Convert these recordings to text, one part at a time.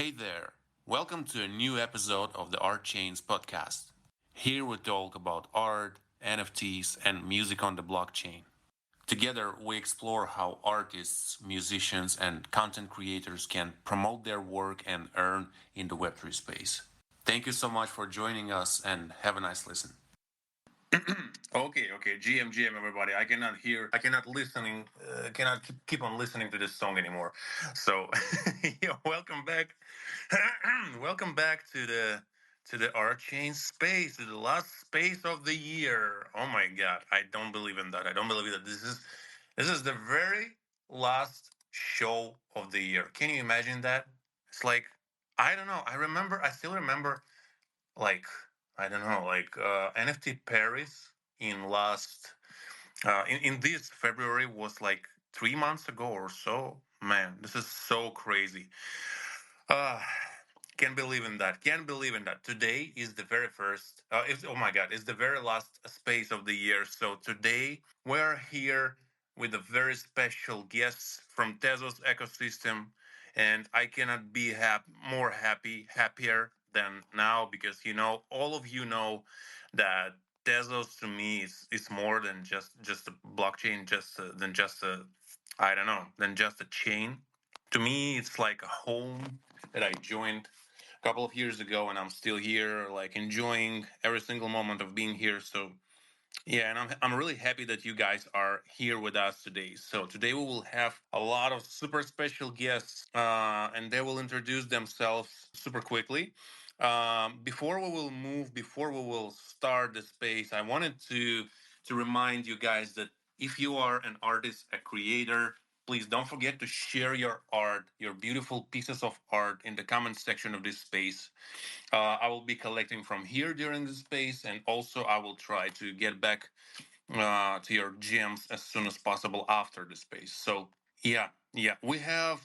Hey there, welcome to a new episode of the Art Chains podcast. Here we talk about art, NFTs, and music on the blockchain. Together, we explore how artists, musicians, and content creators can promote their work and earn in the Web3 space. Thank you so much for joining us and have a nice listen. Okay, GM, everybody. I cannot keep on listening to this song anymore. So, yeah, welcome back, welcome back to the Art Chain space, to the last space of the year. Oh my God, I don't believe in that. I don't believe that this is the very last show of the year. Can you imagine that? It's like I don't know. I still remember like I don't know, NFT Paris in last in this February was like 3 months ago or so. Man, this is so crazy. Uh can't believe in that. Can't believe in that. Today is the very first. It's oh my god! It's the very last space of the year. So today we're here with a very special guest from Tezos ecosystem, and I cannot be happier than now because all of you know that Tezos to me is more than just a blockchain, than just a I don't know than just a chain. To me, it's like a home that I joined a couple of years ago, and I'm still here, like enjoying every single moment of being here. So yeah, and I'm really happy that you guys are here with us today. So today we will have a lot of super special guests, and they will introduce themselves super quickly. Before we will start the space, I wanted to remind you guys that if you are an artist, a creator, please don't forget to share your art, your beautiful pieces of art in the comment section of this space. I will be collecting from here during the space, and also I will try to get back to your gems as soon as possible after the space. So yeah, we have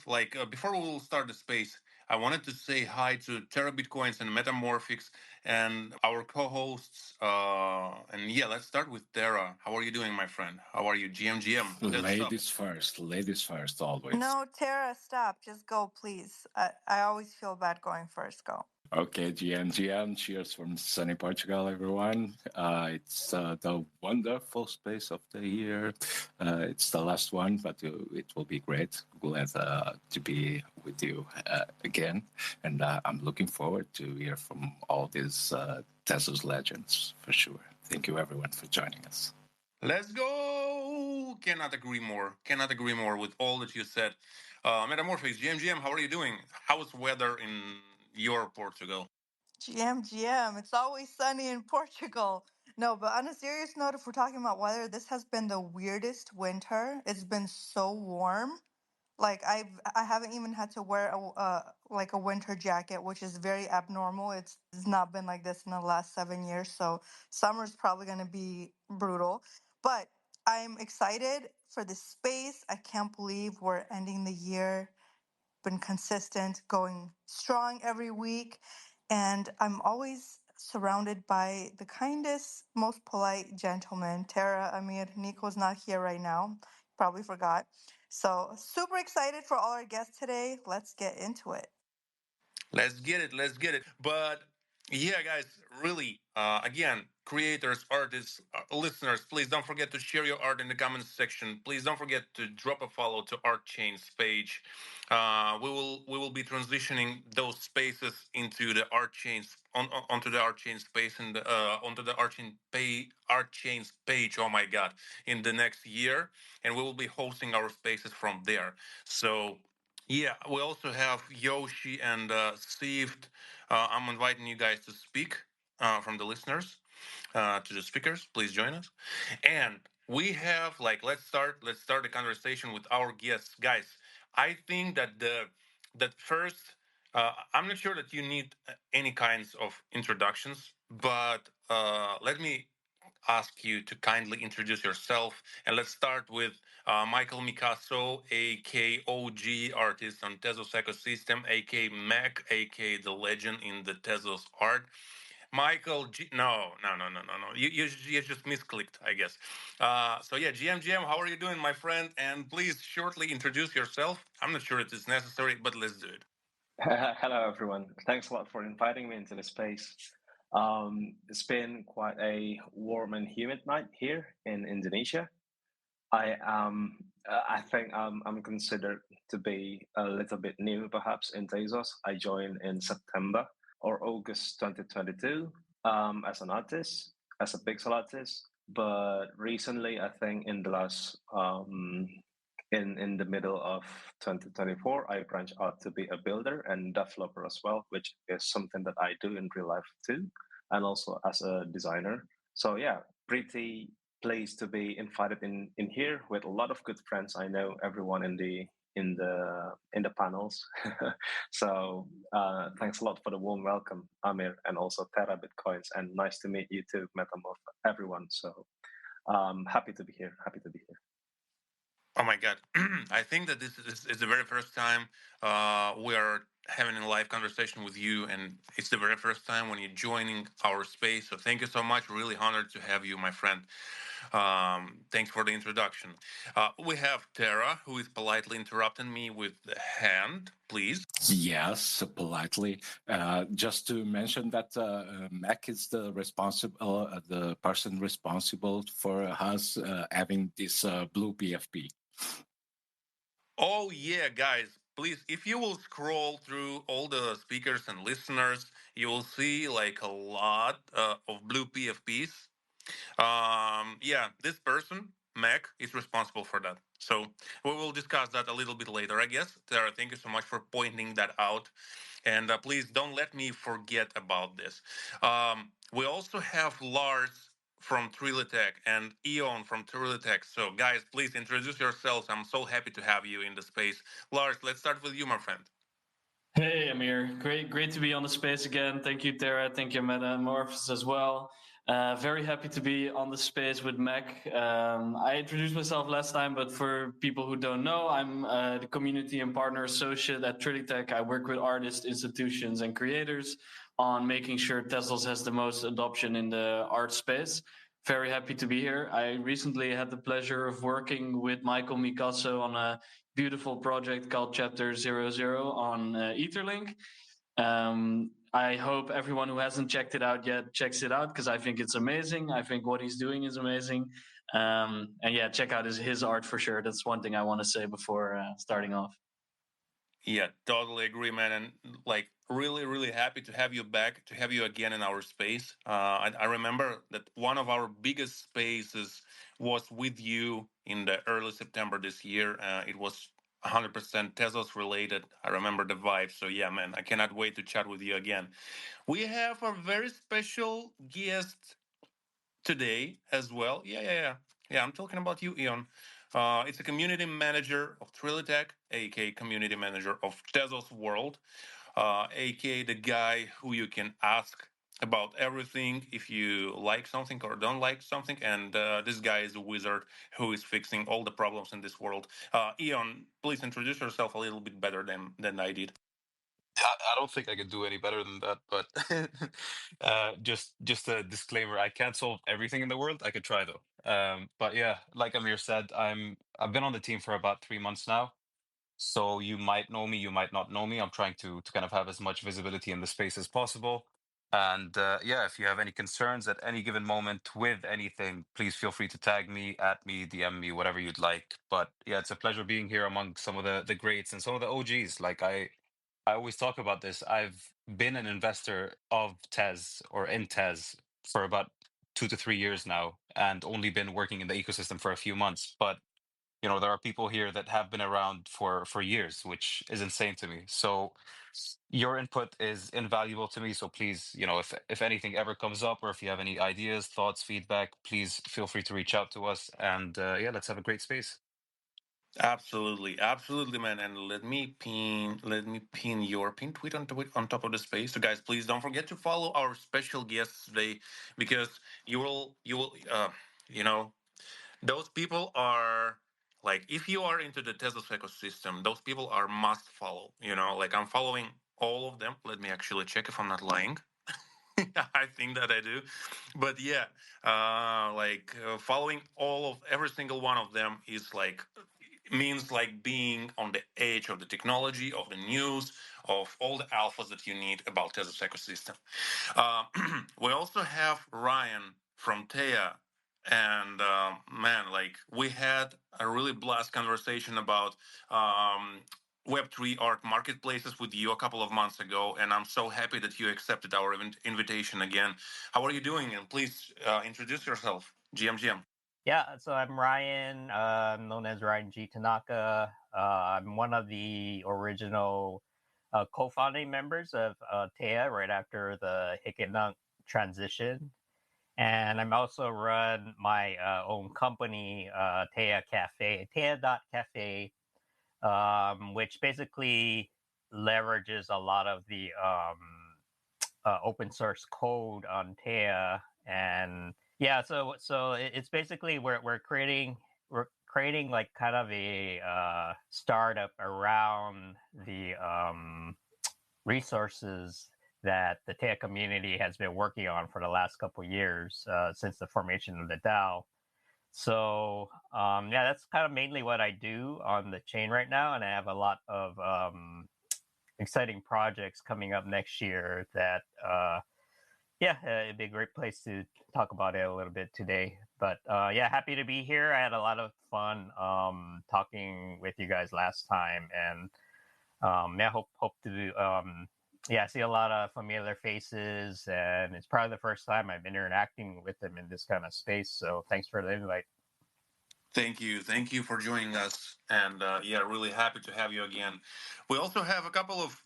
before we will start the space. I wanted to say hi to Terra Bitcoins and Metamorphics and our co-hosts. And yeah, let's start with Terra. How are you doing, my friend? How are you, GM? What's up? Ladies first, always. No, Tara, stop. Just go, please. I always feel bad going first. Go. Okay, GM, cheers from sunny Portugal, everyone. It's the wonderful space of the year. It's the last one, but it will be great. Glad to be with you again. And I'm looking forward to hear from all these Tezos legends for sure. Thank you, everyone, for joining us. Let's go! Cannot agree more. Cannot agree more with all that you said. Metamorphics, GM, how are you doing? How's weather in your Portugal? GM. It's always sunny in Portugal. No, but on a serious note, if we're talking about weather, this has been the weirdest winter. It's been so warm. Like I haven't even had to wear a winter jacket, which is very abnormal. It's not been like this in the last 7 years. So summer's probably gonna be brutal. But I'm excited for the space. I can't believe we're ending the year, been consistent, going strong every week, and I'm always surrounded by the kindest, most polite gentlemen. Tara, Amir, Nico's not here right now. Probably forgot. So super excited for all our guests today. Let's get into it. Let's get it. But yeah, guys, really, again, creators, artists, listeners, please don't forget to share your art in the comments section. Please don't forget to drop a follow to Art Chain's page. We will be transitioning those spaces into the Art Chains onto the Art Chain space and onto the Art Chains page. Oh my God, in the next year, and we will be hosting our spaces from there. So yeah, we also have Yoshi and Steve. I'm inviting you guys to speak from the listeners to the speakers. Please join us. And we have let's start the conversation with our guests, guys. I think that that first, I'm not sure that you need any kinds of introductions, but let me ask you to kindly introduce yourself. And let's start with Michael Micasso, aka OG artist on Tezos ecosystem, aka Mac, aka the legend in the Tezos art. Michael G. No. You just misclicked, I guess. So yeah, GM, how are you doing, my friend? And please shortly introduce yourself. I'm not sure it is necessary, but let's do it. Hello, everyone. Thanks a lot for inviting me into the space. It's been quite a warm and humid night here in Indonesia. I think I'm considered to be a little bit new, perhaps, in Tezos. I joined in September or August 2022 as an artist, as a pixel artist. But recently, I think in the last in the middle of 2024, I branched out to be a builder and developer as well, which is something that I do in real life too, and also as a designer. So yeah, pretty pleased to be invited in here with a lot of good friends. I know everyone in the panels. So thanks a lot for the warm welcome, Amir, and also Terra Bitcoins, and nice to meet you too, Metamorph, everyone. So happy to be here. Happy to be here. Oh my God. I think that is the very first time we are having a live conversation with you, and it's the very first time when you're joining our space. So thank you so much. Really honored to have you, my friend. Thanks for the introduction. We have Tara, who is politely interrupting me with the hand, please. Yes, politely. Just to mention that Mac is the person responsible for us having this blue PFP. Oh, yeah, guys, please, if you will scroll through all the speakers and listeners, you will see like a lot of blue PFPs. Yeah, this person, Mac, is responsible for that. So we will discuss that a little bit later, I guess. Tara, thank you so much for pointing that out. And please don't let me forget about this. We also have Lars from Trilitech and Eon from Trilitech. So, guys, please introduce yourselves. I'm so happy to have you in the space. Lars, let's start with you, my friend. Hey, Amir. Great to be on the space again. Thank you, Tara. Thank you, Metamorphosis, as well. Very happy to be on the space with Mac. I introduced myself last time, but for people who don't know, I'm the community and partner associate at Trilitech. I work with artists, institutions, and creators on making sure Tezos has the most adoption in the art space. Very happy to be here. I recently had the pleasure of working with Michael Micasso on a beautiful project called Chapter 00 on Etherlink. I hope everyone who hasn't checked it out yet checks it out because I think it's amazing. I think what he's doing is amazing. And yeah, check out his art for sure. That's one thing I want to say before starting off. Yeah, totally agree, man. And like, really, really happy to have you back, to have you again in our space. I remember that one of our biggest spaces was with you in the early September this year. It was 100% Tezos related. I remember the vibe. So, yeah, man, I cannot wait to chat with you again. We have a very special guest today as well. Yeah. I'm talking about you, Eon. It's a community manager of Trilitech, aka community manager of Tezos World, aka the guy who you can ask about everything if you like something or don't like something. And this guy is a wizard who is fixing all the problems in this world. Eon, please introduce yourself a little bit better than I did. I don't think I could do any better than that, but just a disclaimer, I can't solve everything in the world. I could try though. But yeah, like Amir said, I've been on the team for about 3 months now. So you might know me, you might not know me. I'm trying to kind of have as much visibility in the space as possible. And yeah, if you have any concerns at any given moment with anything, please feel free to tag me, at me, DM me, whatever you'd like. But yeah, it's a pleasure being here among some of the greats and some of the OGs. Like I always talk about this. I've been an investor of Tez or in Tez for about 2 to 3 years now, and only been working in the ecosystem for a few months. But there are people here that have been around for years, which is insane to me. So your input is invaluable to me. So please, if anything ever comes up, or if you have any ideas, thoughts, feedback, please feel free to reach out to us. And yeah, let's have a great space. Absolutely, man. And let me pin your pin tweet on top of the space. So, guys, please don't forget to follow our special guests today because you will you know those people are like, if you are into the Tesla ecosystem, those people are must follow. Like, I'm following all of them. Let me actually check if I'm not lying. I think that I do, but yeah, following all of every single one of them is like, means like being on the edge of the technology, of the news, of all the alphas that you need about Tezos ecosystem. We also have Ryan from Taya, and man, like we had a really blast conversation about Web3 art marketplaces with you a couple of months ago, and I'm so happy that you accepted our invitation again. How are you doing? And please introduce yourself, GM. Yeah, so I'm Ryan, known as Ryan G. Tanaka. I'm one of the original co-founding members of TEA right after the Hikenunk transition. And I'm also run my own company, TEA Cafe, TEA.cafe, which basically leverages a lot of the open source code on TEA. And yeah, so it's basically we're creating like kind of a startup around the resources that the TEA community has been working on for the last couple of years since the formation of the DAO. So yeah, that's kind of mainly what I do on the chain right now, and I have a lot of exciting projects coming up next year that yeah, it'd be a great place to talk about it a little bit today. But yeah, happy to be here. I had a lot of fun talking with you guys last time, and yeah, hope to yeah, see a lot of familiar faces, and it's probably the first time I've been interacting with them in this kind of space. So thanks for the invite. Thank you for joining us, and yeah, really happy to have you again. We also have a couple of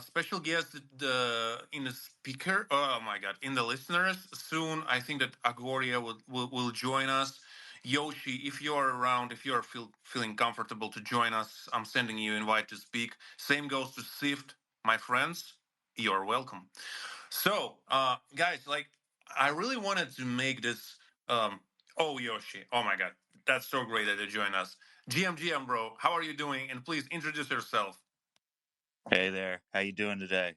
special guests in the speaker. Oh my God, in the listeners soon. I think that Agoria will join us. Yoshi, if you are around, if you are feeling comfortable to join us, I'm sending you an invite to speak. Same goes to Sift, my friends. You're welcome. So, guys, like I really wanted to make this. Oh, Yoshi! Oh my God, that's so great that you joined us. GM, bro, how are you doing? And please introduce yourself. Hey there, how you doing today?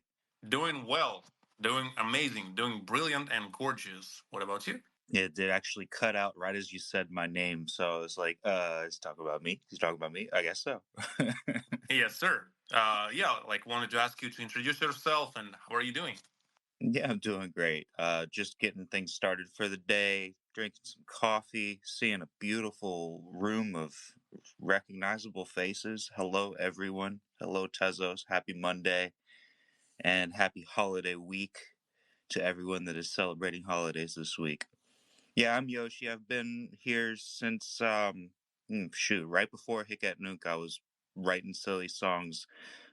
Doing well, doing amazing, doing brilliant and gorgeous. What about you? It did actually cut out right as you said my name, so I was like, he's talking about me. He's talking about me. I guess so. Yes, sir. Yeah, like wanted to ask you to introduce yourself and how are you doing? Yeah, I'm doing great. Just getting things started for the day, drinking some coffee, seeing a beautiful room of recognizable faces. Hello, everyone. Hello, Tezos. Happy Monday and happy holiday week to everyone that is celebrating holidays this week. Yeah, I'm Yoshi. I've been here since right before Hiket Nunc. I was writing silly songs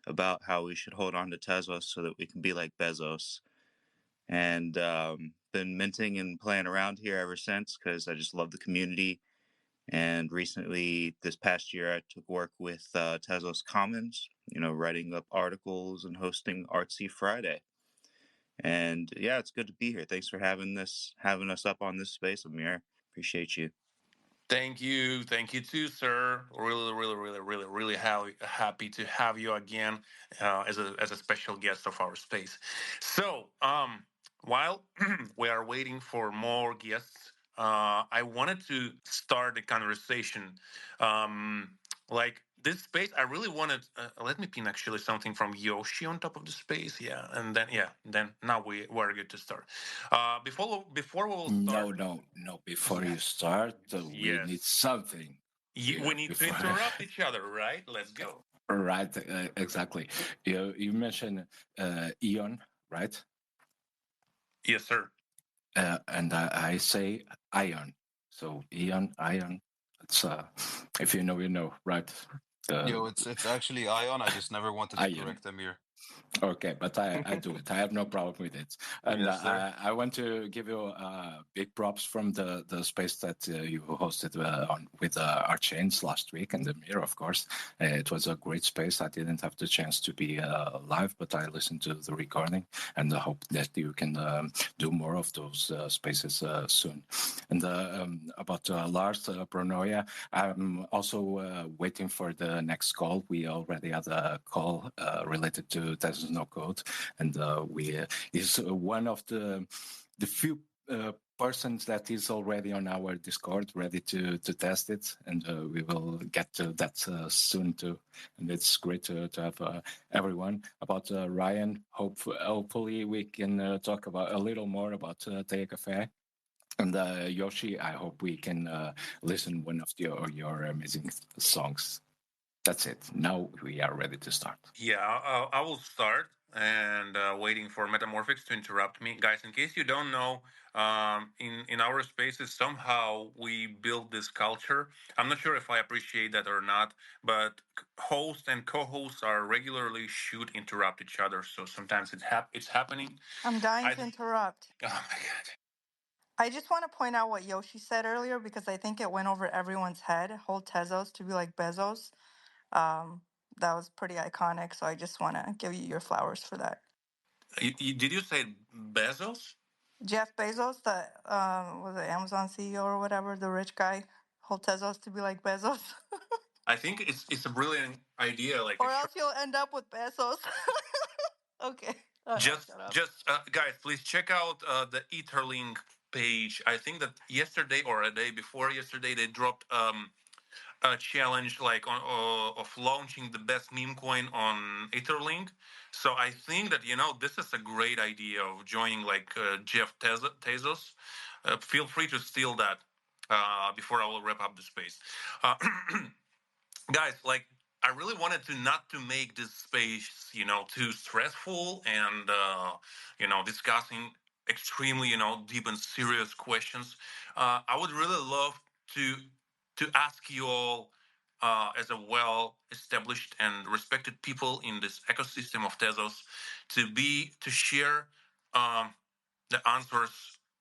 about how we should hold on to Tezos so that we can be like Bezos, and been minting and playing around here ever since because I just love the community. And recently, this past year, I took work with Tezos Commons, writing up articles and hosting Artsy Friday. And yeah, it's good to be here. Thanks for having us up on this space, Amir. Appreciate you. Thank you too, sir. Really happy to have you again as a special guest of our space. So, while we are waiting for more guests, I wanted to start the conversation. Like this space, I really wanted. Let me pin actually something from Yoshi on top of the space. Yeah, and then now we're good to start. Before we will start. No. Before you start, we need Yes. something. We need to interrupt each other, right? Let's go. Right, exactly. You mentioned Eon, right? Yes, sir. And I say ion. So Eon, ion. It's if you know, you know, right? Yo, it's actually Ion. I just never wanted to Ion. correct Amir. Okay, but I do it. I have no problem with it. And Yes, sir. I want to give you big props from the space that you hosted on with our chains last week and the mirror, of course. It was a great space. I didn't have the chance to be live, but I listened to the recording and I hope that you can do more of those spaces soon. And about Lars Pronoia, I'm also waiting for the next call. We already had a call related to Tezos No Code, and we is one of the few person that is already on our Discord, ready to test it, and we will get to that soon too. And it's great to have everyone. About Ryan, hopefully we can talk about a little more about Taya Cafe. And Yoshi, I hope we can listen one of your amazing songs. That's it. Now we are ready to start. Yeah, I will start and waiting for Metamorphics to interrupt me, guys. In case you don't know, in our spaces somehow we build this culture. I'm not sure if I appreciate that or not, but host and co-hosts are regularly should interrupt each other. So sometimes it's happening. I'm dying I to interrupt. Oh my god. I just want to point out what Yoshi said earlier because I think it went over everyone's head. Hold Tezos to be like Bezos. Um, that was pretty iconic. So I just want to give you your flowers for that. Did you say Bezos? Jeff Bezos, the was it Amazon CEO or whatever, the rich guy. Hold Tezos to be like Bezos. I think it's a brilliant idea. Like, Or else you'll end up with Bezos. Okay. I'll just shut up. just guys, please check out the Etherlink page. I think that yesterday or a day before yesterday they dropped a challenge like on of launching the best meme coin on Etherlink. So I think that this is a great idea of joining like Jeff Tezos. Feel free to steal that before I will wrap up the space. Uh, guys, like I really wanted to not to make this space too stressful and discussing extremely deep and serious questions. I would really love to ask you all as a well established and respected people in this ecosystem of Tezos to share um, the answers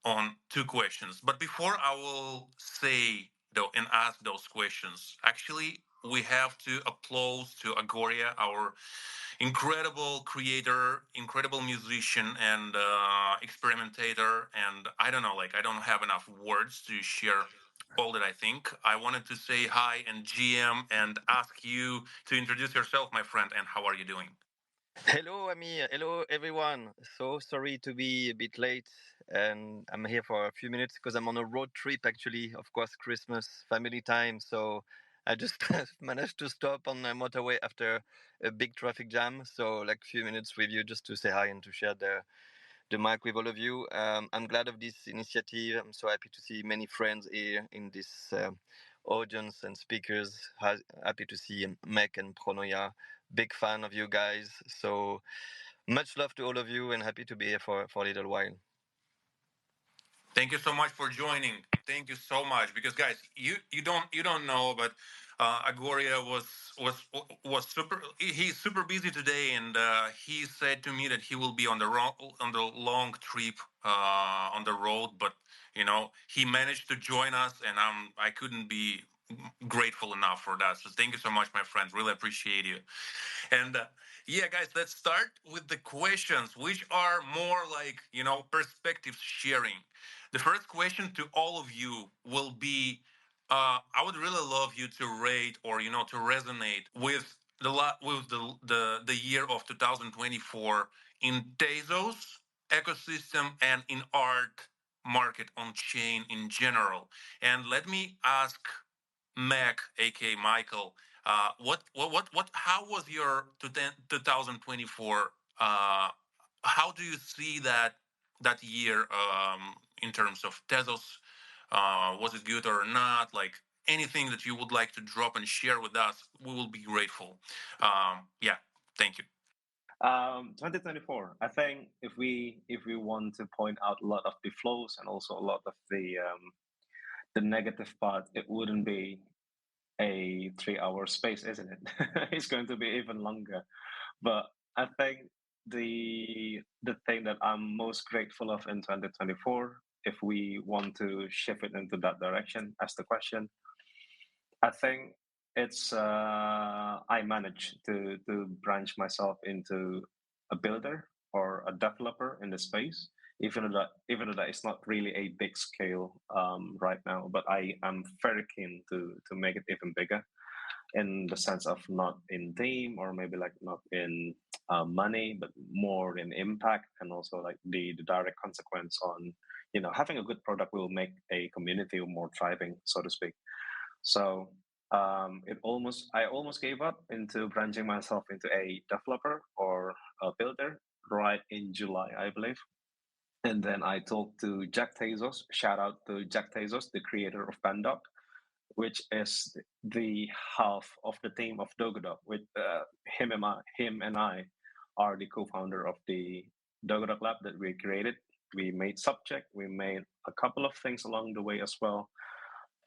on two questions. But before I will say though and ask those questions, actually we have to applaud to Agoria, our incredible creator, incredible musician, and experimentator. And I don't know, like I don't have enough words to share all that I think. I wanted to say hi and GM and ask you to introduce yourself, my friend, and how are you doing? Hello, Amir. Hello, everyone. So sorry to be a bit late, and I'm here for a few minutes because I'm on a road trip. Actually, of course, Christmas family time. So I just managed to stop on the motorway after a big traffic jam. So like a few minutes with you just to say hi and to share the mic with all of you. I'm glad of this initiative. I'm so happy to see many friends here in this audience and speakers. Happy to see Mek and Pronoya. Big fan of you guys. So much love to all of you and happy to be here for a little while. Thank you so much for joining. Thank you so much because guys, you don't know, but Agoria was super. He's super busy today, and he said to me that he will be on the long trip on the road. But he managed to join us, and I couldn't be grateful enough for that. So thank you so much, my friend. Really appreciate you. And yeah, guys, let's start with the questions, which are more like, perspective sharing. The first question to all of you will be I would really love you to rate or, to resonate with the year of 2024 in Tezos ecosystem and in art market on chain in general. And let me ask Mac, aka Michael, how was your 2024? How do you see that year in terms of Tezos? Was it good or not? Like anything that you would like to drop and share with us, we will be grateful. Yeah, thank you. 2024. I think if we want to point out a lot of the flows and also a lot of the negative part, it wouldn't be a 3 hour space, isn't it? It's going to be even longer. But I think the thing that I'm most grateful of in 2024, if we want to shift it into that direction, as the question, I think it's I managed to branch myself into a builder or a developer in the space, even though that it's not really a big scale right now. But I am very keen to make it even bigger in the sense of not in theme or maybe like not in money, but more in impact and also like the direct consequence on having a good product will make a community more thriving, so to speak. So I almost gave up into branching myself into a developer or a builder right in July, I believe. And then I talked to Jack Tezos. Shout out to Jack Tezos, the creator of Pandoc, which is the half of the team of Dogodog. With him and I are the co-founder of the Dogodog Lab that we created. We made Subject. We made a couple of things along the way as well.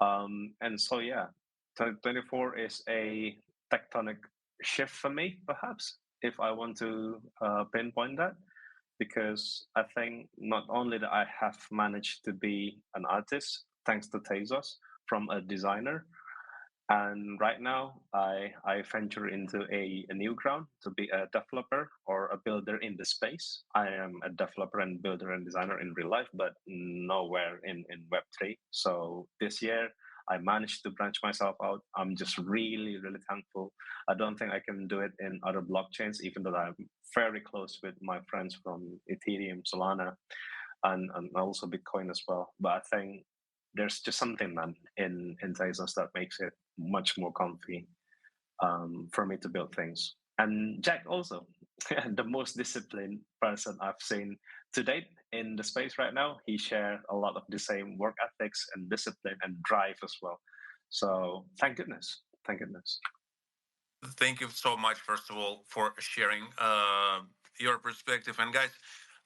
And so, yeah, 2024 is a tectonic shift for me, perhaps, if I want to pinpoint that, because I think not only that I have managed to be an artist thanks to Tezos from a designer, and right now, I venture into a new ground to be a developer or a builder in the space. I am a developer and builder and designer in real life, but nowhere in Web3. So this year, I managed to branch myself out. I'm just really, really thankful. I don't think I can do it in other blockchains, even though I'm very close with my friends from Ethereum, Solana, and also Bitcoin as well. But I think there's just something, man, in Tezos that makes it much more comfy for me to build things. And Jack also, the most disciplined person I've seen to date in the space right now. He shared a lot of the same work ethics and discipline and drive as well. So thank goodness. Thank goodness. Thank you so much, first of all, for sharing your perspective. And guys,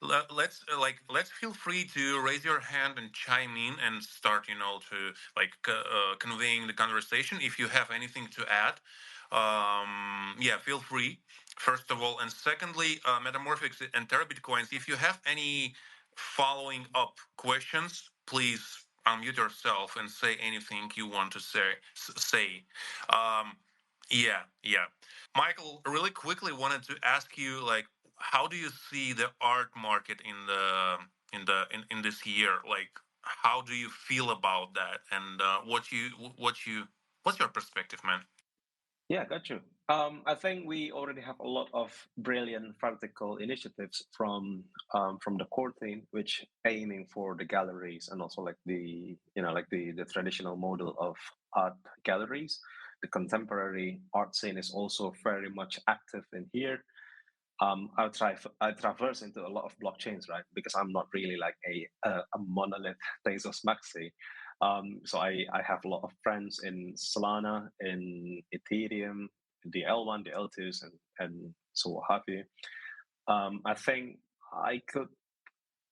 let's feel free to raise your hand and chime in and start, to conveying the conversation. If you have anything to add, yeah, feel free. First of all, and secondly, Metamorphics and Terra Bitcoins. If you have any following up questions, please unmute yourself and say anything you want to say. Yeah, yeah. Michael, really quickly wanted to ask you, like, how do you see the art market in this year? Like, how do you feel about that? And what's your perspective, man? Yeah, got you. I think we already have a lot of brilliant vertical initiatives from the core team, which aiming for the galleries and also like the traditional model of art galleries. The contemporary art scene is also very much active in here. I traverse into a lot of blockchains, right? Because I'm not really like a monolith Tezos Maxi. So I have a lot of friends in Solana, in Ethereum, the L1, the L2s, and so what have you. I think I could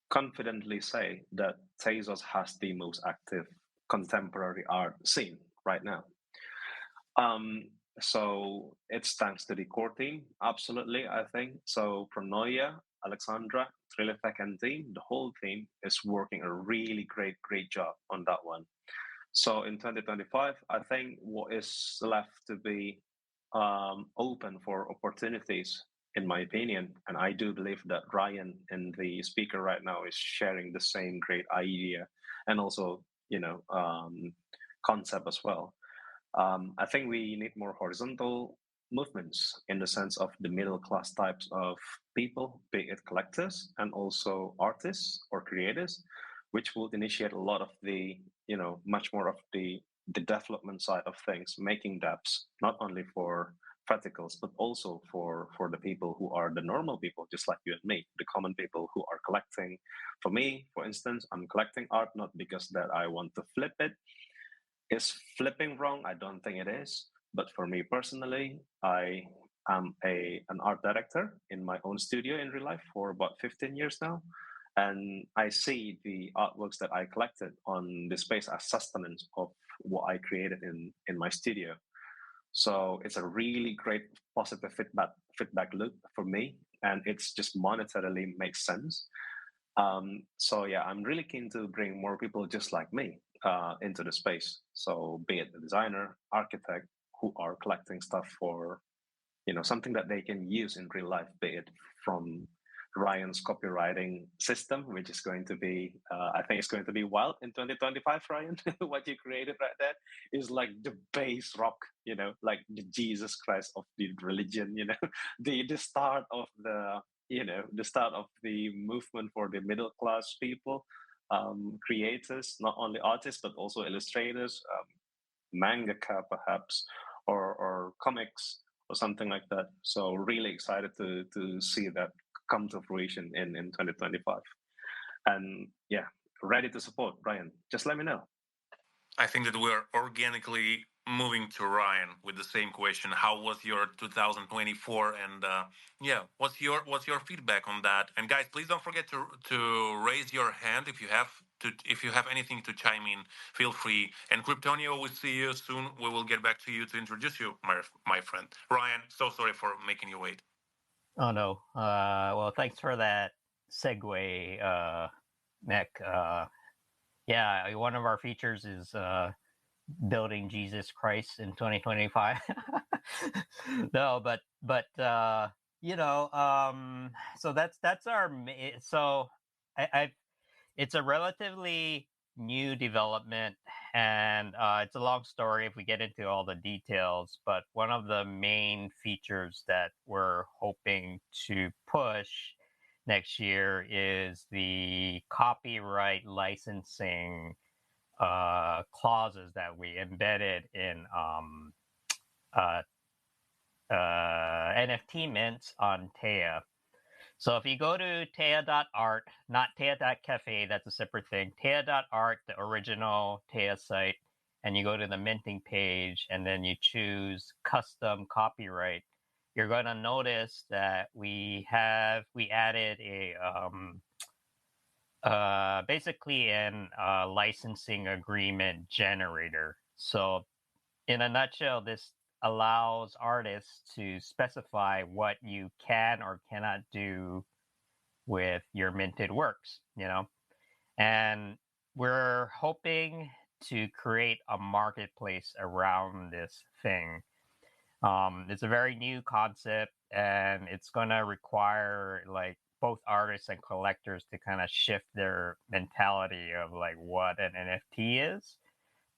confidently say that Tezos has the most active contemporary art scene right now. So it's thanks to the core team, absolutely, I think. So Pronoia, Alexandra, Trilithek and team, the whole team is working a really great job on that one. So in 2025, I think what is left to be open for opportunities, in my opinion, and I do believe that Ryan and the speaker right now is sharing the same great idea and also, concept as well. I think we need more horizontal movements in the sense of the middle class types of people, be it collectors and also artists or creators, which will initiate a lot of the, much more of the development side of things, making dApps not only for verticals, but also for the people who are the normal people, just like you and me, the common people who are collecting. For me, for instance, I'm collecting art not because that I want to flip it. Is flipping wrong? I don't think it is. But for me personally, I am an art director in my own studio in real life for about 15 years now. And I see the artworks that I collected on the space as sustenance of what I created in my studio. So it's a really great positive feedback loop for me. And it's just monetarily makes sense. So yeah, I'm really keen to bring more people just like me into the space. So be it a designer, architect, who are collecting stuff for, something that they can use in real life, be it from Ryan's copywriting system, which is going to be, I think it's going to be wild in 2025, Ryan. What you created right there is like the base rock, like the Jesus Christ of the religion, the start of the, the start of the movement for the middle class people. creators, not only artists but also illustrators, mangaka perhaps, or comics or something like that. So really excited to see that come to fruition in 2025. And yeah, ready to support. Brian, just let me know. I think that we're organically moving to Ryan with the same question. How was your 2024? And yeah, what's your feedback on that? And guys, please don't forget to raise your hand if you have anything to chime in. Feel free. And Kryptonio, we'll see you soon. We will get back to you to introduce you, my friend Ryan. So sorry for making you wait. Oh no. Well, thanks for that segue, Nick. Yeah, one of our features is building Jesus Christ in 2025. No, but so that's our so I've it's a relatively new development, and it's a long story if we get into all the details. But one of the main features that we're hoping to push next year is the copyright licensing clauses that we embedded in uh, NFT mints on Tea. So if you go to Tea.art, not Tea.cafe, that's a separate thing, Tea.art, the original Tea site, and you go to the minting page and then you choose custom copyright, you're going to notice that we added a basically an licensing agreement generator. So in a nutshell, this allows artists to specify what you can or cannot do with your minted works, and we're hoping to create a marketplace around this thing. It's a very new concept, and it's going to require like both artists and collectors to kind of shift their mentality of like what an NFT is.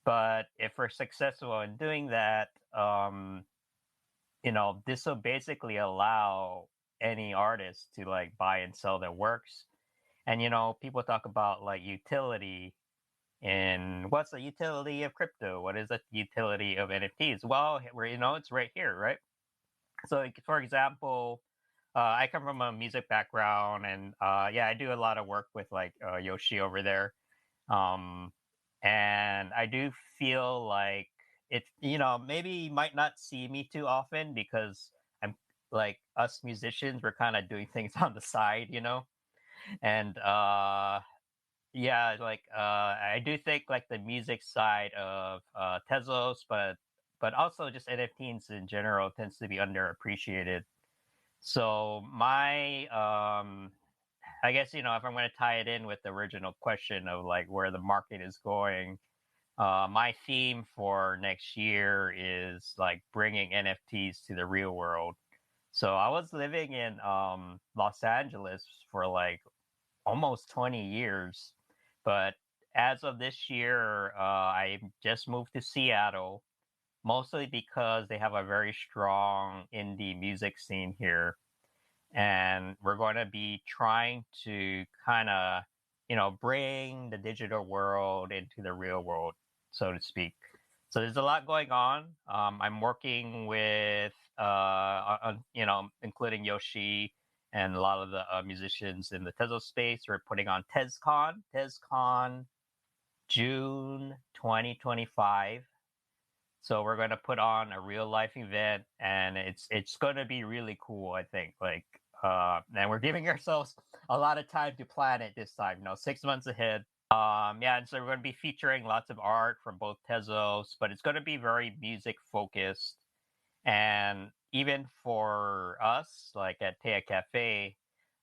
But if we're successful in doing that, this will basically allow any artist to like buy and sell their works. And people talk about like utility, and what's the utility of crypto? What is the utility of NFTs? Well, it's right here, right? So, for example, I come from a music background, and yeah, I do a lot of work with like Yoshi over there, um, and I do feel like it. Maybe you might not see me too often because I'm like us musicians. We're kind of doing things on the side, and yeah, like I do think like the music side of Tezos, but also just NFTs in general tends to be underappreciated. So my I guess if I'm going to tie it in with the original question of like where the market is going, my theme for next year is like bringing NFTs to the real world. So I was living in Los Angeles for like almost 20 years. But as of this year, I just moved to Seattle, mostly because they have a very strong indie music scene here. And we're going to be trying to kind of, bring the digital world into the real world, so to speak. So there's a lot going on. I'm working with, including Yoshi and a lot of the musicians in the Tezos space. We're putting on TezCon June 2025. So we're going to put on a real life event, and it's going to be really cool, I think. Like, and we're giving ourselves a lot of time to plan it this time. 6 months ahead. Yeah, and so we're going to be featuring lots of art from both Tezos, but it's going to be very music focused. And even for us, like at Tea Cafe,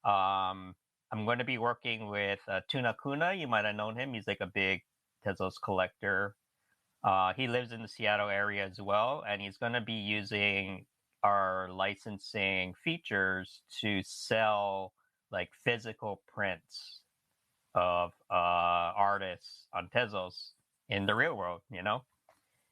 I'm going to be working with Tuna Kuna. You might have known him. He's like a big Tezos collector. He lives in the Seattle area as well, and he's going to be using our licensing features to sell like physical prints of artists on Tezos in the real world,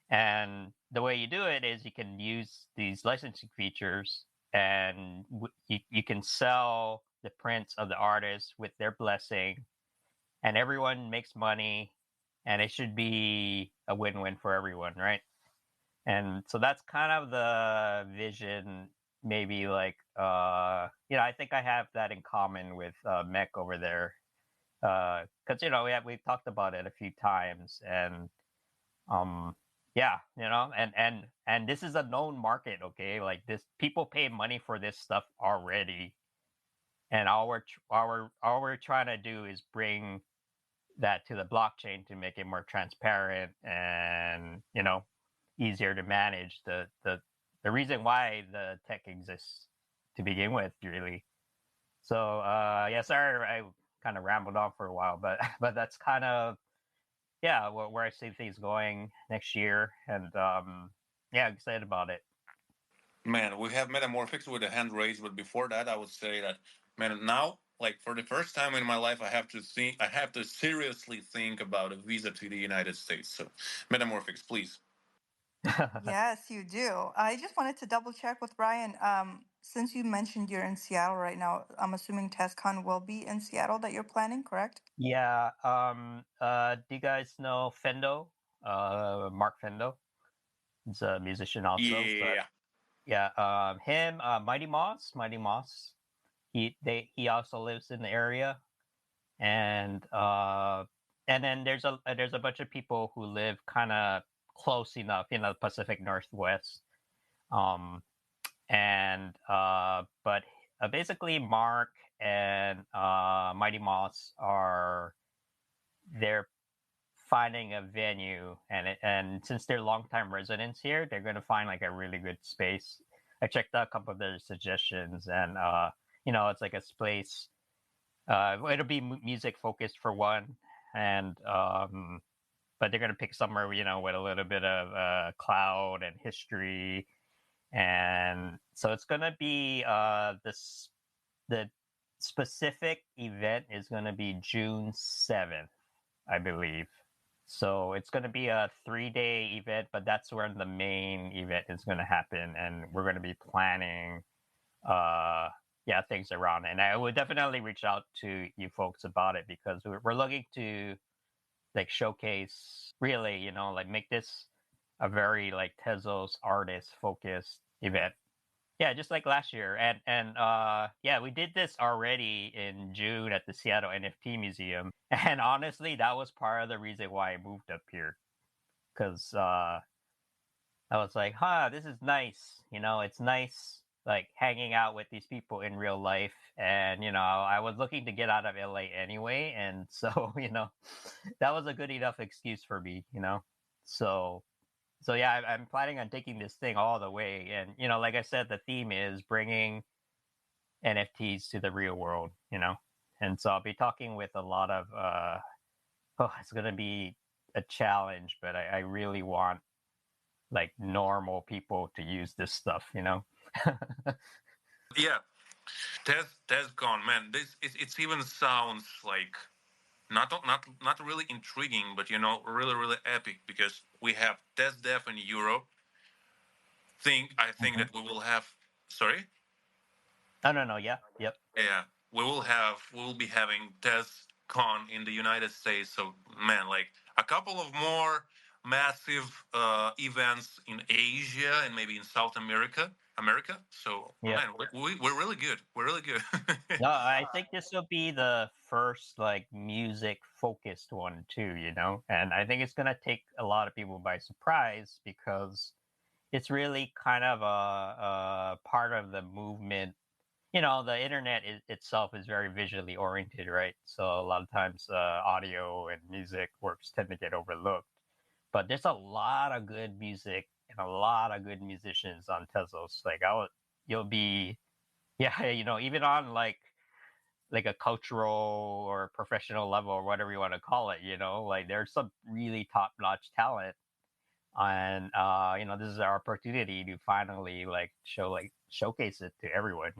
And the way you do it is you can use these licensing features, and you can sell the prints of the artists with their blessing. and everyone makes money, and it should be a win-win for everyone, right? And so that's kind of the vision. Maybe like I think I have that in common with Mech over there, because we've talked about it a few times, and yeah, and this is a known market, okay? Like this, people pay money for this stuff already, and all we're trying to do is bring that to the blockchain to make it more transparent and easier to manage. The reason why the tech exists to begin with, really. So yeah, sorry, I kind of rambled on for a while, but but that's kind of where I see things going next year, and yeah, excited about it. Man, we have Metamorphics with a hand raised, but before that, I would say that, man, now, like for the first time in my life, I have to seriously think about a visa to the United States. So, Metamorphics, please. Yes, you do. I just wanted to double check with Brian. Since you mentioned you're in Seattle right now, I'm assuming TezCon will be in Seattle that you're planning, correct? Yeah. Do you guys know Fendo? Mark Fendo. He's a musician also, but Yeah. yeah, him, Mighty Moss. He also lives in the area, and then there's a bunch of people who live kind of close enough, the Pacific Northwest. And but basically Mark and Mighty Moss they're finding a venue, and since they're longtime residents here, they're going to find like a really good space. I checked out a couple of their suggestions, and it's like a place. It'll be music focused for one, and but they're going to pick somewhere with a little bit of cloud and history, and so it's going to be the specific event is going to be June 7th, I believe. So it's going to be a 3-day event, but that's where the main event is going to happen, and we're going to be planning things around it. And I would definitely reach out to you folks about it, because we're looking to like showcase, really, like make this a very like Tezos artist focused event. Yeah, just like last year. And yeah, we did this already in June at the Seattle NFT Museum. And honestly, that was part of the reason why I moved up here. Because I was like, this is nice. It's nice like hanging out with these people in real life. And, I was looking to get out of LA anyway. And so, that was a good enough excuse for me. So yeah, I'm planning on taking this thing all the way, and like I said, the theme is bringing NFTs to the real world, and so I'll be talking with a lot of. It's gonna be a challenge, but I really want like normal people to use this stuff, Yeah. TezCon, man, it's even sounds like not really intriguing, but really really epic, because we have TezDev in Europe. I think that we will have. Sorry. No, yeah, yep. Yeah, we will be having TezCon in the United States. So, man, like a couple of more massive events in Asia and maybe in South America. So, Yep. man, we're really good. We're really good. No, I think this will be the first like music focused one too, and I think it's gonna take a lot of people by surprise, because it's really kind of a part of the movement. The internet itself is very visually oriented, right? So a lot of times audio and music works tend to get overlooked. But there's a lot of good music and a lot of good musicians on Tezos. Like you'll be, yeah, even on like a cultural or professional level or whatever you want to call it, like there's some really top-notch talent, and this is our opportunity to finally like showcase it to everyone.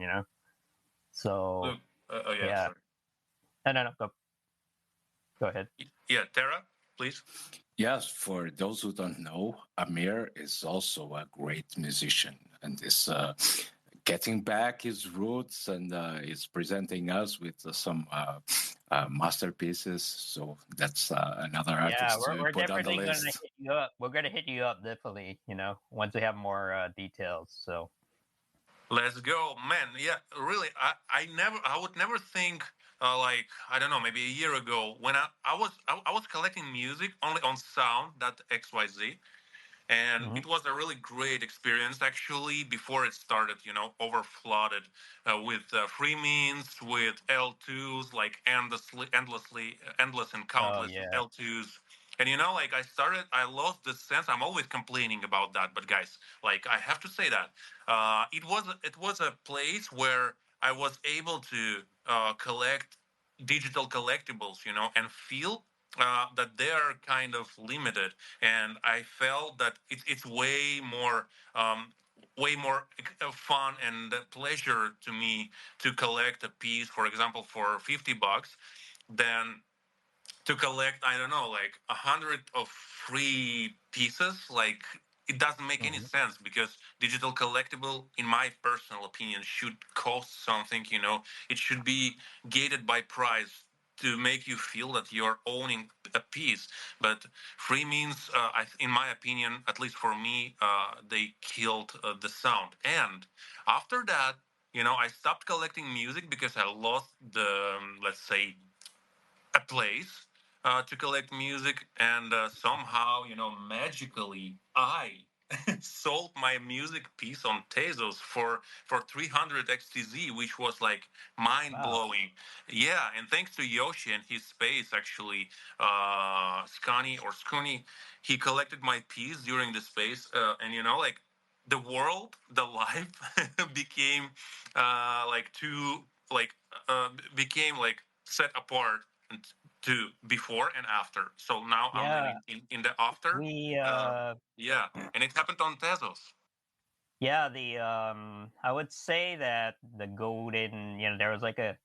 So yeah. yeah. Sorry. No, go ahead. Yeah, Tara, please. Yes, for those who don't know, Amir is also a great musician and is getting back his roots, and is presenting us with some masterpieces. So that's another Yeah, artist to we're put on the definitely going to list. hit you up. We're going to hit you up definitely. Once we have more details. So Let's go, man. Yeah, really. I would never think, like, I don't know, maybe a year ago when I was collecting music only on sound.xyz, and mhm. it was a really great experience actually before it started, over flooded with free means, with L2s, like endless and Oh countless yeah, L2s. And like I lost the sense. I'm always complaining about that, but guys, like, I have to say that it was a place where I was able to collect digital collectibles, and feel that they are kind of limited. And I felt that it's way more fun and pleasure to me to collect a piece, for example, for $50 than to collect, I don't know, like 100 of free pieces. Like, it doesn't make any hmm sense, because digital collectible, in my personal opinion, should cost something. It should be gated by price to make you feel that you're owning a piece. But free means, in my opinion, at least for me, they killed the sound. And after that, I stopped collecting music because I lost the, let's say, a place to collect music. And somehow, magically, I sold my music piece on Tezos for 300 XTZ, which was like mind wow. blowing. Yeah, and thanks to Yoshi and his space, actually, Scunny, he collected my piece during the space, and like, the world, the life became like two, like became like set apart to before and after. So now I'm Yeah, living in the after. we Yeah, and it happened on Tezos. yeah, the I would say that the golden, there was like a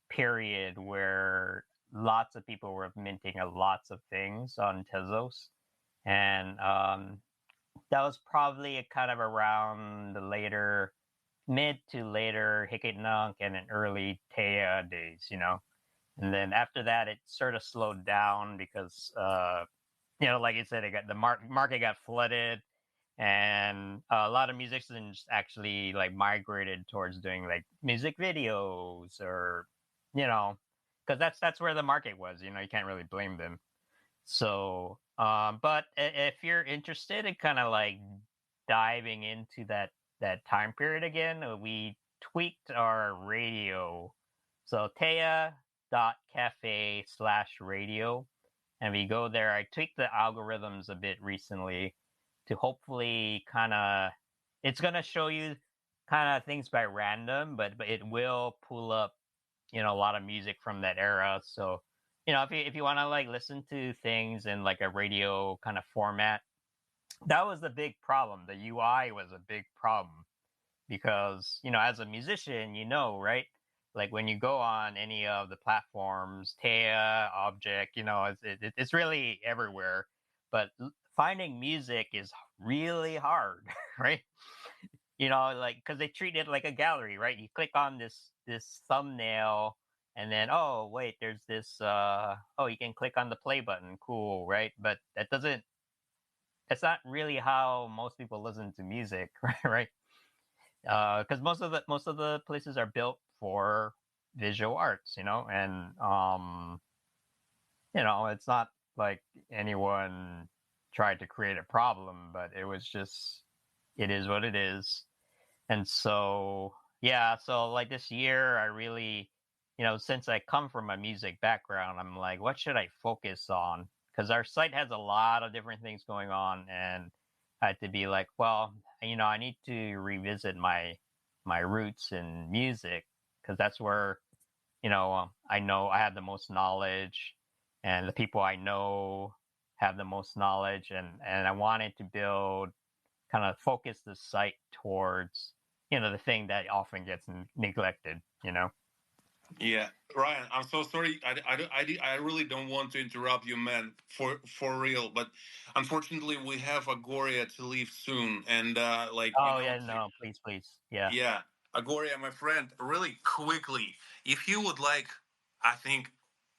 period where lots of people were minting lots of things on Tezos, and that was probably kind of around the mid to later Hicketnunk and an early Taya days. And then after that, it sort of slowed down because, like you said, it got the market got flooded, and a lot of musicians actually like migrated towards doing like music videos, or, because that's where the market was. You can't really blame them. So, but if you're interested in kind of like diving into that time period again, we tweaked our radio. So Taya.cafe/radio, and we go there. I tweaked the algorithms a bit recently to hopefully kind of, it's gonna show you kind of things by random, but it will pull up a lot of music from that era. So if you want to like listen to things in like a radio kind of format, that was the big problem. The UI was a big problem because as a musician, right, like when you go on any of the platforms, Taya, Object, it's really everywhere, but finding music is really hard. Right, like because they treat it like a gallery, right? You click on this thumbnail, and then, oh wait, there's this oh, you can click on the play button, cool, right? But that's not really how most people listen to music. Right? Because most of the places are built for visual arts, and it's not like anyone tried to create a problem, but it was just, it is what it is. And so, yeah, so like this year, I really, since I come from a music background, I'm like, what should I focus on? Because our site has a lot of different things going on, and I had to be like, well, I need to revisit my roots in music, because that's where, I know I have the most knowledge, and the people I know have the most knowledge, and I wanted to build, kind of focus the site towards, the thing that often gets neglected. Yeah, Ryan, I'm so sorry. I really don't want to interrupt you, man, for real. But unfortunately, we have Agoria to leave soon, and like, Oh yeah, no, please, yeah. yeah, Agoria, my friend, really quickly, if you would like, I think.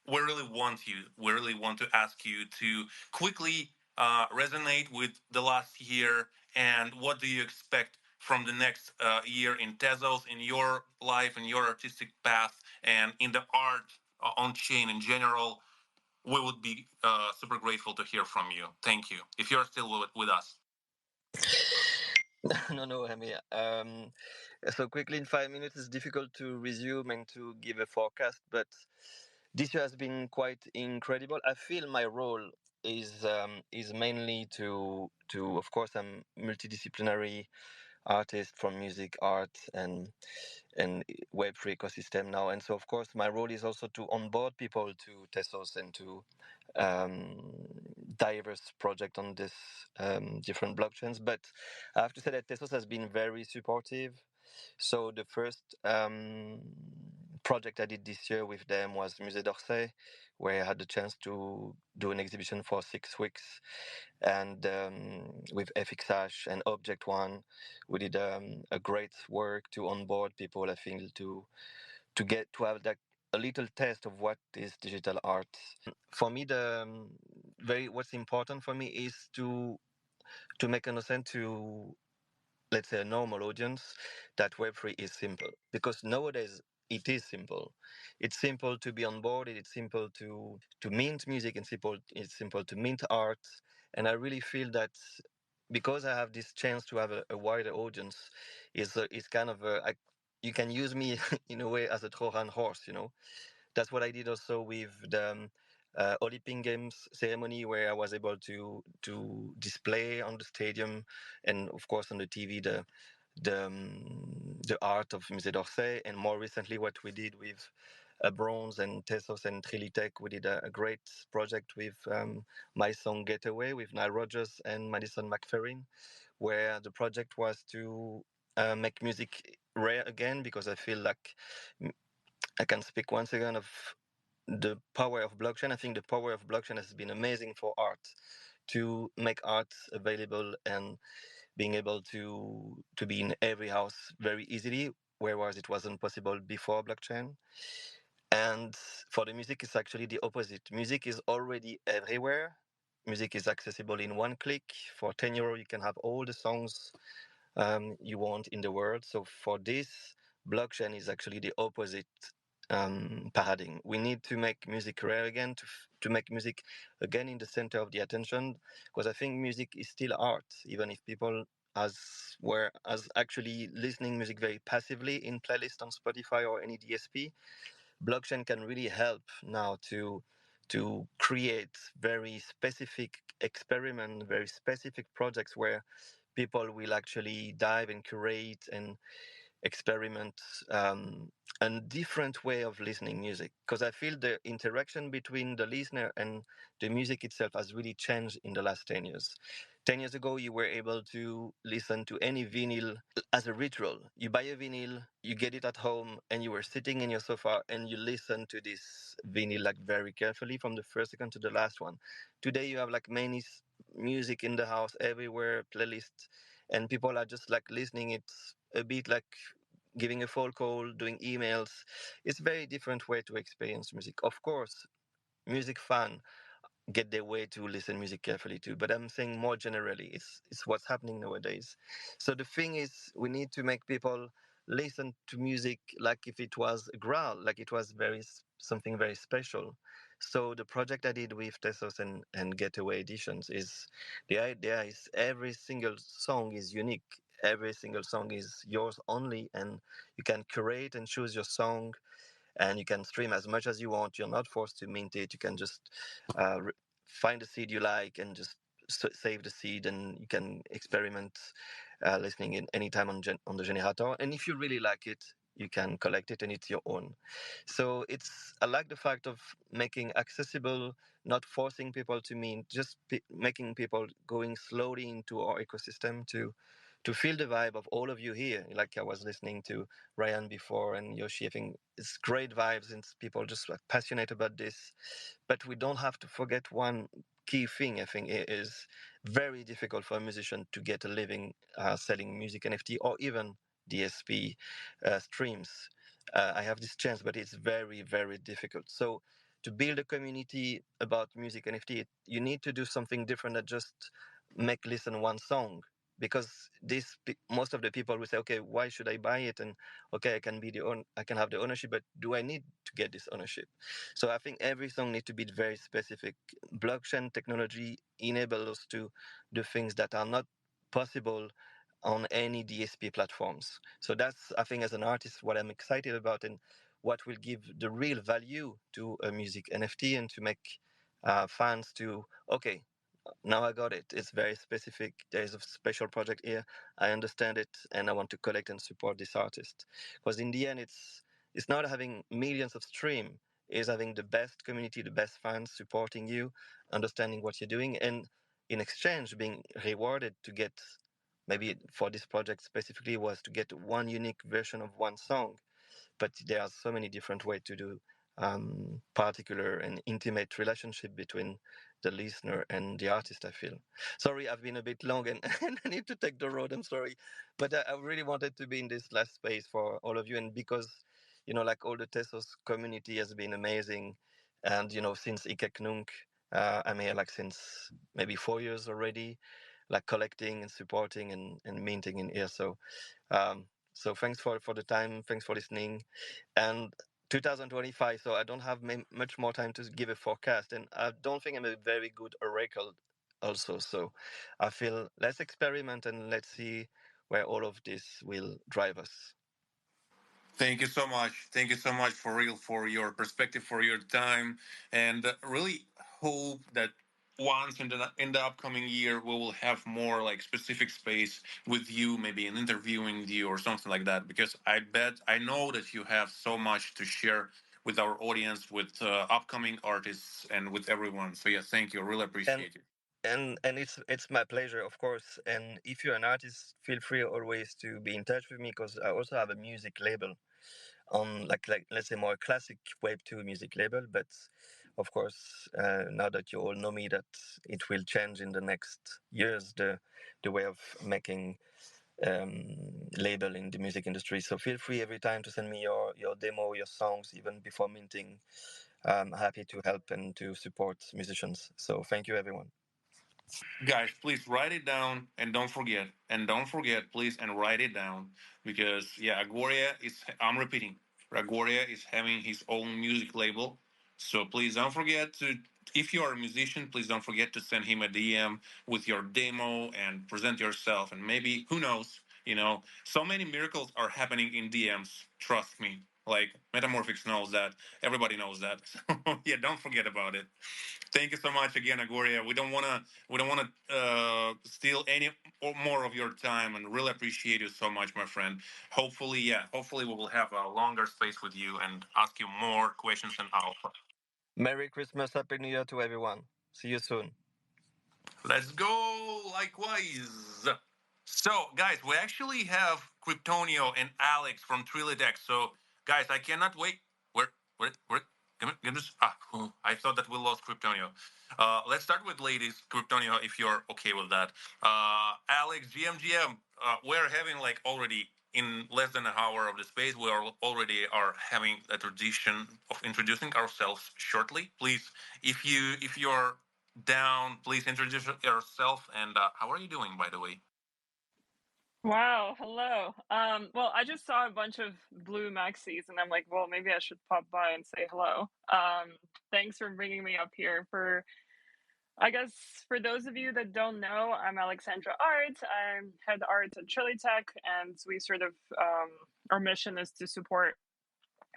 we really want to ask you to quickly resonate with the last year, and what do you expect from the next year in Tezos, in your life, in your artistic path, and in the art on chain in general. We would be super grateful to hear from you. Thank you. If you're still with us. No, I mean, so quickly in 5 minutes, it's difficult to resume and to give a forecast, but this year has been quite incredible. I feel my role is mainly to of course I'm multidisciplinary artist from music, art, and Web3 ecosystem now, and so of course my role is also to onboard people to Tezos and to diverse project on this different blockchains. But I have to say that Tezos has been very supportive. So the first project I did this year with them was Musée d'Orsay, where I had the chance to do an exhibition for 6 weeks, and with FXH and Object One, we did a great work to onboard people. I think to get to have that a little taste of what is digital art. For me, the very what's important for me is to make understand to, let's say, a normal audience that Web3 is simple, because nowadays it is simple. It's simple to be on board. It's simple to mint music, and it's simple to mint art. And I really feel that because I have this chance to have a wider audience, is kind of you can use me in a way as a Trojan horse. That's what I did also with the Olympic Games ceremony, where I was able to display on the stadium and of course on the TV the art of Musée d'Orsay, and more recently what we did with Bronze and Tezos and Trilitech. We did a great project with My Song Getaway with Nile Rodgers and Madison McFerrin, where the project was to make music rare again, because I feel like I can speak once again of the power of blockchain. I think the power of blockchain has been amazing for art, to make art available and being able to be in every house very easily, whereas it wasn't possible before blockchain. And for the music, it's actually the opposite. Music is already everywhere. Music is accessible in one click. For €10, you can have all the songs you want in the world. So for this, blockchain is actually the opposite paradigm. We need to make music rare again, to make music again in the center of the attention, because I think music is still art, even if people as actually listening music very passively in playlist on Spotify or any DSP. Blockchain can really help now to create very specific experiment, very specific projects where people will actually dive and curate and experiment a different way of listening music, because I feel the interaction between the listener and the music itself has really changed in the last 10 years. 10 years ago, you were able to listen to any vinyl as a ritual. You buy a vinyl, you get it at home, and you were sitting in your sofa and you listen to this vinyl like very carefully from the first second to the last one. Today, you have like many music in the house everywhere, playlists, and people are just like listening it a bit like giving a phone call, doing emails. It's a very different way to experience music. Of course, music fan get their way to listen music carefully too, but I'm saying more generally, it's what's happening nowadays. So the thing is, we need to make people listen to music like if it was a growl, like it was something very special. So the project I did with Tezos and Getaway Editions is, the idea is every single song is unique. Every single song is yours only, and you can curate and choose your song, and you can stream as much as you want. You're not forced to mint it. You can just find a seed you like and just save the seed, and you can experiment listening in anytime on the generator. And if you really like it, you can collect it, and it's your own. So I like the fact of making accessible, not forcing people to mint, just making people going slowly into our ecosystem to feel the vibe of all of you here. Like I was listening to Ryan before and Yoshi. I think it's great vibes and people just like passionate about this. But we don't have to forget one key thing. I think it is very difficult for a musician to get a living selling music NFT or even DSP streams. I have this chance, but it's very, very difficult. So to build a community about music NFT, you need to do something different than just make listen one song. Because most of the people will say, okay, why should I buy it? And okay, I can have the ownership, but do I need to get this ownership? So I think every song needs to be very specific. Blockchain technology enables us to do things that are not possible on any DSP platforms. So that's, I think, as an artist, what I'm excited about and what will give the real value to a music NFT and to make fans to, okay, now I got it. It's very specific. There's a special project here. I understand it, and I want to collect and support this artist. Because in the end, it's not having millions of stream. It's having the best community, the best fans supporting you, understanding what you're doing, and in exchange being rewarded to get, maybe for this project specifically, was to get one unique version of one song. But there are so many different ways to do particular and intimate relationship between the listener and the artist, I feel. Sorry, I've been a bit long and, and I need to take the road. I'm sorry. But I really wanted to be in this last space for all of you. And because, like all the Tezos community has been amazing. And, since Ikeknunk, I'm here like since maybe 4 years already, like collecting and supporting and minting in here. So thanks for the time. Thanks for listening. And 2025, so I don't have much more time to give a forecast, and I don't think I'm a very good oracle also. So I feel let's experiment and let's see where all of this will drive us. Thank you so much. Thank you so much for real for your perspective, for your time, and really hope that once in the upcoming year we will have more like specific space with you, maybe an interviewing with you or something like that. Because I know that you have so much to share with our audience, with upcoming artists, and with everyone. So yeah, thank you. I really And appreciate it. and it's my pleasure, of course. And if you're an artist, feel free always to be in touch with me because I also have a music label on like let's say more classic Web2 music label. But of course, now that you all know me, that it will change in the next years the way of making label in the music industry. So feel free every time to send me your demo, your songs, even before minting. I'm happy to help and to support musicians. So thank you, everyone. Guys, please write it down and don't forget. And don't forget, please, and write it down because yeah, Agoria is. I'm repeating, Agoria is having his own music label. So please don't forget to. If you are a musician, please don't forget to send him a DM with your demo and present yourself. And maybe who knows, so many miracles are happening in DMs. Trust me. Like Metamorphics knows that. Everybody knows that. So yeah, don't forget about it. Thank you so much again, Agoria. We don't want to steal any or more of your time, and really appreciate you so much, my friend. Hopefully we will have a longer space with you and ask you more questions and alpha. Merry Christmas, Happy New Year to everyone. See you soon. Let's go. Likewise. So, guys, we actually have Kryptonio and Alex from Trilodex. So, guys, I cannot wait. Where? Give us. I thought that we lost Kryptonio. Let's start with ladies. Kryptonio, if you're okay with that. Alex, GM. We're having like already in less than an hour of the space. We are having a tradition of introducing ourselves shortly. Please, if you're down, please introduce yourself. And how are you doing, by the way? Wow, hello. Well, I just saw a bunch of blue maxis and I'm like, well, maybe I should pop by and say hello. Thanks for bringing me up here. I guess, for those of you that don't know, I'm Alexandra Art. I'm head art at Chili Tech, and we sort of, our mission is to support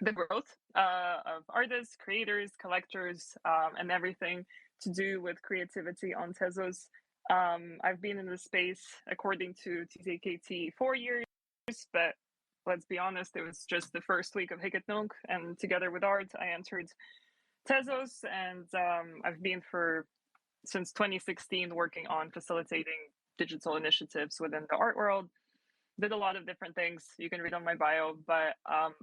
the growth of artists, creators, collectors, and everything to do with creativity on Tezos. I've been in the space, according to TZKT, 4 years, but let's be honest, it was just the first week of Hackathon, and together with Art, I entered Tezos, and I've been since 2016 working on facilitating digital initiatives within the art world. Did a lot of different things you can read on my bio, but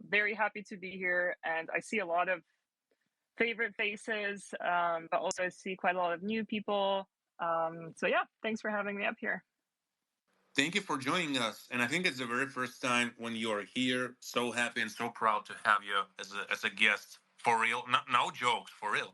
very happy to be here. And I see a lot of favorite faces, but also I see quite a lot of new people. So yeah, thanks for having me up here. Thank you for joining us. And I think it's the very first time when you are here. So happy and so proud to have you as a guest For real, no jokes, for real.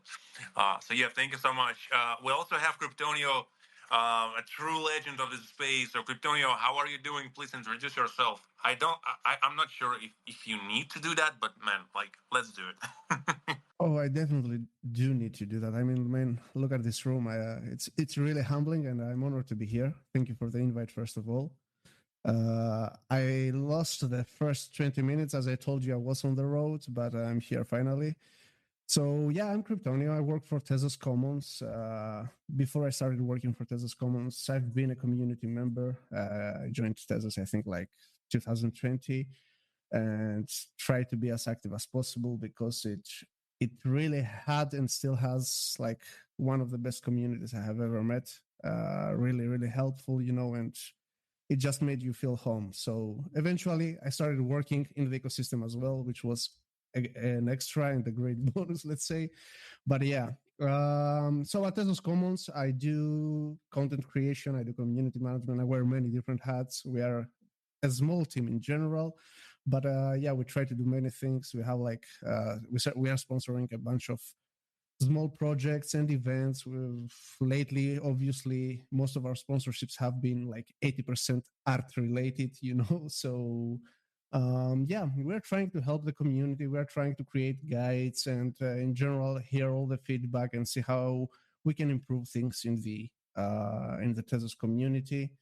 So yeah, thank you so much. We also have Kryptonio, a true legend of this space. So Kryptonio, how are you doing? Please introduce yourself. I'm not sure if you need to do that, but man, like, let's do it. Oh, I definitely do need to do that. I mean, man, look at this room. It's really humbling, and I'm honored to be here. Thank you for the invite, first of all. I lost the first 20 minutes. As I told you, I was on the road, but I'm here finally. So yeah, I'm Kryptonio. I work for Tezos Commons. Before I started working for Tezos Commons, I've been a community member. I joined Tezos, I think, like 2020, and tried to be as active as possible because it really had and still has like one of the best communities I have ever met. Really, really helpful, and it just made you feel home. So eventually I started working in the ecosystem as well, which was an extra and a great bonus, let's say. But yeah, so at Tezos Commons, I do content creation, I do community management, I wear many different hats. We are a small team in general, but yeah, we try to do many things. We have like, we are sponsoring a bunch of small projects and events. Lately, obviously, most of our sponsorships have been like 80% art related, So, yeah, we're trying to help the community. We're trying to create guides and, in general, hear all the feedback and see how we can improve things in the Tezos community.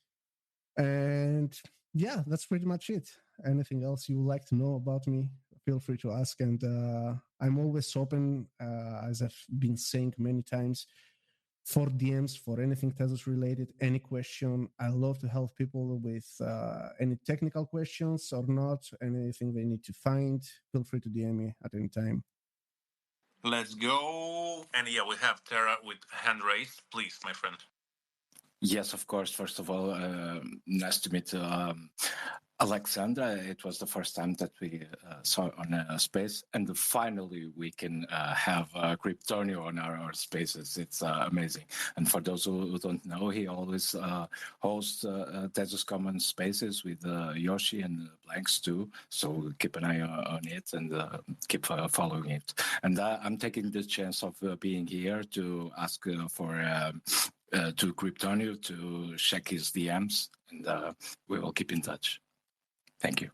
And yeah, that's pretty much it. Anything else you would like to know about me, feel free to ask. And I'm always open, as I've been saying many times, for DMs, for anything Tezos related, any question. I love to help people with any technical questions or not, anything they need to find. Feel free to DM me at any time. Let's go. And yeah, we have Tara with hand raised. Please, my friend. Yes, of course. First of all, nice to meet Alexandra. It was the first time that we saw on a space, and finally we can have Kryptonio on our spaces. It's amazing. And for those who don't know, he always hosts Tezos Common spaces with Yoshi and Blanks too. So keep an eye on it and keep following it. And I'm taking the chance of being here to ask for. To Kryptonio to check his DMs, and we will keep in touch. Thank you.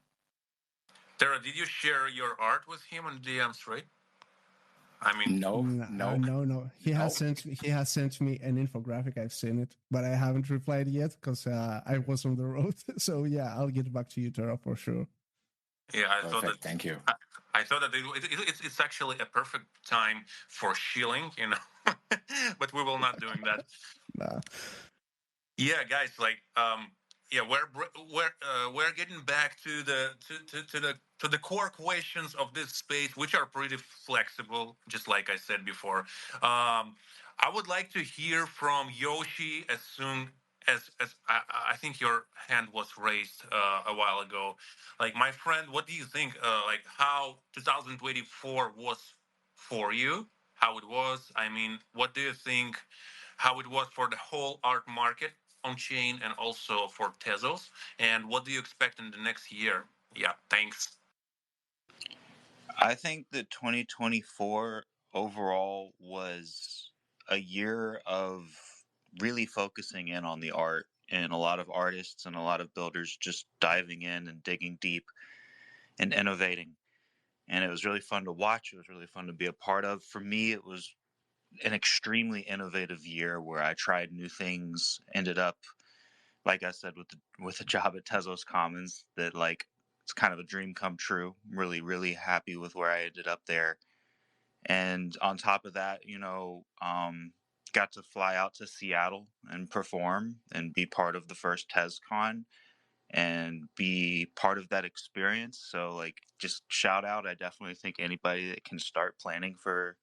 Tara, did you share your art with him on DMs, right? I mean, no. He has sent me an infographic. I've seen it, but I haven't replied yet because I was on the road. So yeah, I'll get back to you, Tara, for sure. Yeah, I thought that. Thank you. I thought that it's actually a perfect time for shilling, but we will not doing that. Nah. Yeah, guys, like, yeah, we're getting back to the core questions of this space, which are pretty flexible, just like I said before. I would like to hear from Yoshi as soon as I think your hand was raised a while ago. Like, my friend, what do you think? Like, how 2024 was for you? How it was? I mean, what do you think? How it was for the whole art market on chain and also for Tezos? And what do you expect in the next year? Yeah, thanks. I think that 2024 overall was a year of really focusing in on the art, and a lot of artists and a lot of builders just diving in and digging deep and innovating. And it was really fun to watch. It was really fun to be a part of. For me, it was an extremely innovative year where I tried new things, ended up, like I said, with a job at Tezos Commons that, like, it's kind of a dream come true. Really, really happy with where I ended up there. And on top of that, got to fly out to Seattle and perform and be part of the first TezCon and be part of that experience. So, like, just shout out. I definitely think anybody that can start planning for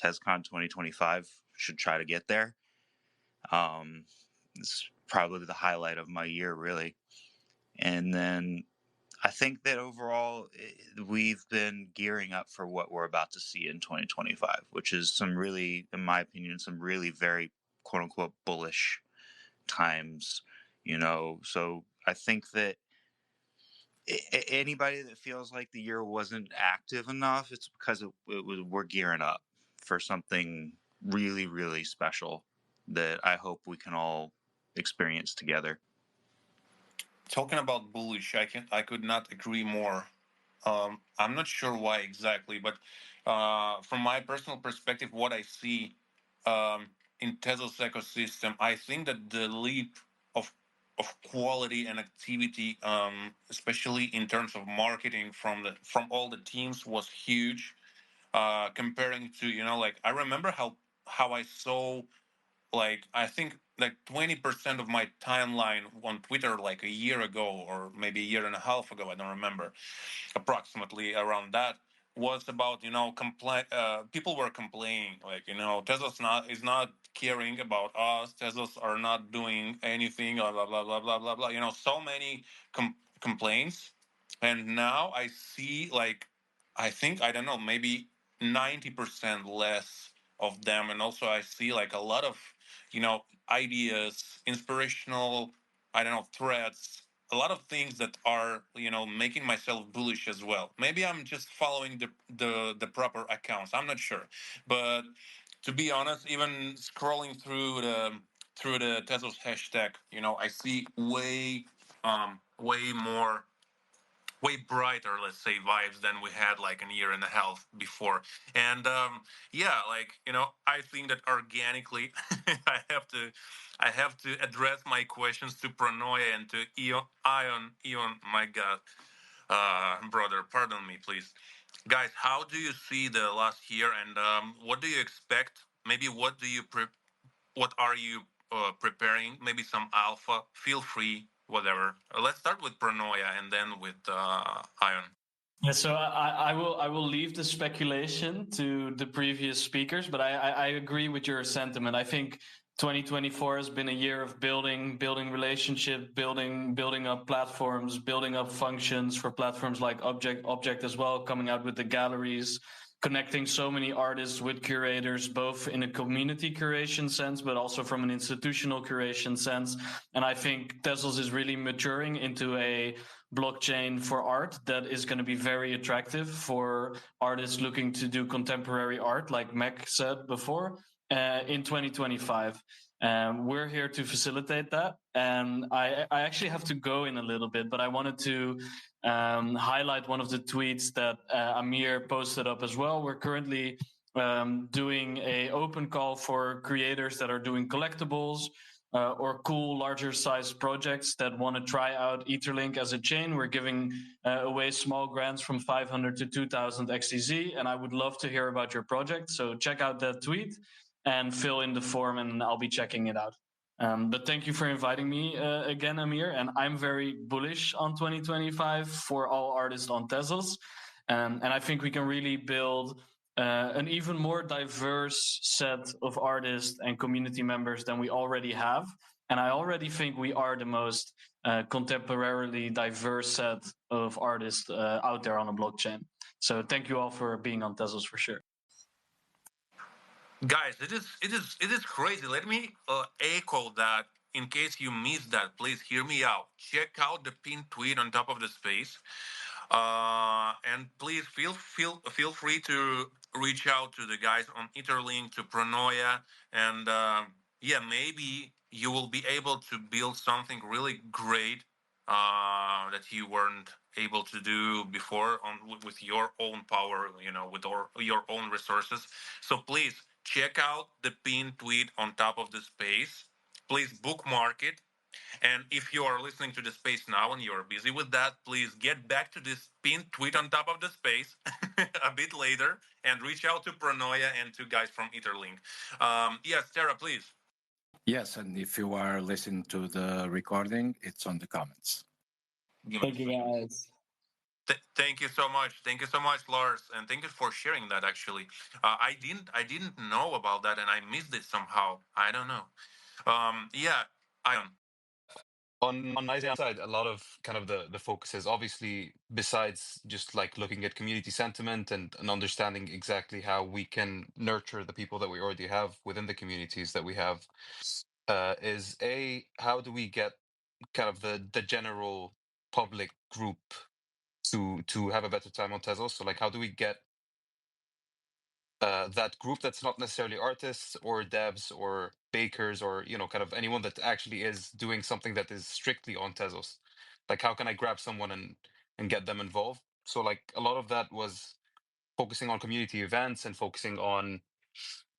TezCon 2025 should try to get there. It's probably the highlight of my year, really. And then I think that overall we've been gearing up for what we're about to see in 2025, which is some really, in my opinion, some really very quote unquote bullish times, So I think that Anybody that feels like the year wasn't active enough, it's because we're gearing up for something really, really special that I hope we can all experience together. Talking about bullish, I could not agree more. I'm not sure why exactly, but from my personal perspective, what I see in Tezos ecosystem, I think that the leap of quality and activity, especially in terms of marketing from all the teams, was huge. Comparing to like I remember how I saw like I think like 20% of my timeline on Twitter like a year ago or maybe a year and a half ago, I don't remember, approximately around that, was about complain. People were complaining like Tezos not is not caring about us. Tezos are not doing anything. Blah blah blah blah blah blah blah. So many complaints, and now I see like I think I don't know maybe 90% less of them, and also I see like a lot of ideas, inspirational, I don't know, threads, a lot of things that are making myself bullish as well. Maybe I'm just following the proper accounts. I'm not sure, but to be honest, even scrolling through the Tezos hashtag, I see way more, way brighter, let's say, vibes than we had like a year and a half before. And yeah, like I think that organically, I have to, I have to address my questions to Pronoia and to Ion. My God, brother, pardon me, please, guys. How do you see the last year, and what do you expect? Maybe what are you preparing? Maybe some alpha. Feel free, whatever. Let's start with Pronoia and then with Ion. Yeah, so I will leave the speculation to the previous speakers, but I agree with your sentiment. I think 2024 has been a year of building relationship, building up platforms, building up functions for platforms like Object as well, coming out with the galleries, connecting so many artists with curators, both in a community curation sense, but also from an institutional curation sense. And I think Tezos is really maturing into a blockchain for art that is going to be very attractive for artists looking to do contemporary art, like Mac said before, in 2025. We're here to facilitate that. And I actually have to go in a little bit, but I wanted to highlight one of the tweets that Amir posted up as well. We're currently doing a open call for creators that are doing collectibles or cool larger size projects that want to try out Etherlink as a chain. We're giving away small grants from 500 to 2000 XTZ, and I would love to hear about your project. So check out that tweet and fill in the form, and I'll be checking it out. But thank you for inviting me again, Amir. And I'm very bullish on 2025 for all artists on Tezos. And I think we can really build an even more diverse set of artists and community members than we already have. And I already think we are the most contemporarily diverse set of artists out there on a blockchain. So thank you all for being on Tezos for sure. Guys, it is crazy. Let me echo that. In case you missed that, please hear me out. Check out the pinned tweet on top of the space, and please feel free to reach out to the guys on Etherlink, to Pronoia, and yeah, maybe you will be able to build something really great that you weren't able to do before with your own power, with your own resources. So please check out the pinned tweet on top of the space. Please bookmark it. And if you are listening to the space now and you're busy with that, please get back to this pinned tweet on top of the space a bit later and reach out to Pronoia and to guys from Etherlink. Yes, Tara, please. Yes, and if you are listening to the recording, it's on the comments. Thank you, guys. Thank you so much. Thank you so much, Lars, and thank you for sharing that. Actually, I didn't know about that, and I missed it somehow. I don't know. Yeah, Ion. On my side, a lot of kind of the focus is obviously, besides just like looking at community sentiment and understanding exactly how we can nurture the people that we already have within the communities that we have, is how do we get kind of the general public group to have a better time on Tezos. So like, how do we get that group that's not necessarily artists or devs or bakers or kind of anyone that actually is doing something that is strictly on Tezos? Like, how can I grab someone and get them involved? So like a lot of that was focusing on community events and focusing on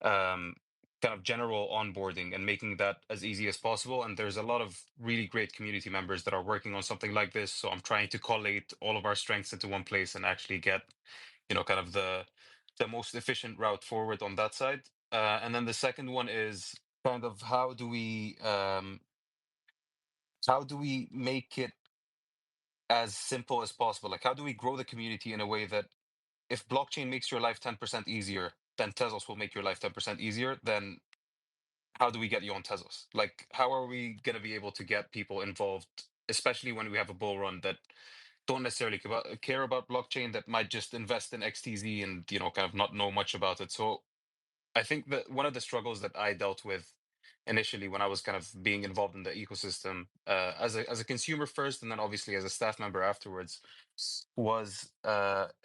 kind of general onboarding and making that as easy as possible. And there's a lot of really great community members that are working on something like this. So I'm trying to collate all of our strengths into one place and actually get, kind of the most efficient route forward on that side. And then the second one is kind of how do we make it as simple as possible? Like, how do we grow the community in a way that if blockchain makes your life 10% easier, then Tezos will make your life 10% easier, then how do we get you on Tezos? Like, how are we going to be able to get people involved, especially when we have a bull run that don't necessarily care about blockchain, that might just invest in XTZ and, kind of not know much about it. So I think that one of the struggles that I dealt with initially when I was kind of being involved in the ecosystem as a consumer first, and then obviously as a staff member afterwards, was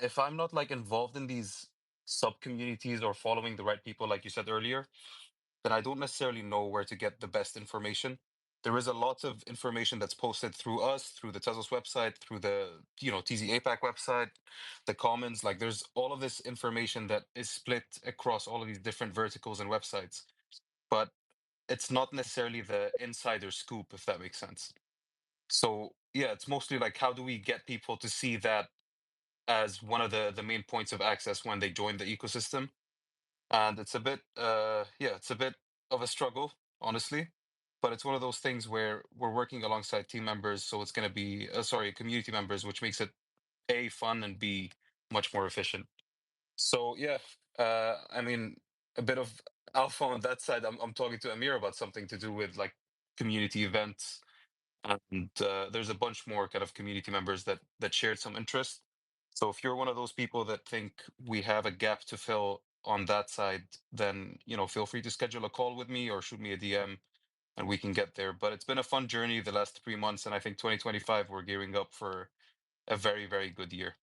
if I'm not like involved in these sub communities or following the right people, like you said earlier, then I don't necessarily know where to get the best information. There is a lot of information that's posted through us, through the Tezos website, through the TZ APAC website, the Commons. Like, there's all of this information that is split across all of these different verticals and websites, but it's not necessarily the insider scoop, if that makes sense. So yeah, it's mostly like, how do we get people to see that as one of the main points of access when they join the ecosystem? And it's a bit it's a bit of a struggle, honestly, but it's one of those things where we're working alongside team members, so it's going to be community members, which makes it A, fun, and B, much more efficient. So yeah, I mean, a bit of alpha on that side. I'm talking to Amir about something to do with like community events, and there's a bunch more kind of community members that shared some interest. So if you're one of those people that think we have a gap to fill on that side, then feel free to schedule a call with me or shoot me a DM, and we can get there. But it's been a fun journey the last 3 months, and I think 2025 we're gearing up for a very, very good year.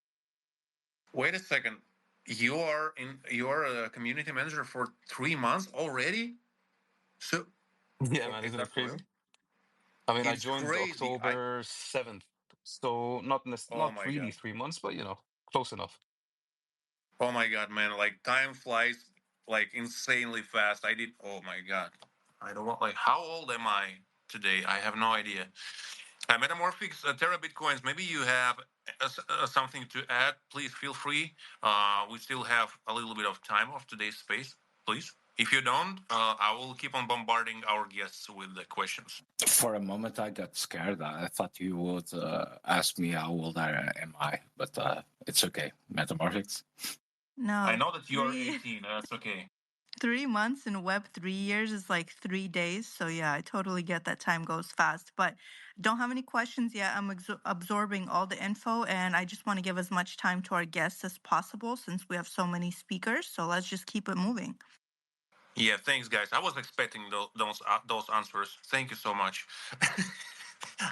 Wait a second. You are a community manager for 3 months already? So Yeah, man, is isn't it that for real? crazy? I mean, I It's joined crazy. I October 7th, so Oh not my really god. 3 months, but close enough. Oh my god, man! Like time flies like insanely fast. I did. Oh my god. I don't want like. How old am I today? I have no idea. Metamorphics, Terra Bitcoins. Maybe you have something to add. Please feel free. We still have a little bit of time of today's space. Please. If you don't, I will keep on bombarding our guests with the questions. For a moment, I got scared. I thought you would ask me how old am I, but it's okay. Metamorphics. I No, know that you are 18. That's okay. 3 months in Web 3 years is like 3 days. So yeah, I totally get that time goes fast. But don't have any questions yet. I'm absorbing all the info, and I just want to give as much time to our guests as possible since we have so many speakers. So let's just keep it moving. Yeah, thanks, guys. I was expecting those answers. Thank you so much.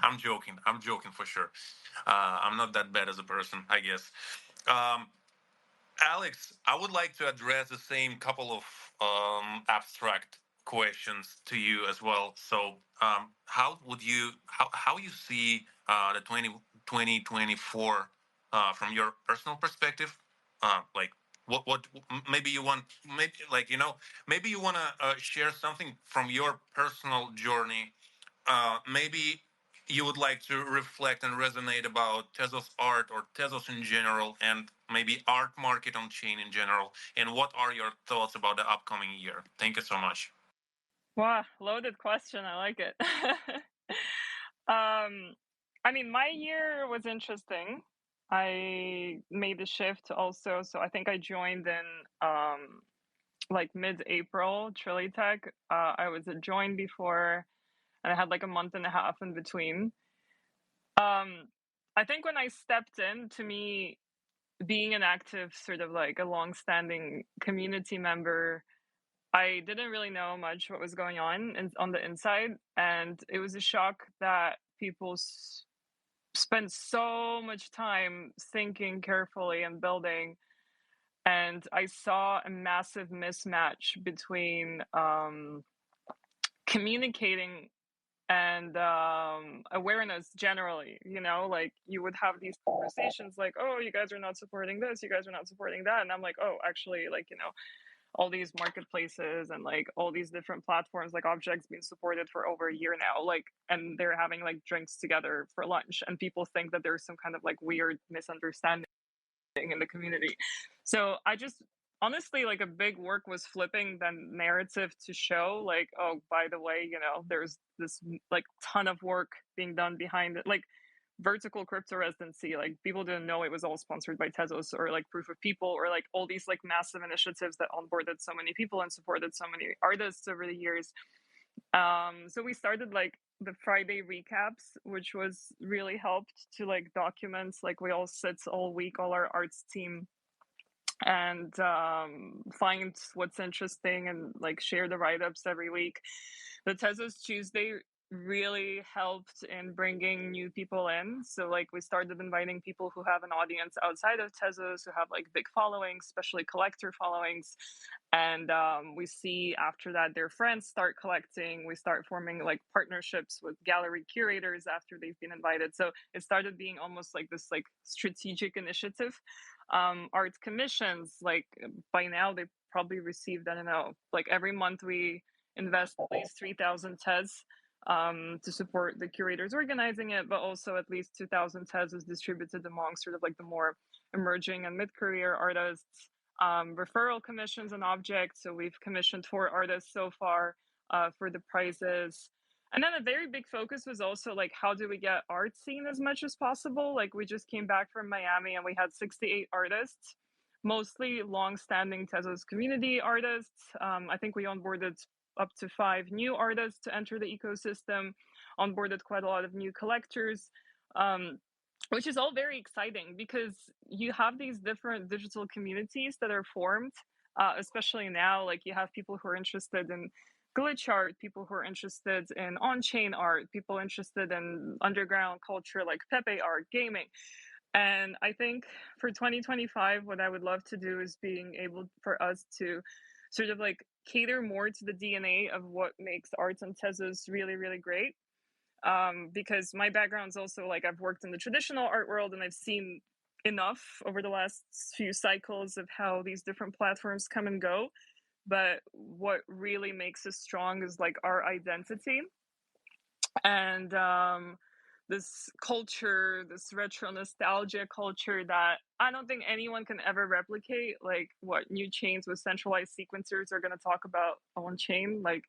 I'm joking. I'm joking for sure. I'm not that bad as a person, I guess. Um, Alex, I would like to address the same couple of abstract questions to you as well. So, how you see the 2024 from your personal perspective? Like, what maybe you want, maybe like maybe you want to share something from your personal journey. Maybe you would like to reflect and resonate about Tezos art or Tezos in general, and maybe art market on chain in general. And what are your thoughts about the upcoming year? Thank you so much. Wow, loaded question. I like it. I mean, my year was interesting. I made the shift also, so I think I joined in like mid-April, Trilitech. I was a join before, and I had like a month and a half in between. I think when I stepped in, to me, being an active, sort of like a long-standing community member, I didn't really know much what was going on the inside, and it was a shock that people spent so much time thinking carefully and building, and I saw a massive mismatch between communicating and awareness generally. Like you would have these conversations like, oh, you guys are not supporting this, you guys are not supporting that, and I'm like, oh, actually, like, all these marketplaces and like all these different platforms, like objects being supported for over a year now, like, and they're having like drinks together for lunch, and people think that there's some kind of like weird misunderstanding in the community. So I just honestly, like, a big work was flipping the narrative to show like, oh, by the way, there's this like ton of work being done behind it, like vertical crypto residency. Like people didn't know it was all sponsored by Tezos, or like proof of people, or like all these like massive initiatives that onboarded so many people and supported so many artists over the years. So we started like the Friday recaps, which was really helped to like document, like we all sit all week, all our arts team, and find what's interesting and like share the write-ups every week. The Tezos Tuesday really helped in bringing new people in. So like we started inviting people who have an audience outside of Tezos, who have like big followings, especially collector followings. And we see after that their friends start collecting. We start forming like partnerships with gallery curators after they've been invited. So it started being almost like this like strategic initiative. Art commissions, like by now they probably received, I don't know, like every month we invest at least 3,000 Tez to support the curators organizing it, but also at least 2,000 Tez is distributed among sort of like the more emerging and mid-career artists. Referral commissions and objects, so we've commissioned 4 artists so far for the prizes. And then a very big focus was also like, how do we get art seen as much as possible? Like we just came back from Miami and we had 68 artists, mostly long-standing Tezos community artists. I think we onboarded up to 5 new artists to enter the ecosystem, onboarded quite a lot of new collectors, which is all very exciting because you have these different digital communities that are formed, especially now. Like you have people who are interested in glitch art, people who are interested in on-chain art, people interested in underground culture like Pepe art, gaming. And I think for 2025, what I would love to do is being able for us to sort of like cater more to the DNA of what makes arts and Tezos really, really great. Because my background is also like I've worked in the traditional art world and I've seen enough over the last few cycles of how these different platforms come and go. But what really makes us strong is like our identity and this culture, this retro nostalgia culture that I don't think anyone can ever replicate. Like what new chains with centralized sequencers are going to talk about on chain. Like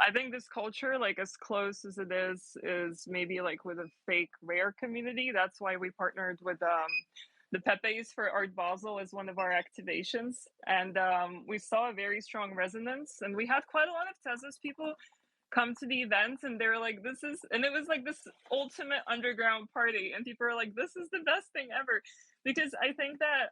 I think this culture, like as close as it is maybe like with a fake rare community. That's why we partnered with the Pepes for Art Basel as one of our activations. And we saw a very strong resonance. And we had quite a lot of Tezos people come to the event and they were like, this is, and it was like this ultimate underground party. And people are like, this is the best thing ever. Because I think that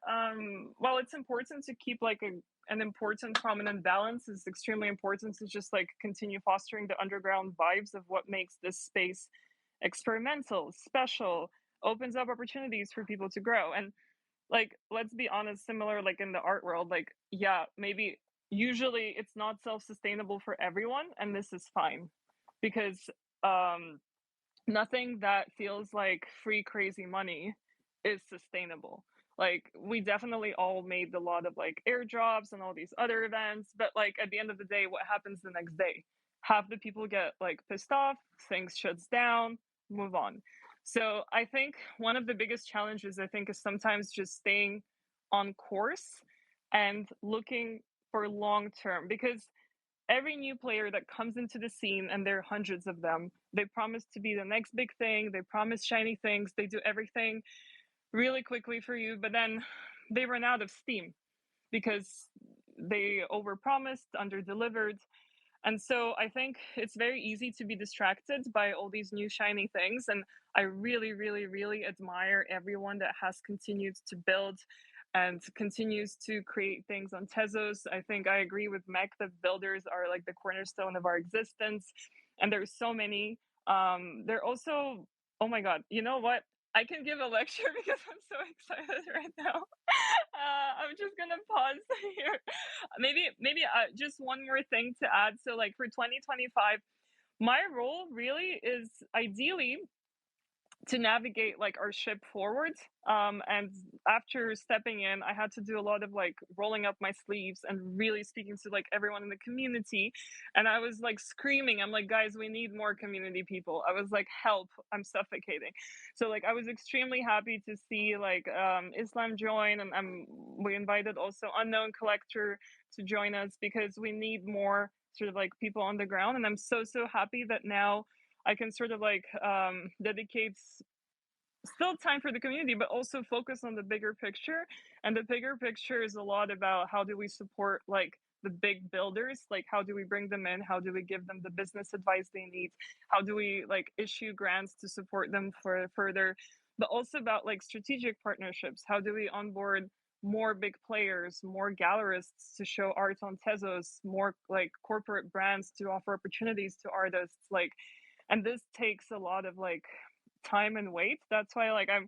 while it's important to keep like an important prominent balance, is extremely important to just like continue fostering the underground vibes of what makes this space experimental, special, opens up opportunities for people to grow. And like, let's be honest, similar like in the art world, like, yeah, maybe usually it's not self-sustainable for everyone, and this is fine because um nothing that feels like free crazy money is sustainable. Like we definitely all made a lot of like airdrops and all these other events, but like at the end of the day, what happens the next day? Half the people get like pissed off, things shuts down, move on. So I think one of the biggest challenges, I think, is sometimes just staying on course and looking for long term, because every new player that comes into the scene, and there are hundreds of them, they promise to be the next big thing, they promise shiny things, they do everything really quickly for you, but then they run out of steam because they overpromised, underdelivered. And so I think it's very easy to be distracted by all these new shiny things. And I really, really, really admire everyone that has continued to build and continues to create things on Tezos. I think I agree with Mech that builders are like the cornerstone of our existence. And there's so many. They're also, oh my God, you know what? I can give a lecture because I'm so excited right now. I'm just gonna pause here. Maybe just one more thing to add. So like for 2025, my role really is ideally to navigate like our ship forward. And after stepping in, I had to do a lot of like rolling up my sleeves and really speaking to like everyone in the community. And I was like screaming, I'm like, guys, we need more community people. I was like, help, I'm suffocating. So like I was extremely happy to see like Islam join, and we invited also Unknown Collector to join us because we need more sort of like people on the ground. And I'm so happy that now I can sort of like dedicate still time for the community, but also focus on the bigger picture. And the bigger picture is a lot about how do we support like the big builders, like how do we bring them in, how do we give them the business advice they need, how do we like issue grants to support them for further, but also about like strategic partnerships, how do we onboard more big players, more gallerists to show art on Tezos, more like corporate brands to offer opportunities to artists, like, and this takes a lot of like time and weight. That's why like I'm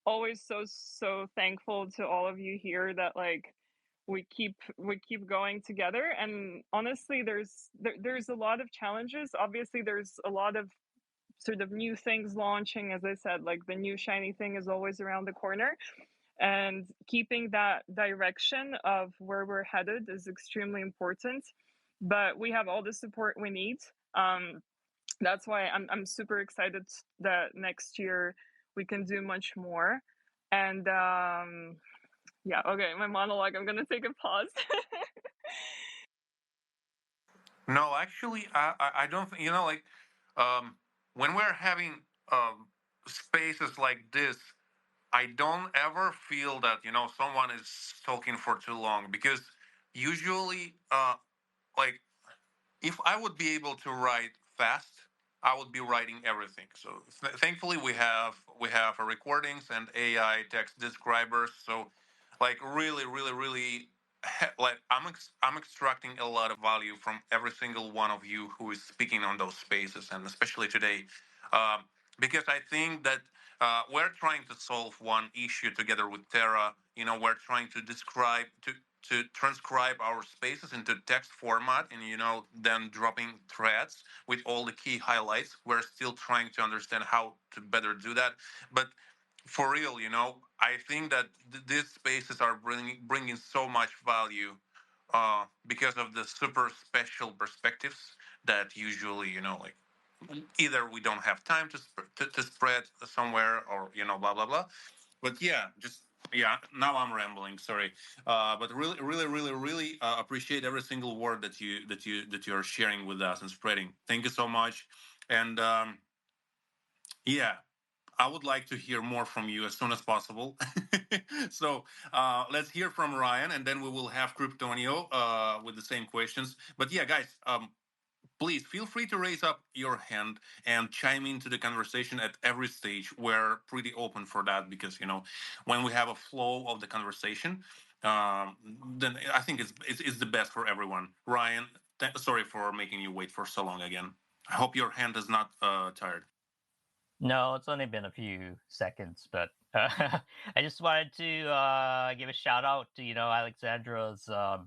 always so thankful to all of you here that like we keep going together. And honestly, there's a lot of challenges. Obviously there's a lot of sort of new things launching. As I said, like the new shiny thing is always around the corner, and keeping that direction of where we're headed is extremely important. But we have all the support we need. That's why I'm super excited that next year we can do much more. And yeah, okay, my monologue, I'm gonna take a pause. No, actually, I don't think, like, when we're having spaces like this, I don't ever feel that, someone is talking for too long, because usually, like, if I would be able to write fast, I would be writing everything. So thankfully, we have recordings and AI text describers. So, like, really, really, really, like I'm extracting a lot of value from every single one of you who is speaking on those spaces, and especially today, um, because I think that we're trying to solve one issue together with Terra. We're trying to describe to transcribe our spaces into text format, and then dropping threads with all the key highlights. We're still trying to understand how to better do that, but for real, I think that these spaces are bringing so much value because of the super special perspectives that usually, like, either we don't have time to spread somewhere, or blah blah blah. But yeah, just, yeah, now I'm rambling, sorry. But really, really, really, really appreciate every single word that you are sharing with us and spreading. Thank you so much. And yeah, I would like to hear more from you as soon as possible. So let's hear from Ryan, and then we will have Kryptonio with the same questions. But yeah, guys, please feel free to raise up your hand and chime into the conversation at every stage. We're pretty open for that, because when we have a flow of the conversation, then I think it's the best for everyone. Ryan, sorry for making you wait for so long again. I hope your hand is not tired. No, it's only been a few seconds, but I just wanted to give a shout out to Alexandra's. I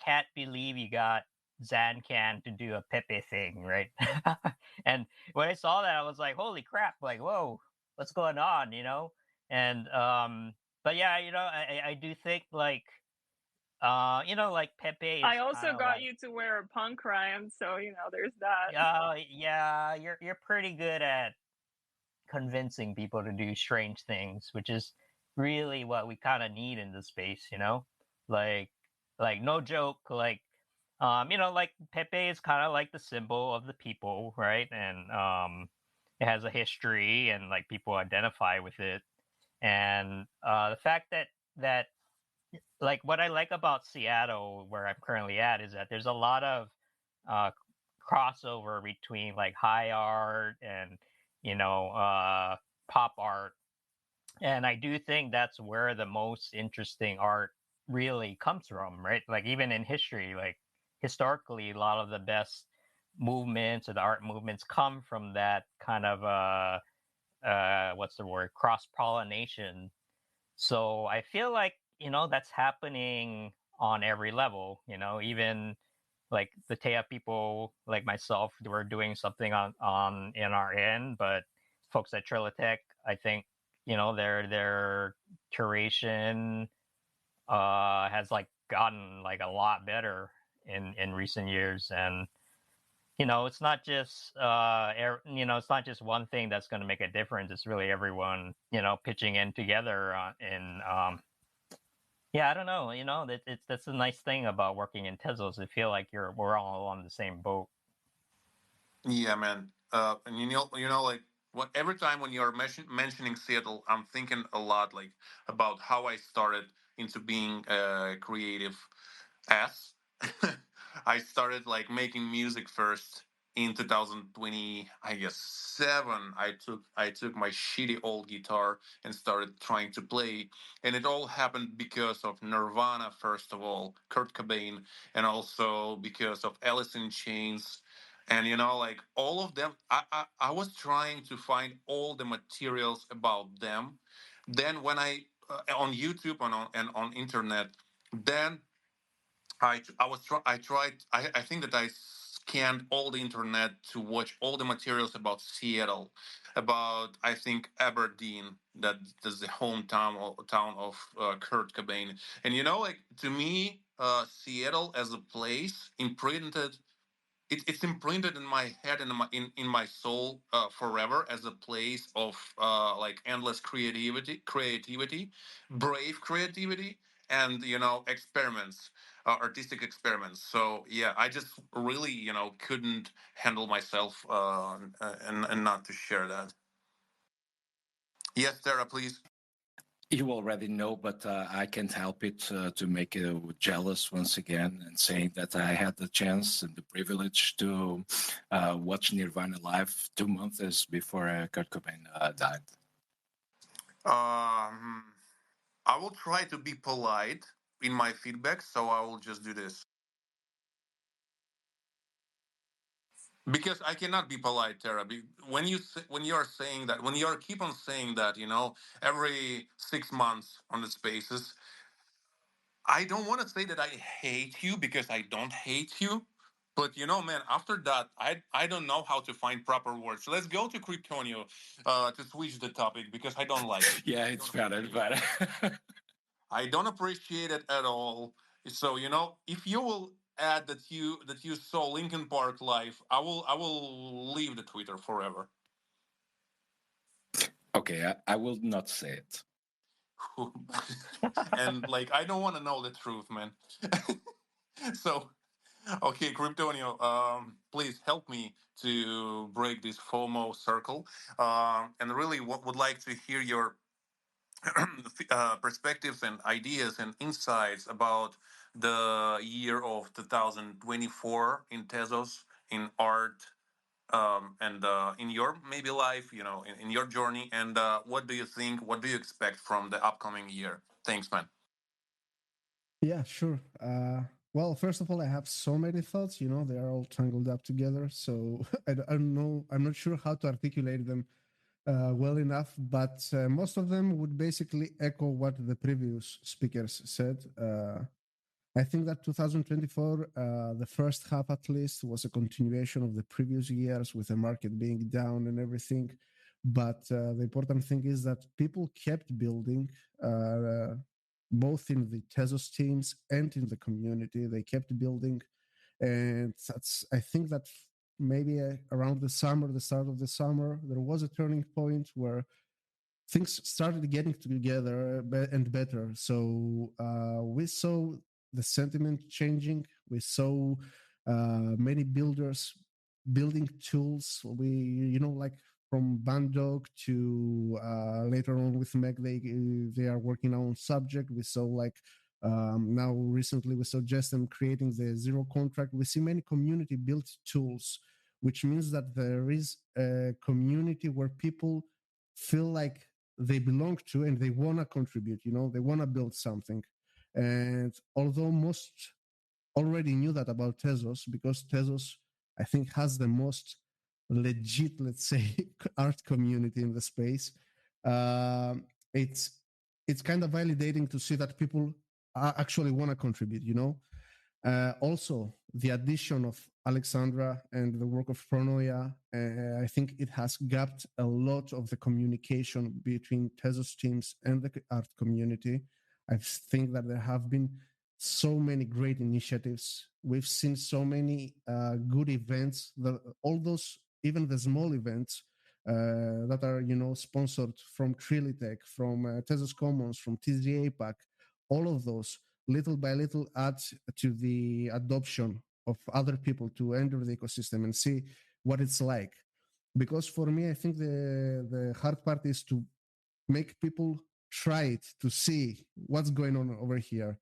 can't believe you got Zancan to do a Pepe thing, right? And when I saw that, I was like, holy crap! Like, whoa, what's going on? And but yeah, I do think like like Pepe I is also kind of got like you to wear a punk, Ryan, so there's that. yeah, you're pretty good at convincing people to do strange things, which is really what we kind of need in the space, like no joke, like like Pepe is kind of like the symbol of the people, right? And it has a history, and like people identify with it. And the fact that like what I like about Seattle, where I'm currently at, is that there's a lot of uh, crossover between like high art and pop art, and I do think that's where the most interesting art really comes from, right? Like even in history, like historically, a lot of the best movements or the art movements come from that kind of what's the word, cross pollination. So I feel like that's happening on every level. Even like the Tea people, like myself, we're doing something on in our end, but folks at Trilitech, I think their curation has like gotten like a lot better in recent years. And it's not just it's not just one thing that's going to make a difference. It's really everyone pitching in together in yeah, I don't know. That's a nice thing about working in Tezos. I feel like we're all on the same boat. Yeah, man. And like every time when you're mentioning Seattle, I'm thinking a lot like about how I started into being a creative ass. I started like making music first in 2020, I guess 7. I took my shitty old guitar and started trying to play, and it all happened because of Nirvana first of all, Kurt Cobain, and also because of Alice in Chains. And like all of them, I was trying to find all the materials about them. Then when on YouTube and on internet, then I tried. I think that I scanned all the internet to watch all the materials about Seattle, about I think Aberdeen, that's the town of Kurt Cobain. And like to me, Seattle as a place imprinted it's imprinted in my head and in my soul forever as a place of like endless creativity, brave creativity, and experiments, artistic experiments. So yeah, I just really couldn't handle myself and not to share that. Yes, Tara, please. You already know, but I can't help it to make you jealous once again and saying that I had the chance and the privilege to watch Nirvana live 2 months before Kurt Cobain died. I will try to be polite in my feedback, so I will just do this. Because I cannot be polite, Tara. When you are saying that, when you are keep on saying that, every 6 months on the spaces, I don't want to say that I hate you because I don't hate you. But man, after that, I don't know how to find proper words. So let's go to Kryptonio to switch the topic because I don't like it. Yeah, it's better, but I don't appreciate it at all. So if you will add that you saw Linkin Park live, I will leave the Twitter forever. Okay, I will not say it. And like I don't want to know the truth, man. So okay, Kryptonio, please help me to break this FOMO circle, and really would like to hear your perspectives and ideas and insights about the year of 2024 in Tezos, in art, and in your maybe life, in your journey. And what do you think? What do you expect from the upcoming year? Thanks, man. Yeah, sure. Well, first of all, I have so many thoughts. They are all tangled up together. So I don't know. I'm not sure how to articulate them well enough, but most of them would basically echo what the previous speakers said. I think that 2024, the first half at least, was a continuation of the previous years with the market being down and everything. But the important thing is that people kept building, both in the Tezos teams and in the community. They kept building. And I think that maybe around the summer, the start of the summer, there was a turning point where things started getting together and better. So we saw the sentiment changing. We saw many builders building tools. Like from Bandog to later on with Meg, they are working on subject. We saw like now recently we saw Justin creating the zero contract. We see many community built tools, which means that there is a community where people feel like they belong to and they want to contribute. They want to build something. And although most already knew that about Tezos, because Tezos I think has the most legit, let's say, art community in the space. It's kind of validating to see that people actually want to contribute, you know. Also, the addition of Alexandra and the work of Pronoia, I think it has gapped a lot of the communication between Tezos teams and the art community. I think that there have been so many great initiatives. We've seen so many good events. All those, even the small events that are, you know, sponsored from Trilitech, from Tezos Commons, from TZA APAC, all of those little by little add to the adoption of other people to enter the ecosystem and see what it's like. Because for me, I think the hard part is to make people try it, to see what's going on over here.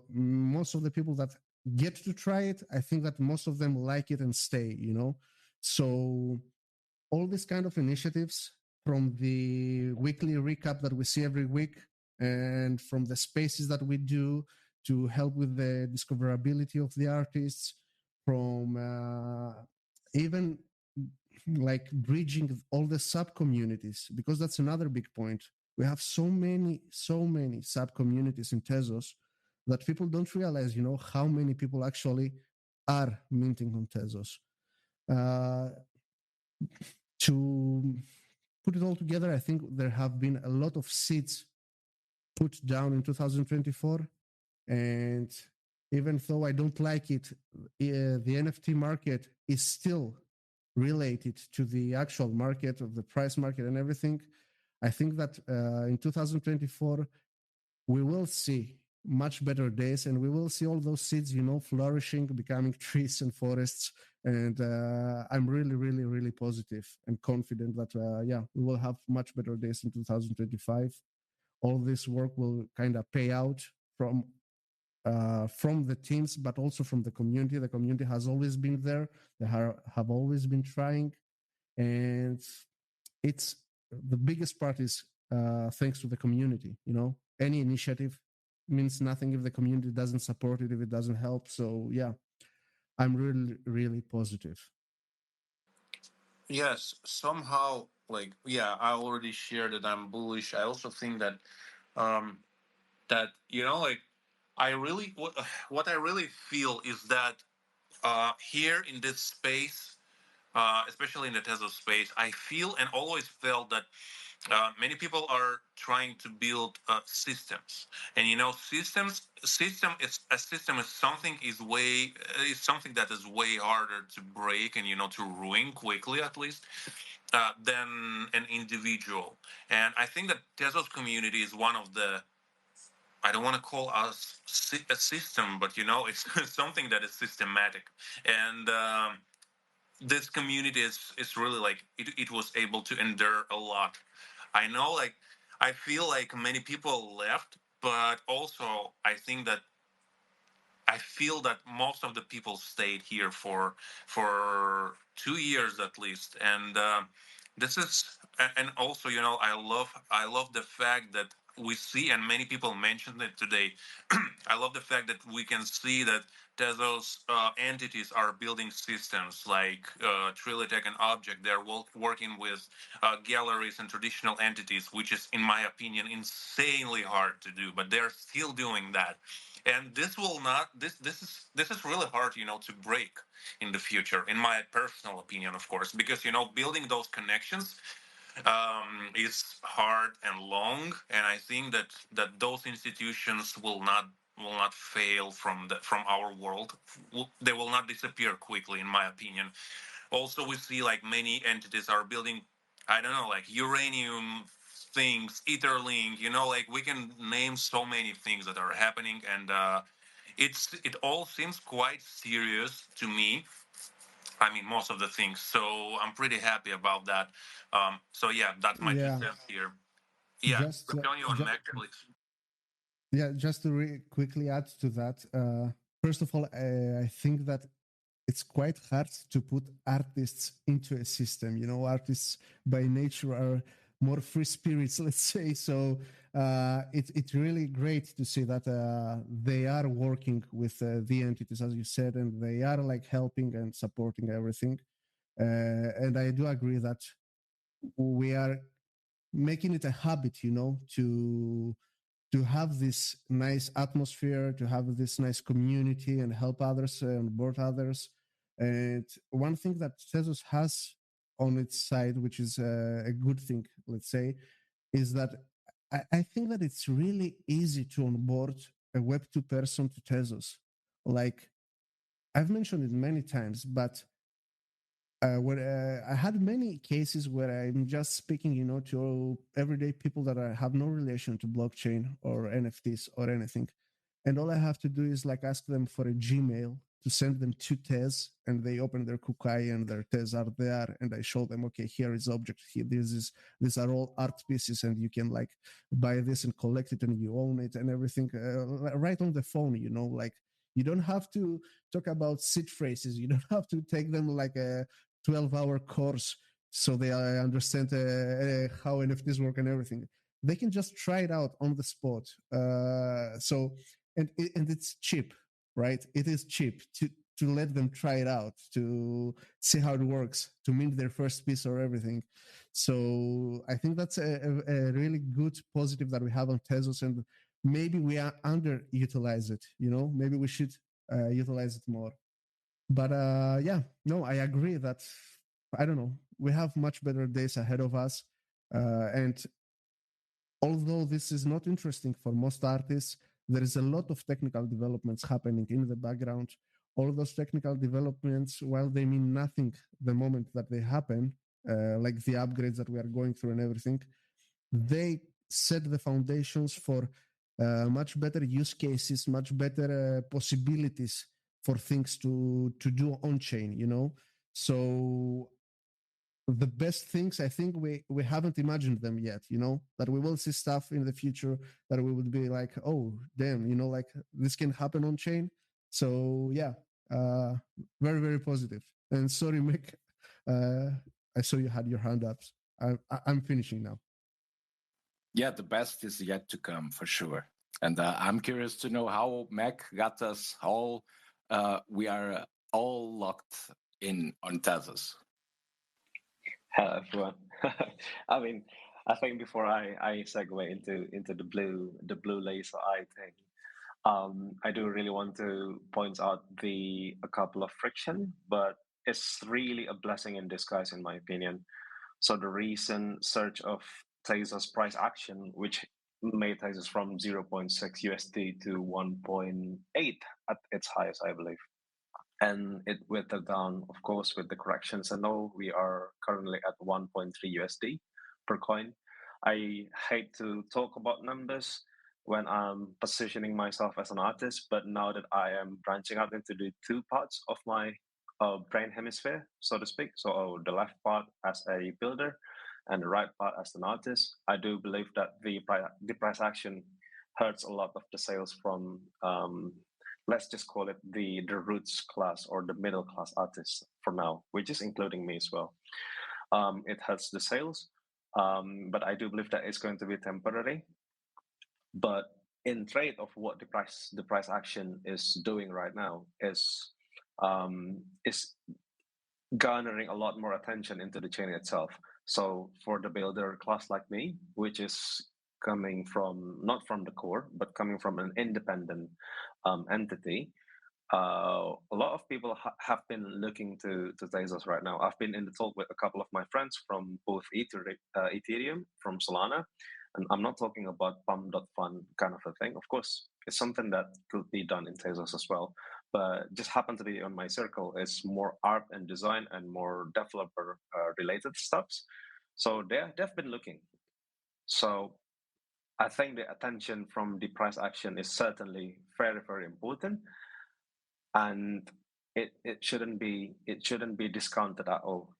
Most of the people that get to try it, I think that most of them like it and stay, you know. So all these kind of initiatives, from the weekly recap that we see every week, and from the spaces that we do to help with the discoverability of the artists, from even like bridging all the sub communities, because that's another big point. We have so many sub communities in Tezos that people don't realize, you know, how many people actually are minting on Tezos. To put it all together, I think there have been a lot of seeds put down in 2024. And even though I don't like it, the NFT market is still related to the actual market, of the price market and everything. I think that in 2024, we will see much better days, and we will see all those seeds, you know, flourishing, becoming trees and forests. And I'm really positive and confident that we will have much better days in 2025. All this work will kind of pay out from the teams, but also from the community. The community has always been there. They have always been trying, and it's the biggest part is thanks to the community. You know, any initiative means nothing if the community doesn't support it, if it doesn't help. So yeah, I'm really positive. Yes, somehow, like, yeah, I already shared that I'm bullish. I also think that, um, that you know, like, I really what I really feel is that here in this space, especially in the Tesla space, I feel and always felt that many people are trying to build systems, and you know, system is something is something that is way harder to break and, you know, to ruin quickly, at least, than an individual. And I think that Tezos community is one of the, I don't want to call us a system, but you know, it's something that is systematic. And this community is really like it was able to endure a lot. I know, like, I feel like many people left, but also I feel that most of the people stayed here for 2 years at least. And this is, and also, you know, I love the fact that we see, and many people mentioned it today. I love the fact that we can see that Tezos entities are building systems like Trilitech and Object. They're working with galleries and traditional entities, which is, in my opinion, insanely hard to do, but they're still doing that. And this will not this is really hard, you know, to break in the future, in my personal opinion, of course, because, you know, building those connections is hard and long. And I think that those institutions will not fail from our world. They will not disappear quickly, in my opinion. Also, we see like many entities are building, I don't know, like uranium things, Etherlink, you know, like we can name so many things that are happening. And it all seems quite serious to me. I mean, most of the things. So I'm pretty happy about that. So yeah, that's my 2 cents here. Yeah, Just tell you on Mac, please. yeah, just to quickly add to that. First of all, I think that it's quite hard to put artists into a system. You know, artists by nature are more free spirits, let's say. So it's really great to see that they are working with the entities, as you said, and they are like helping and supporting everything. And I do agree that we are making it a habit, to have this nice atmosphere, to have this nice community and help others and board others. And one thing that Tezos has on its side, which is a good thing, let's say, is that I think that it's really easy to onboard a Web2 person to Tezos. Like, I've mentioned it many times, but where I had many cases where I'm just speaking, to everyday people that have no relation to blockchain or NFTs or anything, and all I have to do is like ask them for a Gmail to send them to Tez, and they open their Kukai and their Tez are there, and I show them, okay, here is object, here these are all art pieces, and you can like buy this and collect it, and you own it and everything right on the phone, like you don't have to talk about seed phrases, you don't have to take them like a 12-hour course so they understand how NFTs work and everything. They can just try it out on the spot. And it's cheap, right? It is cheap to let them try it out, to see how it works, to mint their first piece or everything. So I think that's a really good positive that we have on Tezos, and maybe we are underutilize it. Maybe we should utilize it more. But I agree that I don't know. We have much better days ahead of us, and although this is not interesting for most artists, there is a lot of technical developments happening in the background. All those technical developments, while they mean nothing the moment that they happen, like the upgrades that we are going through and everything, they set the foundations for much better use cases, much better possibilities for things to do on chain. So the best things, I think we haven't imagined them yet, that we will see stuff in the future that we would be like, oh damn, like this can happen on chain. So yeah, very, very positive. And sorry, Mick, I saw you had your hand up. I'm finishing now. Yeah, the best is yet to come for sure. And I'm curious to know how Mac got us all. We are all locked in on Tezos. Hello, everyone. I think before I segue into the blue laser eye thing, I do really want to point out a couple of friction, but it's really a blessing in disguise, in my opinion. So the recent surge of Tezos price action, which made Tezos from 0.6 USD to 1.8 at its highest, I believe. And it withered down, of course, with the corrections and all. We are currently at 1.3 USD per coin. I hate to talk about numbers when I'm positioning myself as an artist, but now that I am branching out into the two parts of my brain hemisphere, so to speak, so the left part as a builder and the right part as an artist, I do believe that the price action hurts a lot of the sales from let's just call it the roots class or the middle class artists for now, which is including me as well. It hurts the sales, but I do believe that it's going to be temporary. But in trade of what the price action is doing right now is garnering a lot more attention into the chain itself. So for the builder class like me, which is coming from not from the core, but coming from an independent entity, a lot of people have been looking to Tezos right now. I've been in the talk with a couple of my friends from both Ethereum, from Solana, and I'm not talking about pump.fun kind of a thing. Of course, it's something that could be done in Tezos as well, but just happened to be on my circle is more art and design and more developer related stuffs. So they've been looking. So I think the attention from the price action is certainly very, very important, and it shouldn't be discounted at all,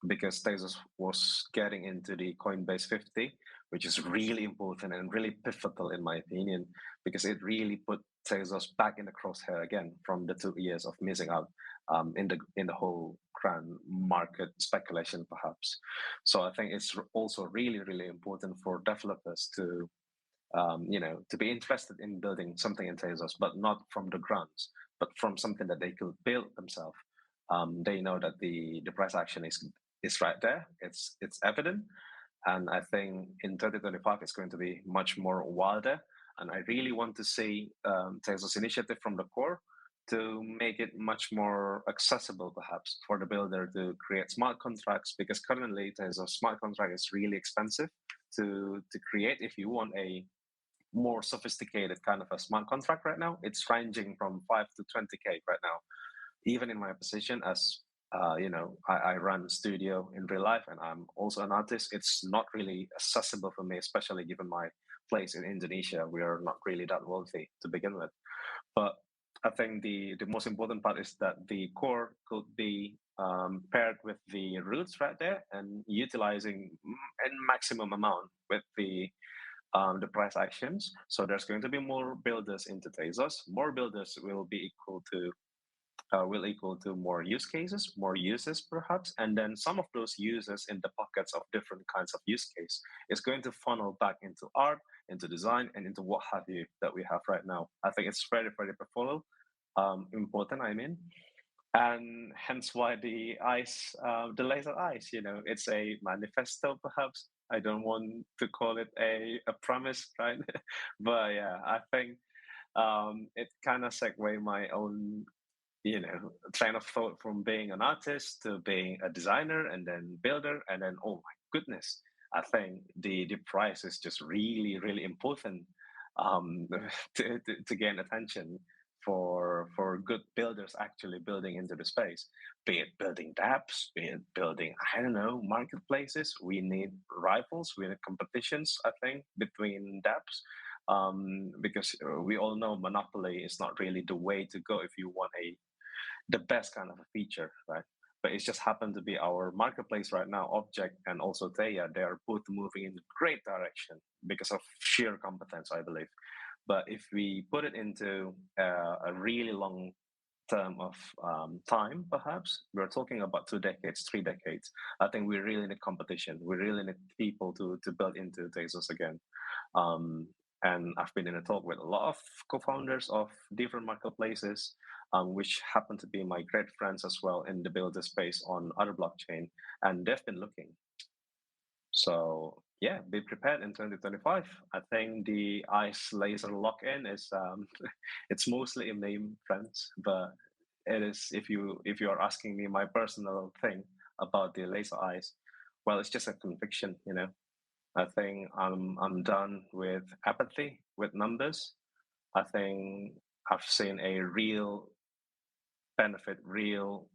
because Tezos was getting into the Coinbase 50, which is really important and really pivotal in my opinion, because it really put Tezos back in the crosshair again from the 2 years of missing out in the whole grand market speculation, perhaps. So I think it's also really, really important for developers to to be interested in building something in Tezos, but not from the grounds, but from something that they could build themselves. They know that the price action is right there. It's evident, and I think in 2025 it's going to be much more wilder. And I really want to see Tezos initiative from the core to make it much more accessible, perhaps, for the builder to create smart contracts, because currently Tezos smart contract is really expensive to create. If you want a more sophisticated kind of a smart contract right now, it's ranging from 5 to 20K right now. Even in my position as I run studio in real life and I'm also an artist, it's not really accessible for me, especially given my place in Indonesia. We are not really that wealthy to begin with. But I think the most important part is that the core could be paired with the roots right there and utilizing in maximum amount with the price actions. So there's going to be more builders into Tezos. More builders will be equal to more use cases, more uses perhaps, and then some of those uses in the pockets of different kinds of use case is going to funnel back into art, into design, and into what have you that we have right now. I think it's very, very powerful, important. I mean, and hence why the ice, the laser ice. It's a manifesto, perhaps. I don't want to call it a promise, right? But yeah, I think it kind of segue my own train of thought from being an artist to being a designer and then builder, and then oh my goodness, I think the price is just really, really important to gain attention for good builders actually building into the space, be it building dApps, be it building, I don't know, marketplaces. We need rivals, we need competitions, I think, between dApps, because we all know monopoly is not really the way to go if you want the best kind of a feature, right? But it's just happened to be our marketplace right now, Object and also Theia. They are both moving in great direction because of sheer competence, I believe. But if we put it into a really long term of time, perhaps we're talking about 2 decades, 3 decades. I think we really need competition. We really need people to build into Tezos again. And I've been in a talk with a lot of co-founders of different marketplaces, which happen to be my great friends as well in the builder space on other blockchain, and they've been looking. So yeah, be prepared in 2025. I think the ice laser lock-in is it's mostly a meme, friends, but it is, if you are asking me my personal thing about the laser ice, well, it's just a conviction. I think I'm done with apathy with numbers. I think I've seen a real benefit, real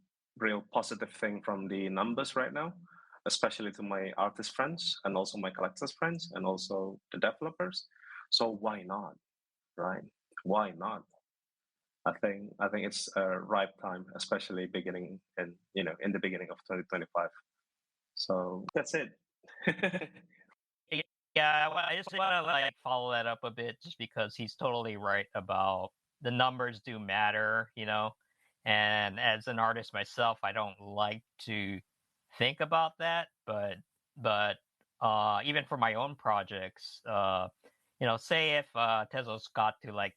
positive thing from the numbers right now, especially to my artist friends and also my collectors friends and also the developers. So why not, right? Why not? I think it's a ripe time, especially beginning in the beginning of 2025. So that's it. Yeah, well, I just want to follow that up a bit, just because he's totally right about the numbers do matter, And as an artist myself, I don't like to think about that, but even for my own projects, say if Tezos got to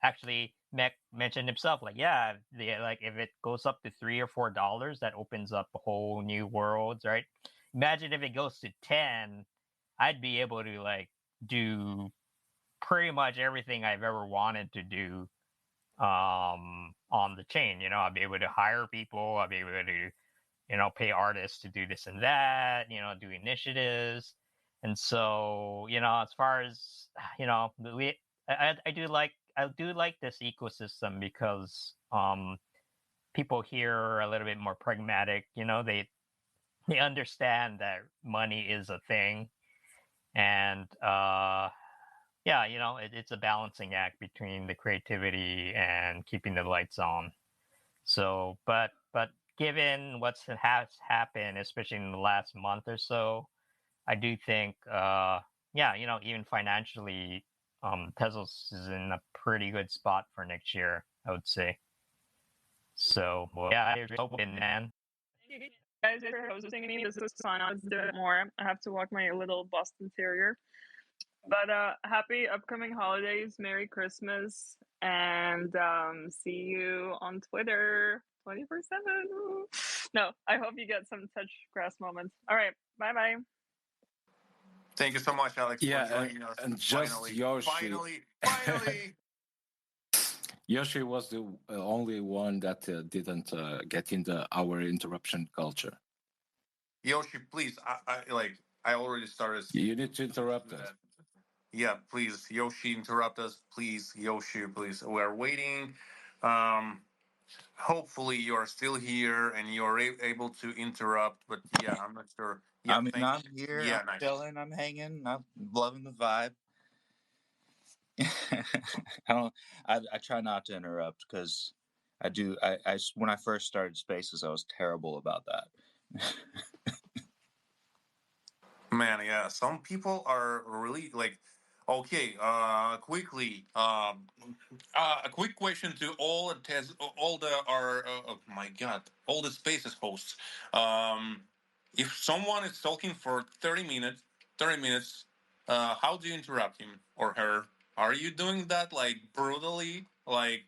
actually Mech mentioned himself, if it goes up to $3 or $4, that opens up a whole new worlds, right? Imagine if it goes to 10, I'd be able to do pretty much everything I've ever wanted to do on the chain. I'll be able to hire people, I'll be able to pay artists to do this and that, do initiatives. And so, as far as I do like this ecosystem because people here are a little bit more pragmatic. They understand that money is a thing, and it's a balancing act between the creativity and keeping the lights on. So, but given has happened, especially in the last month or so, I do think, even financially, Tezos is in a pretty good spot for next year, I would say. So, yeah, I'm hoping, man. Guys are hosting me. This is fun. Let's do it more. I have to walk my little Boston Terrier. But happy upcoming holidays, Merry Christmas, and see you on Twitter. 24/7. No, I hope you get some touch grass moments. All right, bye. Thank you so much, Alex, for joining us. And just Finally, Yoshi. finally. Yoshi was the only one that didn't get into our interruption culture. Yoshi, please. I already started. You need to interrupt us. Yeah, please, Yoshi, interrupt us, please, Yoshi, please. We are waiting. Um, Hopefully, you are still here and you're able to interrupt. But yeah, I'm not sure. Yeah, I mean, thank I'm you. here. Yeah, I'm nice. chilling. I'm hanging. I'm loving the vibe. I try not to interrupt because I do. I when I first started Spaces, I was terrible about that. Man, yeah, some people are really like. Okay, quickly, a quick question to all the our oh my god, all the Spaces hosts. Um, if someone is talking for 30 minutes, how do you interrupt him or her? Are you doing that like brutally, like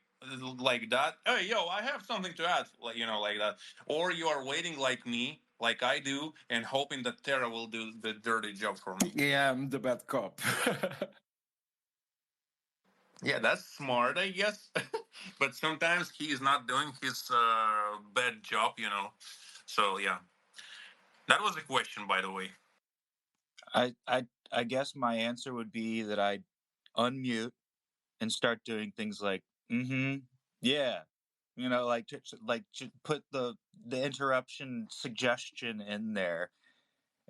that? Hey, yo, I have something to add, like that, or you are waiting like me, like I do, and hoping that Tara will do the dirty job for me? Yeah, I'm the bad cop. Yeah, that's smart, I guess. But sometimes he is not doing his bad job. So yeah, that was the question, by the way. I guess my answer would be that I unmute and start doing things like yeah, to put the interruption suggestion in there,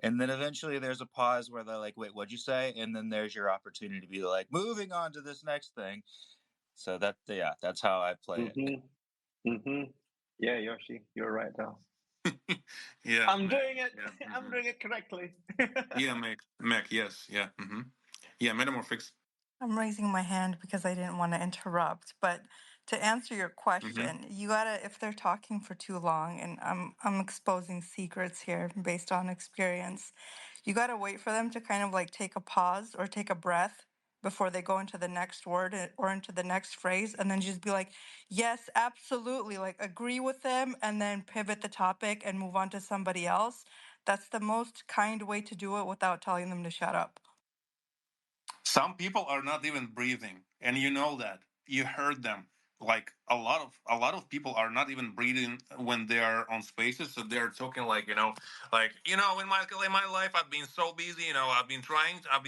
and then eventually there's a pause where they're like, wait, what'd you say? And then there's your opportunity to be like, moving on to this next thing. So that's how I play it. Yeah, Yoshi, you're right now. Yeah, I'm doing it. Yeah, I'm doing it correctly. yeah, Mac, yes, yeah, yeah, Metamorphics. I'm raising my hand because I didn't want to interrupt, but to answer your question, you gotta, if they're talking for too long, and I'm exposing secrets here based on experience, you gotta wait for them to kind of like take a pause or take a breath before they go into the next word or into the next phrase, and then just be like, yes, absolutely, like agree with them, and then pivot the topic and move on to somebody else. That's the most kind way to do it without telling them to shut up. Some people are not even breathing, and you know that. You heard them. Like a lot of people are not even breathing when they are on Spaces. So they're talking in my life I've been so busy. I've been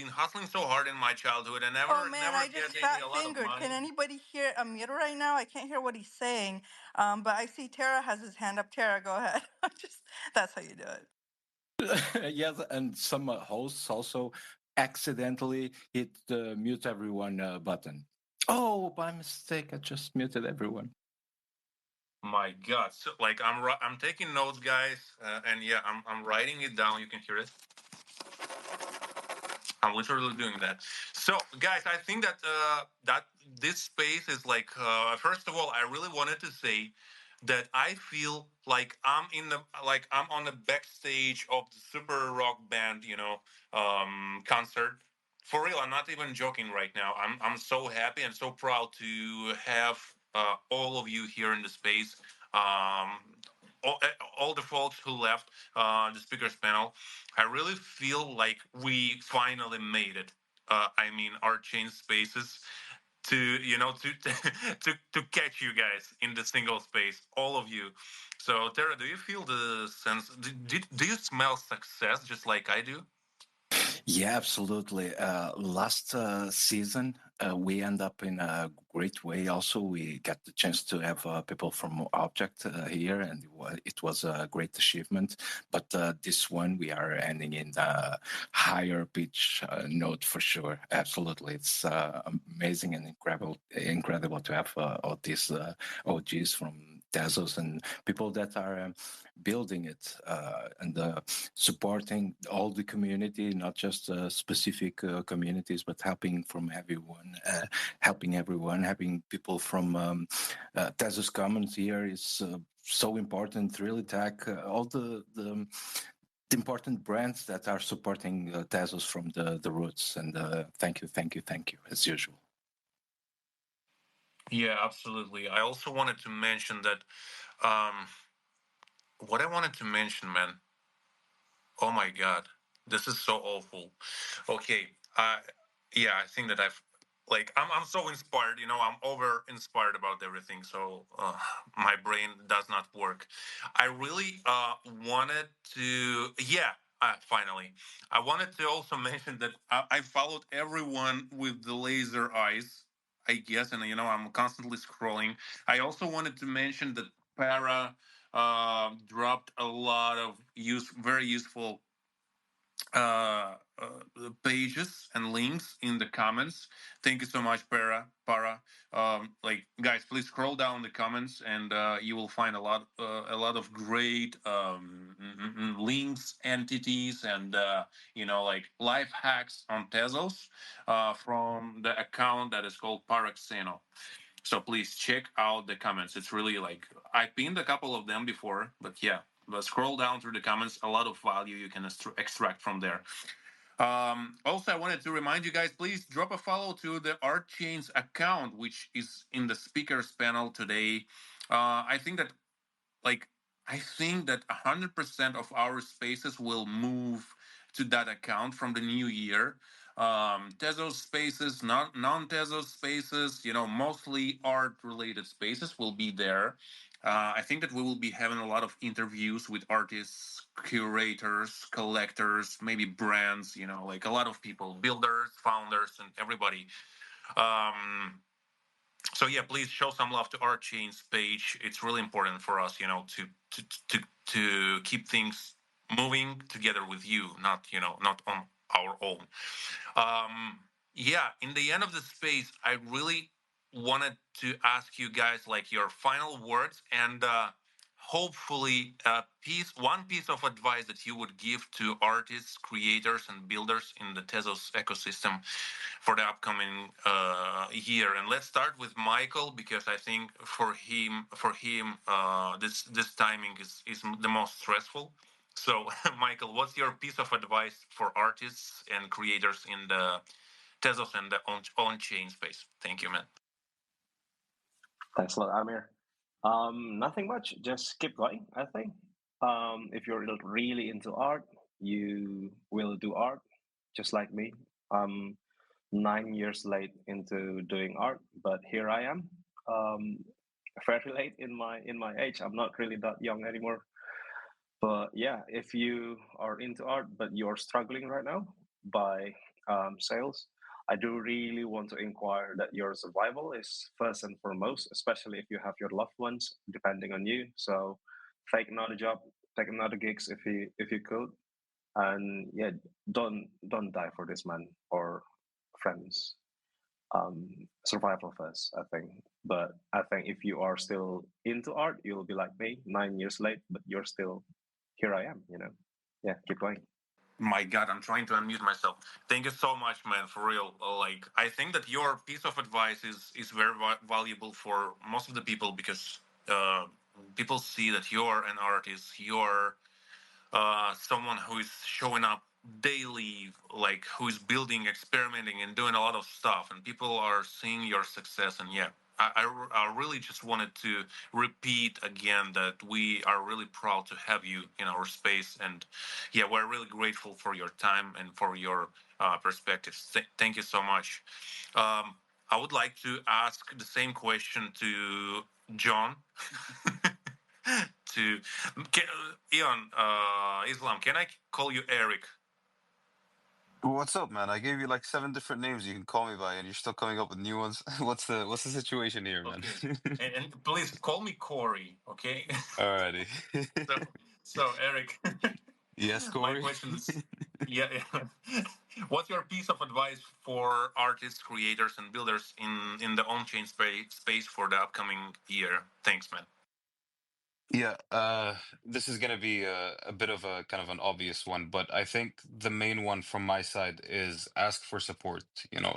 hustling so hard in my childhood, and Oh never man, never I just getting fat a lot of fingered. Can money. anybody hear Amir right now? I can't hear what he's saying. But I see Tara has his hand up. Tara, go ahead. Just that's how you do it. Yes, and some hosts also accidentally hit the mute everyone button. Oh, by mistake, I just muted everyone. My God! So I'm taking notes, guys, and yeah, I'm writing it down. You can hear it. I'm literally doing that. So, guys, I think that this space is like. First of all, I really wanted to say that I feel like I'm on the backstage of the super rock band, concert. For real, I'm not even joking right now. I'm so happy and so proud to have all of you here in the space. Um, all the folks who left the speakers panel. I really feel like we finally made it. I mean, our change spaces to to catch you guys in the single space, all of you. So Tara, do you feel the sense? Do you smell success just like I do? Yeah, absolutely. Last season, we end up in a great way. Also, we got the chance to have people from Object here, and it was a great achievement. But this one, we are ending in a higher pitch note for sure. Absolutely, it's amazing and incredible to have all these OGs from Tezos and people that are building it and supporting all the community, not just specific communities, but helping everyone, having people from Tezos Commons here is so important. Really tag all the important brands that are supporting Tezos from the roots. And thank you, as usual. Yeah, absolutely. I also wanted to mention that what I wanted to mention, man. Oh my god, this is so awful. Okay, yeah, I think that I'm so inspired. I'm over inspired about everything. So my brain does not work. I really wanted to. Yeah, finally, I wanted to also mention that I followed everyone with the laser eyes. I guess, and I'm constantly scrolling. I also wanted to mention that Para dropped a lot of very useful pages and links in the comments. Thank you so much, Para. Guys, please scroll down the comments, and you will find a lot of great links, entities, and like life hacks on Tezos from the account that is called Paraxeno. So please check out the comments. It's really like I pinned a couple of them before, but yeah, but scroll down through the comments. A lot of value you can extract from there. Also, I wanted to remind you guys, please drop a follow to the Art Chains account, which is in the speakers panel today. I think that like I think that 100% of our spaces will move to that account from the new year. Tezos spaces, non-Tezos spaces, mostly art-related spaces will be there. I think that we will be having a lot of interviews with artists, curators, collectors, maybe brands, like a lot of people, builders, founders, and everybody. Um, so yeah, please show some love to our chains page. It's really important for us, to keep things moving together with you, not on our own. Yeah, in the end of the space, I really wanted to ask you guys like your final words and hopefully one piece of advice that you would give to artists, creators, and builders in the Tezos ecosystem for the upcoming year. And let's start with Michael because I think for him, this timing is the most stressful. So, Michael, what's your piece of advice for artists and creators in the Tezos and the on-chain space? Thank you, man. Thanks a lot, Amir. Nothing much. Just keep going, I think. If you're really into art, you will do art, just like me. I'm 9 years late into doing art, but here I am. Fairly late in my age. I'm not really that young anymore. But yeah, if you are into art but you're struggling right now by sales, I do really want to inquire that your survival is first and foremost, especially if you have your loved ones depending on you. So take another job, take another gigs if you could, and yeah, don't die for this, man or friends. Survival first, I think. But I think if you are still into art, you'll be like me, 9 years late, but you're still here. I am. Yeah, keep going. My God, I'm trying to unmute myself. Thank you so much, man. For real, like I think that your piece of advice is very valuable for most of the people because people see that you're an artist, you're someone who is showing up daily, like who is building, experimenting, and doing a lot of stuff, and people are seeing your success. And yeah, I really just wanted to repeat again that we are really proud to have you in our space, and yeah, we're really grateful for your time and for your perspectives. Thank you so much. I would like to ask the same question to John. to Ian, Islam, can I call you Eric? What's up, man? I gave you like 7 different names you can call me by, and you're still coming up with new ones. What's the situation here, man? Okay, and please call me Corey. Okay. Alrighty. so, so Eric, Yes, my Corey. question is, yeah. What's your piece of advice for artists, creators, and builders in the on-chain space for the upcoming year? Thanks, man. Yeah, this is gonna be a bit of a kind of an obvious one, but I think the main one from my side is ask for support.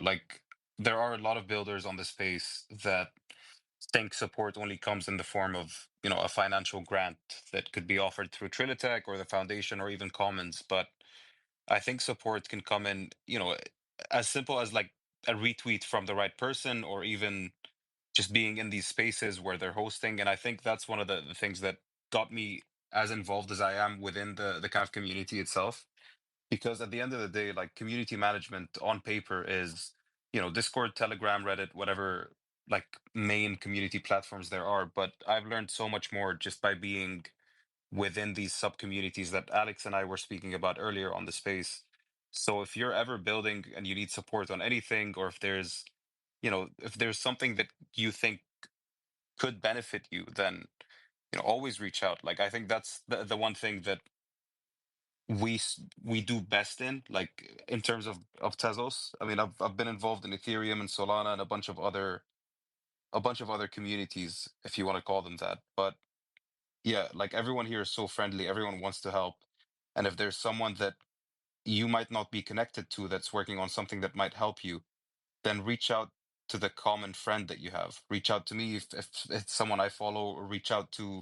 Like there are a lot of builders on the space that think support only comes in the form of, a financial grant that could be offered through Trilitech or the foundation or even Commons. But I think support can come in, as simple as like a retweet from the right person or even just being in these spaces where they're hosting. And I think that's one of the things that got me as involved as I am within the kind of community itself. Because at the end of the day, like community management on paper is, Discord, Telegram, Reddit, whatever like main community platforms there are. But I've learned so much more just by being within these sub communities that Alex and I were speaking about earlier on the space. So if you're ever building and you need support on anything, or if there's something that you think could benefit you, then always reach out. Like I think that's the one thing that we do best in, like in terms of Tezos. I mean, I've been involved in Ethereum and Solana and a bunch of other communities, if you want to call them that. But yeah, like everyone here is so friendly. Everyone wants to help, and if there's someone that you might not be connected to that's working on something that might help you, then reach out to the common friend that you have. Reach out to me if it's someone I follow, or reach out to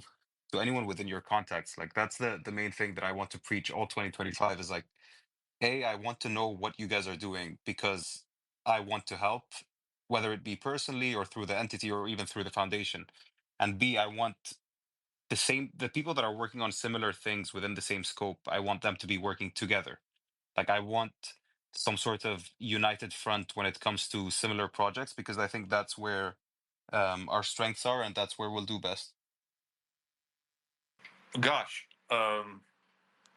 anyone within your contacts. Like that's the main thing that I want to preach all 2025 is like, I want to know what you guys are doing because I want to help, whether it be personally or through the entity or even through the foundation. And B, I want the people that are working on similar things within the same scope, I want them to be working together. Like I want some sort of united front when it comes to similar projects, because I think that's where our strengths are, and that's where we'll do best. Gosh,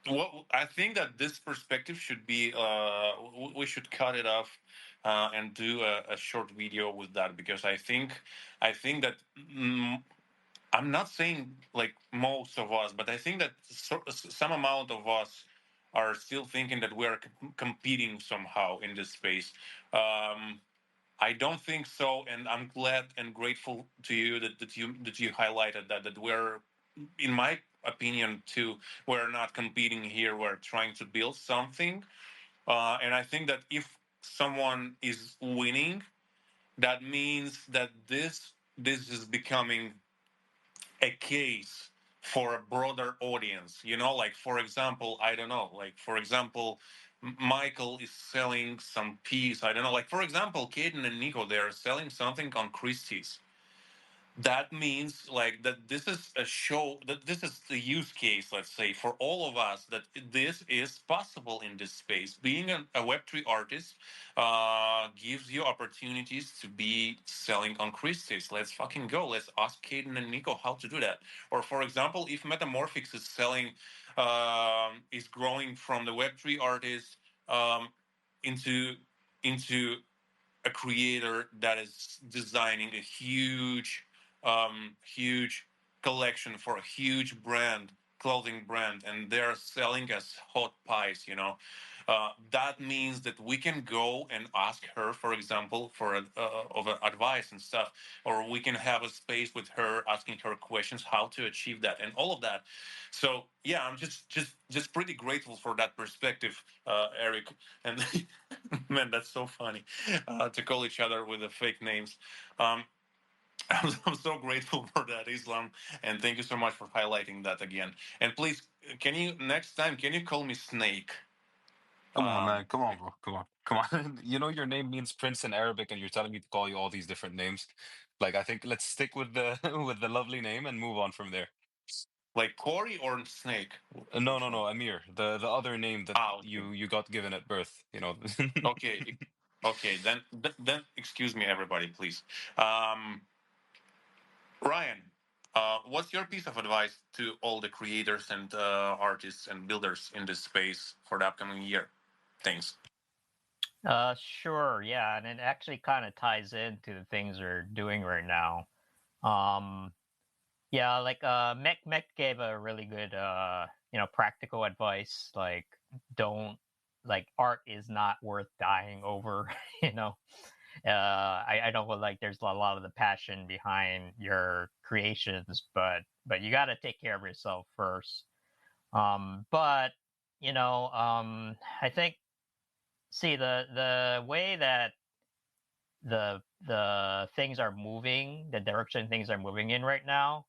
well, I think that this perspective should be. We should cut it off and do a short video with that because I think that. I'm not saying like most of us, but I think that some amount of us are still thinking that we are competing somehow in this space. Um, I don't think so, and I'm glad and grateful to you that you highlighted that we're, in my opinion, too, we're not competing here. We're trying to build something, and I think that if someone is winning, that means that this is becoming a case for a broader audience, like for example, I don't know, like for example, Michael is selling some piece, I don't know, like for example, Caden and Nico, they're selling something on Christie's. That means like that this is a show, that this is the use case, let's say, for all of us, that this is possible in this space. Being a web3 artist gives you opportunities to be selling on Christie's. Let's fucking go. Let's ask Caden and Nico how to do that. Or for example, if Metamorphics is selling, is growing from the web3 artist um, into into a creator that is designing a huge collection for a huge brand, clothing brand, and they're selling as hot pies. That means that we can go and ask her, for example, for of advice and stuff, or we can have a space with her, asking her questions how to achieve that and all of that. So yeah, I'm just pretty grateful for that perspective, Eric. And man, that's so funny to call each other with the fake names. Um, I'm so grateful for that, Islam, and thank you so much for highlighting that again. And please, next time, can you call me Snake? Come on, man. Come on, bro. Come on. Come on. Your name means prince in Arabic, and you're telling me to call you all these different names. Like, I think let's stick with the with the lovely name and move on from there. Like Corey or Snake? No, Which no, one? no, Amir, the other name that Okay. you got given at birth. Okay. Okay. Then excuse me, everybody, please. Um, Ryan, what's your piece of advice to all the creators and artists and builders in this space for the upcoming year? Thanks. Sure, yeah, and it actually kind of ties into the things we're doing right now. Um, yeah, like Mech gave a really good practical advice. Like, don't like art is not worth dying over. you know, I know like there's a lot of the passion behind your creations, but you got to take care of yourself first. But I think see the way that the things are moving, the direction things are moving in right now.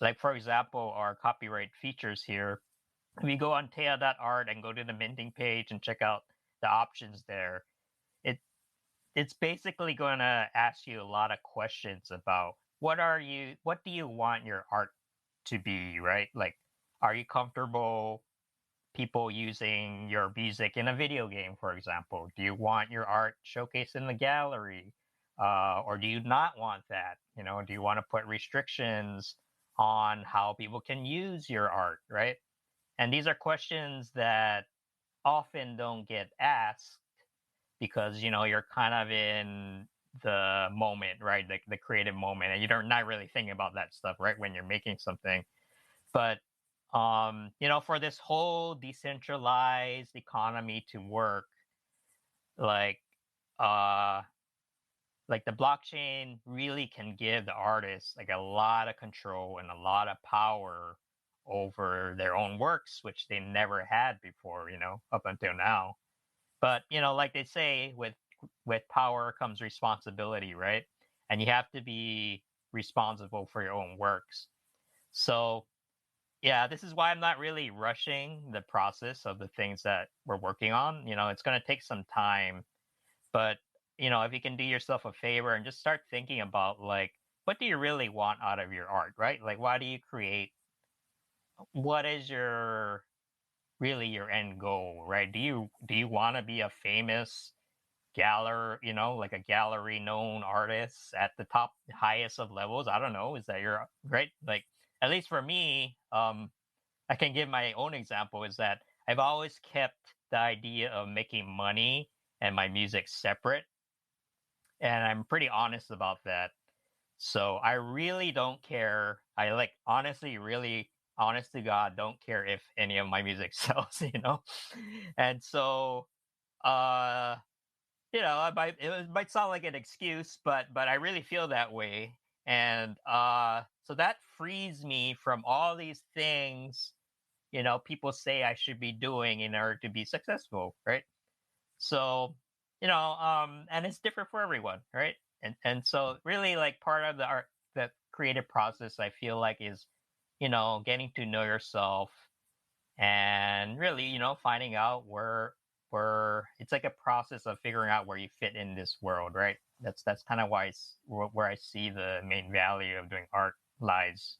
Like for example, our copyright features here. We go on Tea.art and go to the minting page and check out the options there. It it's basically going to ask you a lot of questions about what do you want your art to be, right? Like, are you comfortable people using your music in a video game, for example? Do you want your art showcased in the gallery? Or do you not want that? You know, do you want to put restrictions on how people can use your art, right? And these are questions that often don't get asked because, you know, you're kind of in the moment, right? The creative moment, and you're not really thinking about that stuff, right? When you're making something. But you know, for this whole decentralized economy to work, like uh like the blockchain really can give the artists like a lot of control and a lot of power over their own works, which they never had before, you know, up until now. But you know, like they say, with power comes responsibility, right? And you have to be responsible for your own works. So yeah, this is why I'm not really rushing the process of the things that we're working on. You know, it's going to take some time, but you know, if you can do yourself a favor and just start thinking about like, what do you really want out of your art, right? Like, why do you create? What is your really your end goal, right? Do you want to be a famous gallery, you know, like a gallery known artist at the top highest of levels? I don't know. Is that your right? Like, at least for me, I can give my own example is that I've always kept the idea of making money and my music separate. And I'm pretty honest about that. So I really don't care. I like honestly, really honest to God, don't care if any of my music sells, you know? And so, uh, you know, it might sound like an excuse, but I really feel that way. And so that frees me from all these things, you know, people say I should be doing in order to be successful, right? So, you know, and it's different for everyone, right? And so really like part of the creative process I feel like is, you know, getting to know yourself and really, you know, finding out where it's like a process of figuring out where you fit in this world, right? That's kind of why where I see the main value of doing art lies.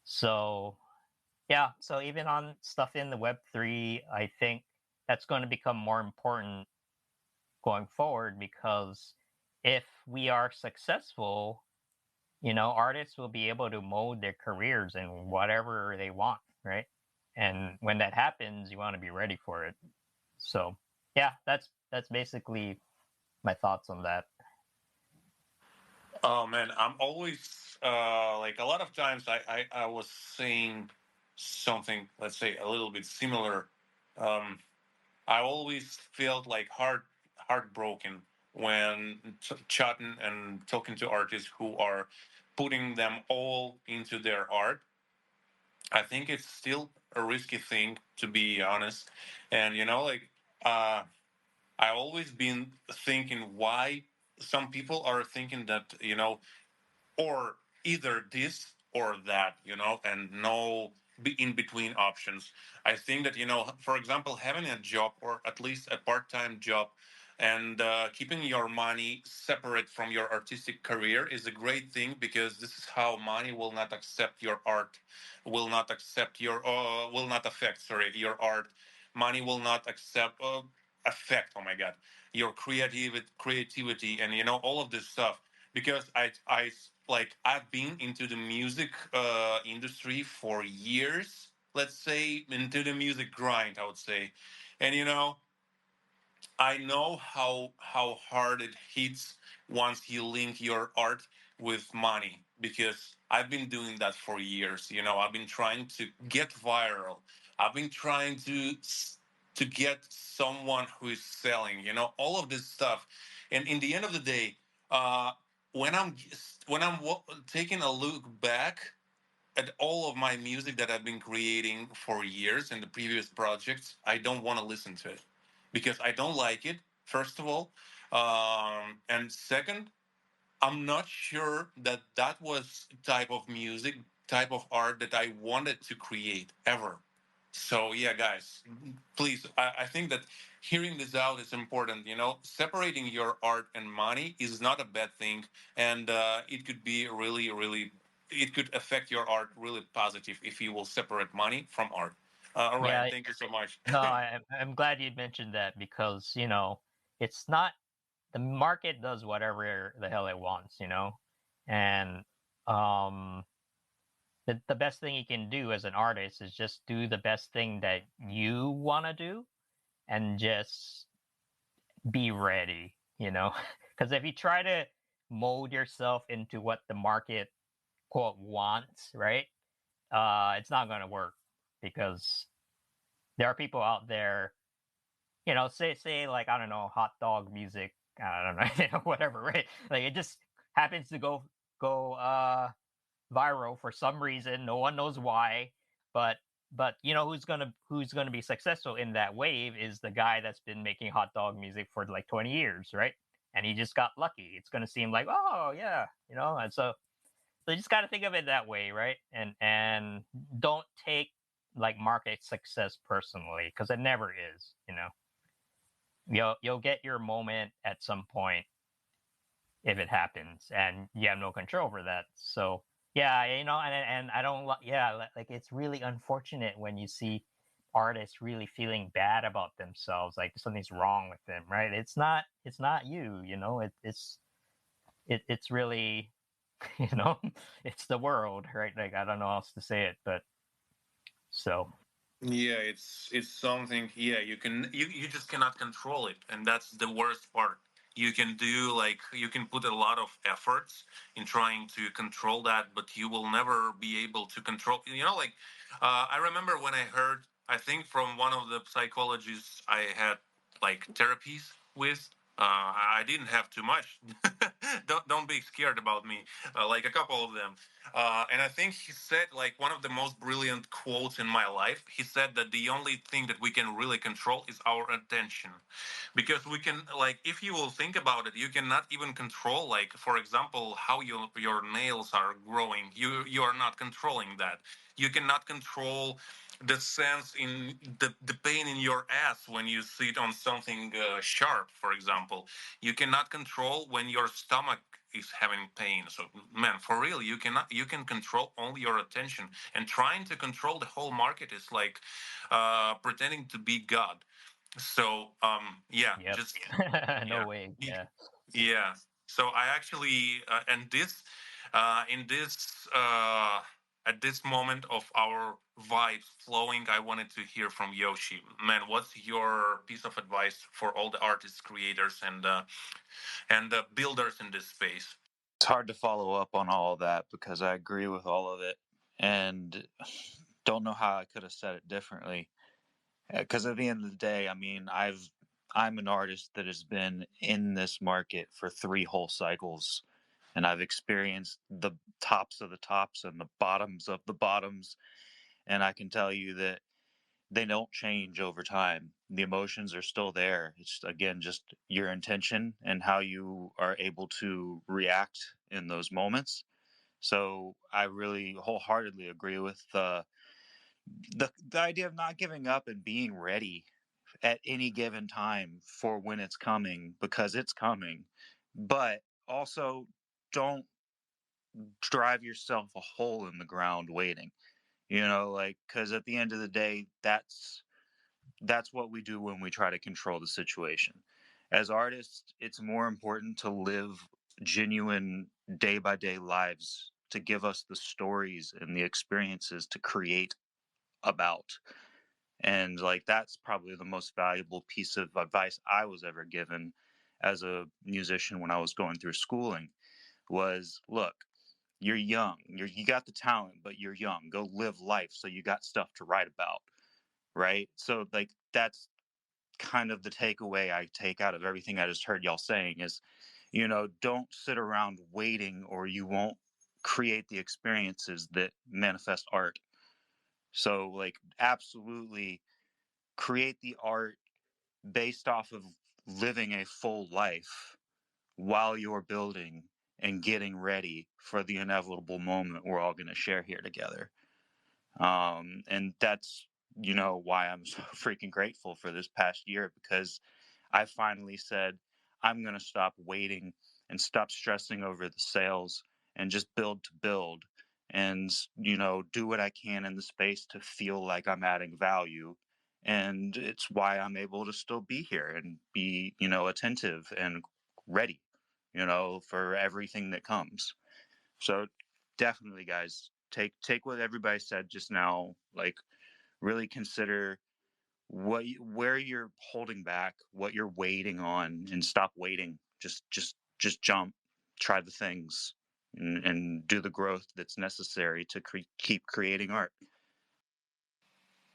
So yeah, so even on stuff in the Web3, I think that's going to become more important going forward because if we are successful, you know, artists will be able to mold their careers in whatever they want, right? And when that happens, you want to be ready for it. So, yeah, that's basically my thoughts on that. Oh man, I'm always like a lot of times I was saying something, let's say a little bit similar. Um, I always felt like heartbroken when chatting and talking to artists who are putting them all into their art. I think it's still a risky thing, to be honest. And you know, like I always been thinking why some people are thinking that, you know, or either this or that, you know, and no in between options. I think that, you know, for example, having a job or at least a part time job and keeping your money separate from your artistic career is a great thing because this is how money will not accept your art, will not accept your, will not affect, sorry, your art. Money will not accept, affect, oh my God, your creativity and, you know, all of this stuff because I like I've been into the music industry for years. Let's say into the music grind, I would say, and you know I know how hard it hits once you link your art with money because I've been doing that for years. You know, I've been trying to get viral. I've been trying to get someone who is selling. You know, all of this stuff, and in the end of the day, uh, when I'm taking a look back at all of my music that I've been creating for years in the previous projects, I don't want to listen to it because I don't like it. First of all, and second, I'm not sure that was type of music, type of art that I wanted to create ever. So yeah, guys, please, I think that hearing this out is important. You know, separating your art and money is not a bad thing, and it could be really, really, it could affect your art really positive if you will separate money from art. Ryan, Yeah, thank you so much. no, I'm glad you mentioned that because it's not the market does whatever the hell it wants, and um, the best thing you can do as an artist is just do the best thing that you want to do and just be ready, because if you try to mold yourself into what the market quote wants, right? It's not going to work because there are people out there, say like, I don't know, hot dog music, I don't know, whatever, right? Like it just happens to go viral for some reason. No one knows why, but who's gonna be successful in that wave is the guy that's been making hot dog music for like 20 years, right? And he just got lucky. It's gonna seem like, oh yeah, and so you just got to think of it that way, right? And don't take like market success personally because it never is. You'll get your moment at some point if it happens, and you have no control over that. So yeah, and I don't like it's really unfortunate when you see artists really feeling bad about themselves, like something's wrong with them, right? It's not you, it's really you know it's the world, right? Like I don't know how else to say it, but so Yeah, it's something. Yeah, you just cannot control it, and that's the worst part. You can do like you can put a lot of efforts in trying to control that, but you will never be able to control. Like I remember when I heard, I think from one of the psychologists I had like therapies with. I didn't have too much. Don't be scared about me. Like a couple of them. And I think he said like one of the most brilliant quotes in my life. He said that the only thing that we can really control is our attention, because we can like if you will think about it, you cannot even control like for example how your nails are growing. You are not controlling that. You cannot control the sense in the pain in your ass when you sit on something sharp, for example. You cannot control when your stomach is having pain. So man, for real, you can control only your attention, and trying to control the whole market is like pretending to be God. So yeah, yep. just No yeah. way. Yeah. Yeah. So I actually, and this, in this, at this moment of our vibes flowing, I wanted to hear from Yoshi. Man, what's your piece of advice for all the artists, creators, and builders in this space? It's hard to follow up on all of that because I agree with all of it and don't know how I could have said it differently. Because at the end of the day, I mean, I'm an artist that has been in this market for 3 whole cycles, and I've experienced the tops of the tops and the bottoms of the bottoms, and I can tell you that they don't change over time. The emotions are still there. It's again just your intention and how you are able to react in those moments. So I really wholeheartedly agree with the idea of not giving up and being ready at any given time for when it's coming, because it's coming. But also don't drive yourself a hole in the ground waiting. Like, because at the end of the day, that's what we do when we try to control the situation. As artists, it's more important to live genuine day by day lives, to give us the stories and the experiences to create about. And like that's probably the most valuable piece of advice I was ever given as a musician when I was going through schooling was, look, you're young, you got the talent, but you're young. Go live life so you got stuff to write about, right? So like that's kind of the takeaway I take out of everything I just heard y'all saying is, don't sit around waiting or you won't create the experiences that manifest art. So like absolutely create the art based off of living a full life while you're building and getting ready for the inevitable moment we're all going to share here together. And why I'm so freaking grateful for this past year, because I finally said, I'm going to stop waiting and stop stressing over the sales and just build to build and, do what I can in the space to feel like I'm adding value. And it's why I'm able to still be here and be, attentive and ready, for everything that comes. So definitely, guys, take what everybody said just now, like really consider where you're holding back, what you're waiting on, and stop waiting. Just jump, try the things, and do the growth that's necessary to keep creating art.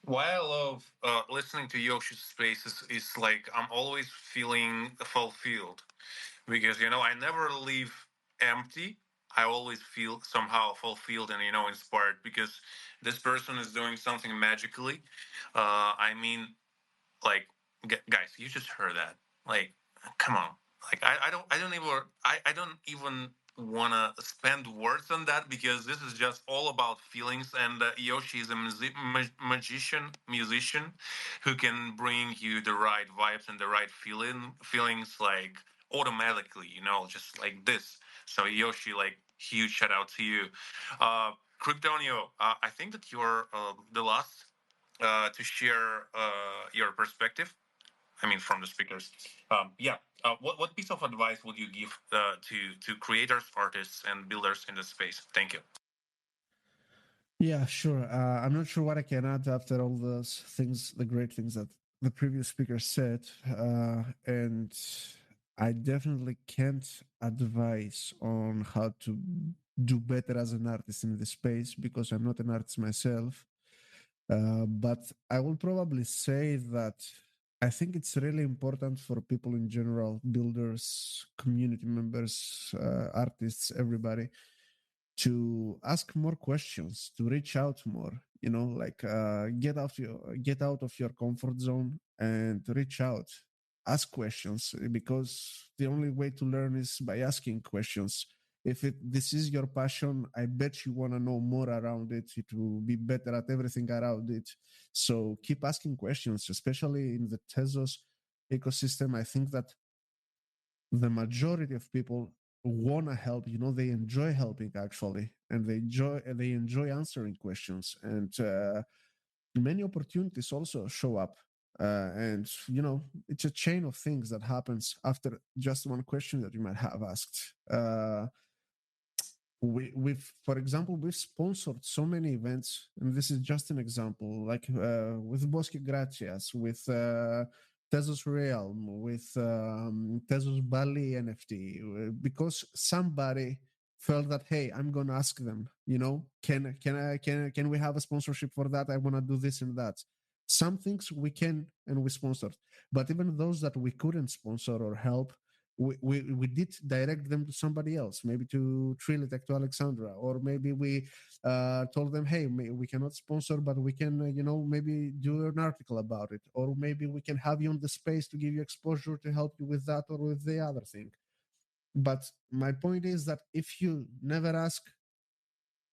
Why I love listening to Yoshi's spaces is like I'm always feeling fulfilled because I never leave empty. I always feel somehow fulfilled and inspired because this person is doing something magically. I mean, like guys, you just heard that. Like, come on. Like, I don't even want to spend words on that because this is just all about feelings. And Yoshi is a musician who can bring you the right vibes and the right feelings like automatically. Just like this. So Yoshi, like, huge shout out to you. Kryptonio, I think that you're the last to share your perspective. I mean, from the speakers. Yeah. What piece of advice would you give to creators, artists, and builders in this space? Thank you. Yeah, sure. I'm not sure what I can add after all those things, the great things that the previous speaker said. And I definitely can't advise on how to do better as an artist in this space because I'm not an artist myself. But I will probably say that I think it's really important for people in general, builders, community members, artists, everybody, to ask more questions, to reach out more, like get out of your comfort zone and reach out, ask questions, because the only way to learn is by asking questions. If this is your passion, I bet you want to know more around it. It will be better at everything around it. So keep asking questions, especially in the Tezos ecosystem. I think that the majority of people want to help. They enjoy helping actually, and they enjoy answering questions, and many opportunities also show up. And it's a chain of things that happens after just one question that you might have asked. We've for example, we've sponsored so many events, and this is just an example, like with Bosque Gracias, with Tezos Realm, with Tezos Bali NFT, because somebody felt that, hey, I'm gonna ask them, can we have a sponsorship for that? I want to do this and that. Some things we can and we sponsored, but even those that we couldn't sponsor or help, we did direct them to somebody else, maybe to Trilitech, to Alexandra, or maybe we told them, hey, we cannot sponsor, but we can, maybe do an article about it, or maybe we can have you on the space to give you exposure to help you with that or with the other thing. But my point is that if you never ask,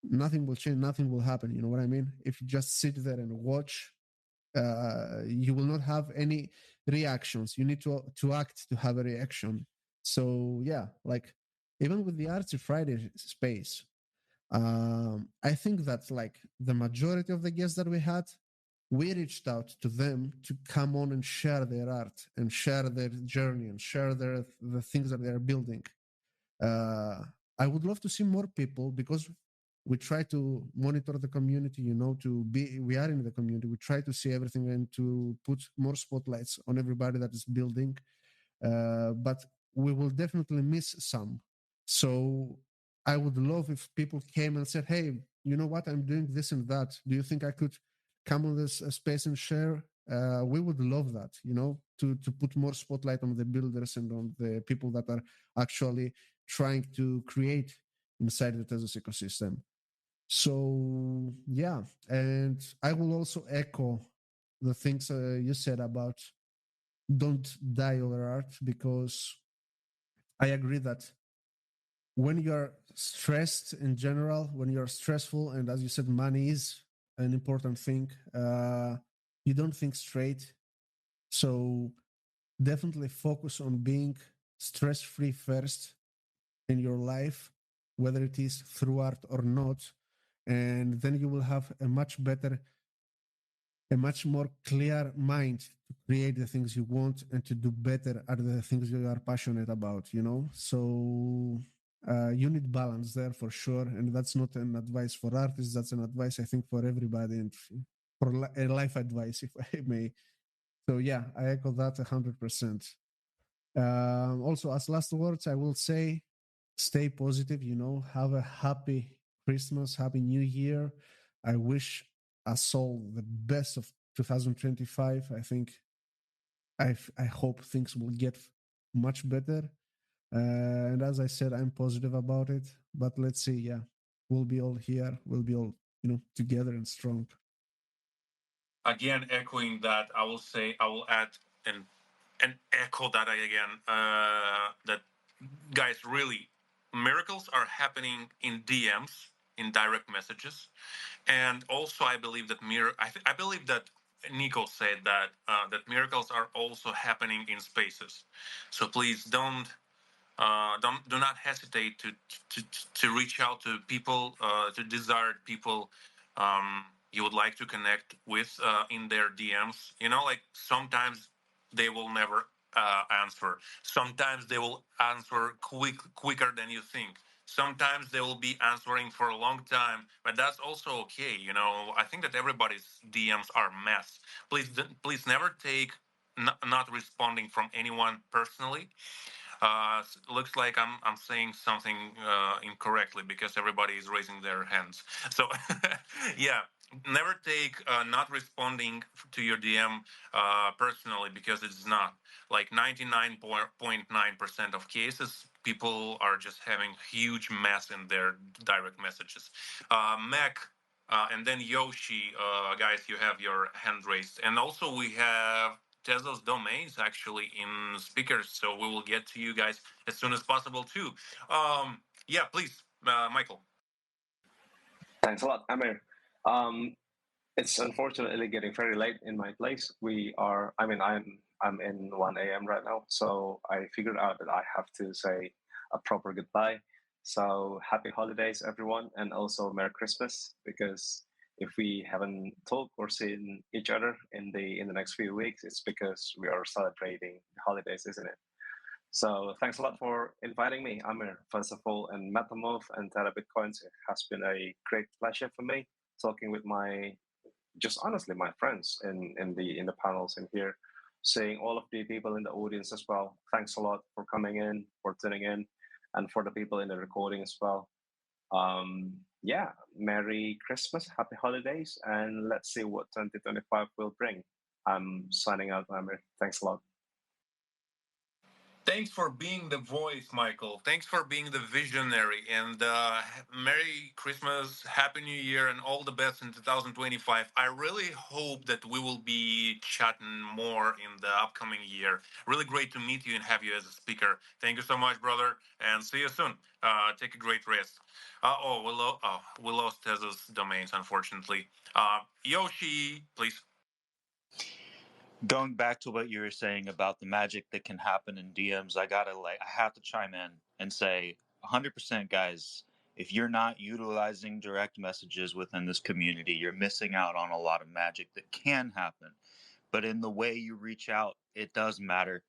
nothing will change, nothing will happen. You know what I mean? If you just sit there and watch, you will not have any reactions. You need to act to have a reaction. So yeah, like even with the Artsy Friday space, I think that like the majority of the guests that we had, we reached out to them to come on and share their art and share their journey and share the things that they're building. I would love to see more people, because we try to monitor the community, we are in the community. We try to see everything and to put more spotlights on everybody that is building. But we will definitely miss some. So I would love if people came and said, hey, you know what? I'm doing this and that. Do you think I could come on this space and share? We would love that, to put more spotlight on the builders and on the people that are actually trying to create inside the Tezos ecosystem. So yeah, and I will also echo the things you said about don't die over art, because I agree that when you're stressed in general, when you're stressful, and as you said, money is an important thing, you don't think straight. So definitely focus on being stress-free first in your life, whether it is through art or not, and then you will have a much better, a much more clear mind to create the things you want and to do better at the things you are passionate about, you know? So you need balance there for sure. And that's not an advice for artists, that's an advice, I think, for everybody and for a life advice, if I may. So yeah, I echo that 100%. Also, as last words, I will say, stay positive, you know, have a happy Christmas, happy New Year. I wish us all the best of 2025. I think, I hope things will get much better. And as I said, I'm positive about it, but let's see. Yeah, we'll be all here. We'll be all, you know, together and strong. Again, echoing that, I will add and echo that again. That guys, really, miracles are happening in DMs, in direct messages, and also I believe that I believe that Nico said that that miracles are also happening in spaces. So please do not hesitate to to reach out to people, to desired people you would like to connect with in their DMs. You know, like sometimes they will never answer. Sometimes they will answer quicker than you think. Sometimes they will be answering for a long time, but that's also okay. You know, I think that everybody's DMs are mess. Please never take not responding from anyone personally. Looks like I'm saying something incorrectly because everybody is raising their hands. So yeah, never take not responding to your DM personally, because it's not. Like 99.9% of cases, people are just having huge mess in their direct messages. Mac. And then Yoshi, guys, you have your hand raised. And also we have Tezos domains actually in speakers, so we will get to you guys as soon as possible too. Yeah, please, Michael. Thanks a lot, Amir. It's unfortunately getting very late in my place. We are. I mean, I'm in 1 a.m. right now, so I figured out that I have to say a proper goodbye. So happy holidays, everyone, and also Merry Christmas. Because if we haven't talked or seen each other in the next few weeks, it's because we are celebrating the holidays, isn't it? So thanks a lot for inviting me, Amir, first of all, and Metamorph and Terra Bitcoins. It has been a great pleasure for me talking with my, just honestly, my friends in the panels in here, seeing all of the people in the audience as well. Thanks a lot for coming in, for tuning in, and for the people in the recording as well. Yeah, Merry Christmas, Happy Holidays, and let's see what 2025 will bring. I'm signing out, Amir. Thanks a lot. Thanks for being the voice, Michael. Thanks for being the visionary. And Merry Christmas, Happy New Year, and all the best in 2025. I really hope that we will be chatting more in the upcoming year. Really great to meet you and have you as a speaker. Thank you so much, brother, and see you soon. Take a great rest. We lost Tezos domains, unfortunately. Yoshi, please. Going back to what you were saying about the magic that can happen in DMs, I have to chime in and say 100% guys, if you're not utilizing direct messages within this community, you're missing out on a lot of magic that can happen. But in the way you reach out, it does matter.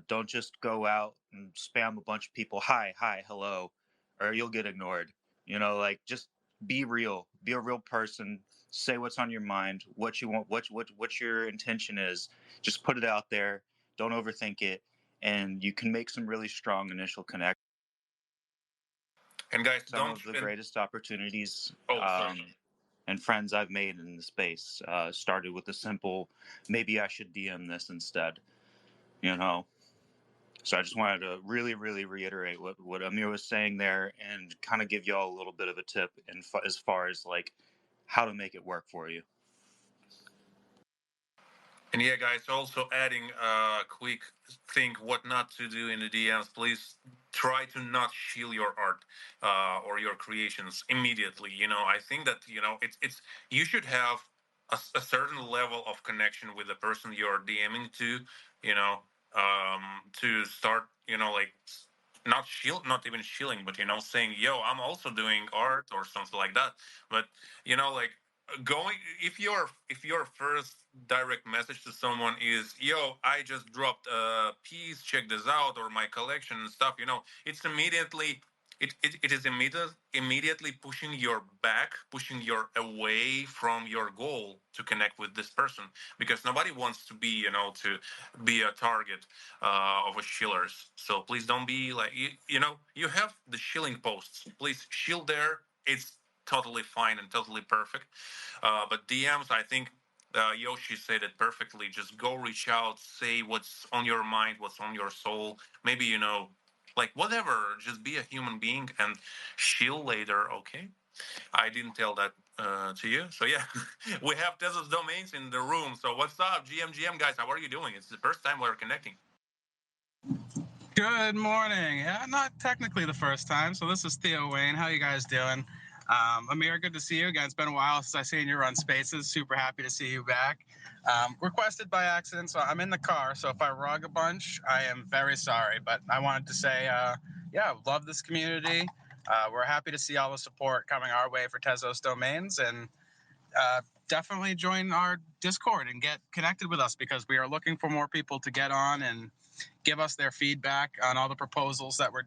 Don't just go out and spam a bunch of people, hi, hi, hello, or you'll get ignored. You know, like just be real, be a real person, say what's on your mind, what you want, what your intention is. Just put it out there. Don't overthink it, and you can make some really strong initial connections. And guys, Some don't. of the greatest opportunities Sorry. and friends I've made in the space started with a simple, maybe I should DM this instead. You know, so I just wanted to really, really reiterate what Amir was saying there and kind of give y'all a little bit of a tip as far as like how to make it work for you. And yeah, guys, also adding a quick thing what not to do in the DMs. Please try to not shield your art or your creations immediately. You know, I think that, you know, it's you should have a certain level of connection with the person you're DMing to, to start, like not even shilling, but saying, "Yo, I'm also doing art" or something like that. But like going if your first direct message to someone is, "Yo, I just dropped a piece, check this out," or my collection and stuff, it's immediately it is immediately pushing your back, pushing your away from your goal to connect with this person, because nobody wants to be to be a target of a shillers. So please don't be like, you have the shilling posts, please shill there. It's totally fine and totally perfect. But DMs, I think Yoshi said it perfectly. Just go reach out, say what's on your mind, what's on your soul. Maybe, like whatever, just be a human being and shill later, okay? I didn't tell that to you. So yeah, we have Tezos domains in the room. So what's up, GM guys? How are you doing? It's the first time we're connecting. Good morning. Yeah, not technically the first time. So this is Theo Wayne. How you guys doing? Amir, good to see you again. It's been a while since I've seen you run spaces. Super happy to see you back. Requested by accident, so I'm in the car. So if I rug a bunch, I am very sorry. But I wanted to say, yeah, love this community. We're happy to see all the support coming our way for Tezos domains, and definitely join our Discord and get connected with us, because we are looking for more people to get on and give us their feedback on all the proposals that we're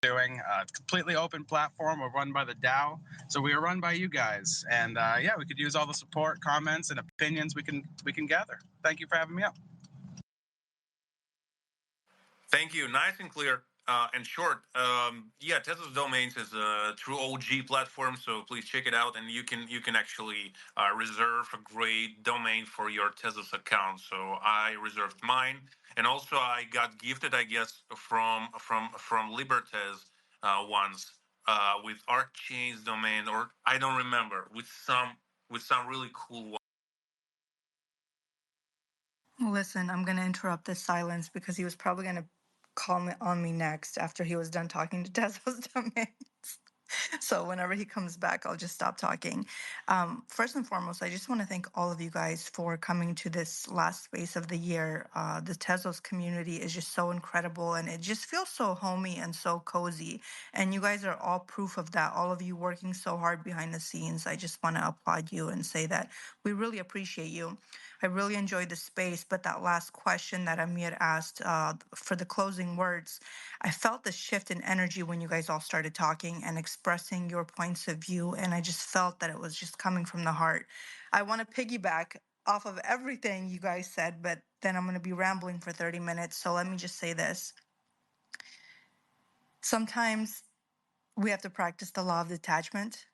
doing. It's a completely open platform. We're run by the DAO, so we are run by you guys. And yeah, we could use all the support, comments, and opinions we can gather. Thank you for having me up. Thank you. Nice and clear. And short, yeah, Tezos Domains is a true OG platform, so please check it out, and you can actually reserve a great domain for your Tezos account. So I reserved mine, and also I got gifted, I guess, from Libertez once with onchain's domain, or I don't remember, with some really cool one. Listen, I'm going to interrupt this silence because he was probably going to call me on me next after he was done talking to Tezos domains. So whenever he comes back, I'll just stop talking. First and foremost, I just want to thank all of you guys for coming to this last space of the year. The Tezos community is just so incredible, and it just feels so homey and so cozy. And you guys are all proof of that. All of you working so hard behind the scenes. I just want to applaud you and say that we really appreciate you. I really enjoyed the space, but that last question that Amir asked for the closing words, I felt the shift in energy when you guys all started talking and expressing your points of view, and I just felt that it was just coming from the heart. I want to piggyback off of everything you guys said, but then I'm going to be rambling for 30 minutes, so let me just say this. Sometimes we have to practice the law of detachment.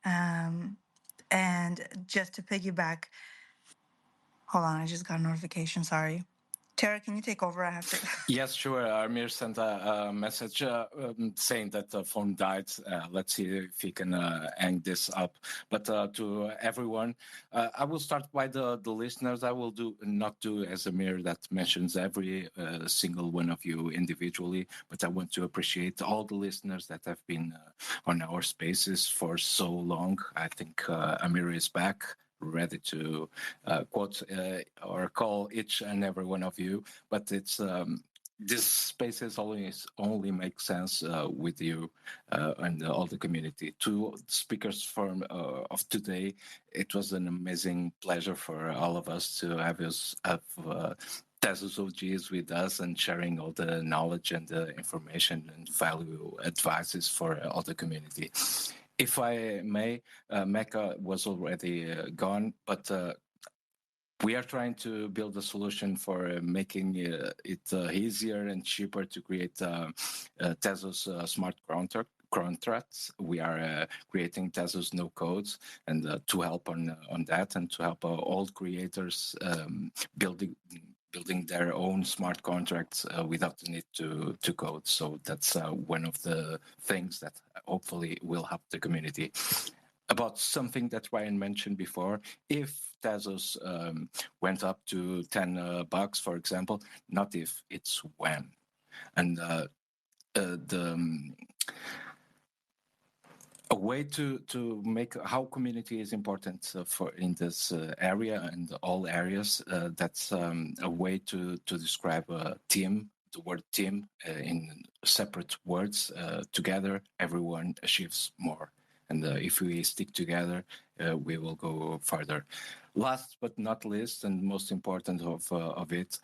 And just to piggyback, hold on, I just got a notification, sorry. Tara, can you take over? I have to. Yes, sure. Amir sent a message saying that the phone died. Let's see if he can hang this up. But to everyone, I will start by the listeners. I will not do as Amir that mentions every single one of you individually, but I want to appreciate all the listeners that have been on our spaces for so long. I think Amir is back, ready to quote or call each and every one of you. But it's this spaces only make sense with you and all the community. To speakers from of today, it was an amazing pleasure for all of us to have Tezos OGs with us and sharing all the knowledge and the information and value advices for all the community. If I may, Mecca was already gone, but we are trying to build a solution for making it easier and cheaper to create Tezos smart contracts. We are creating Tezos no codes, and to help on that, and to help all creators building their own smart contracts without the need to code. So that's one of the things that hopefully will help the community. About something that Ryan mentioned before, if Tezos went up to $10, for example, not if, it's when. And a way to make how community is important for in this area and all areas. That's a way to describe a team. The word team in separate words. Together, everyone achieves more. And if we stick together, we will go further. Last but not least, and most important of it,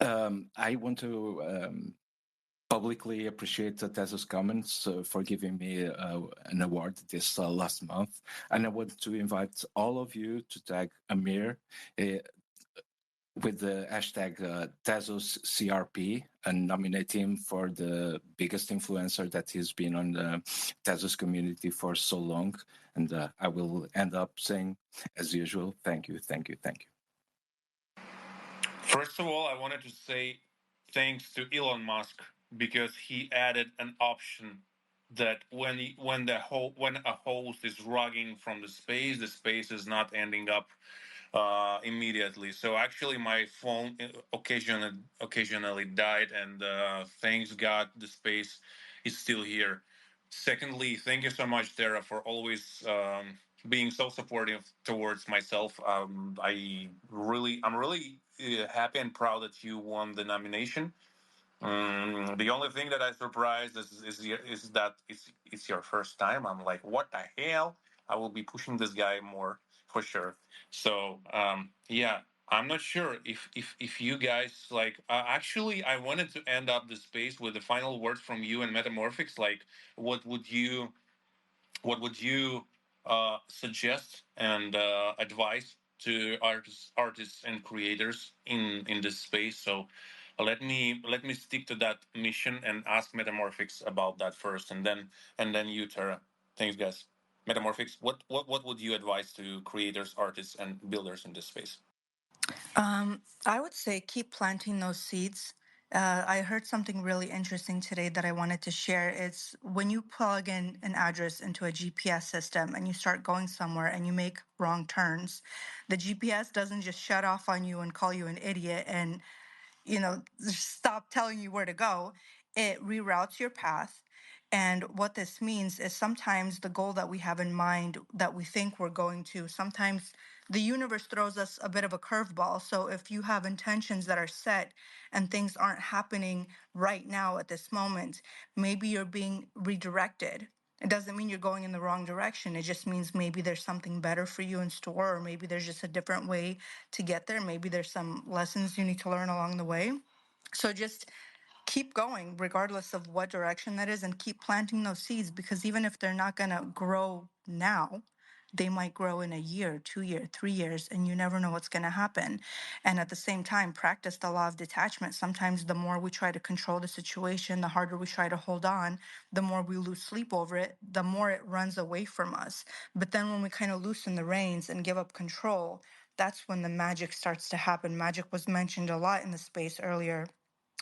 I want to publicly appreciate Tezos Commons for giving me an award this last month. And I want to invite all of you to tag Amir with the hashtag TezosCRP and nominate him for the biggest influencer that he's been on the Tezos community for so long. And I will end up saying, as usual, thank you, thank you, thank you. First of all, I wanted to say thanks to Elon Musk because he added an option that when a host is rugging from the space is not ending up immediately. So actually, my phone occasionally died, and thanks God, the space is still here. Secondly, thank you so much, Tara, for always being so supportive towards myself. I'm really happy and proud that you won the nomination. The only thing that I surprised is that it's your first time. I'm like, what the hell? I will be pushing this guy more for sure. So yeah, I'm not sure if you guys like. Actually, I wanted to end up the space with the final words from you and Metamorphics. Like, what would you what would you suggest and advise to artists and creators in this space? So let me stick to that mission and ask Metamorphics about that first, and then you, Tara. Thanks, guys. Metamorphics, what would you advise to creators, artists, and builders in this space? I would say keep planting those seeds. I heard something really interesting today that I wanted to share. It's when you plug in an address into a GPS system and you start going somewhere and you make wrong turns, the GPS doesn't just shut off on you and call you an idiot and stop telling you where to go. It reroutes your path. And what this means is sometimes the goal that we have in mind that we think we're going to, sometimes the universe throws us a bit of a curveball. So if you have intentions that are set and things aren't happening right now at this moment, maybe you're being redirected. It doesn't mean you're going in the wrong direction. It just means maybe there's something better for you in store, or maybe there's just a different way to get there. Maybe there's some lessons you need to learn along the way. So just keep going regardless of what direction that is and keep planting those seeds, because even if they're not going to grow now, they might grow in a year, 2 year, 3 years, and you never know what's going to happen. And at the same time, practice the law of detachment. Sometimes the more we try to control the situation, the harder we try to hold on, the more we lose sleep over it, the more it runs away from us. But then when we kind of loosen the reins and give up control, that's when the magic starts to happen. Magic was mentioned a lot in the space earlier,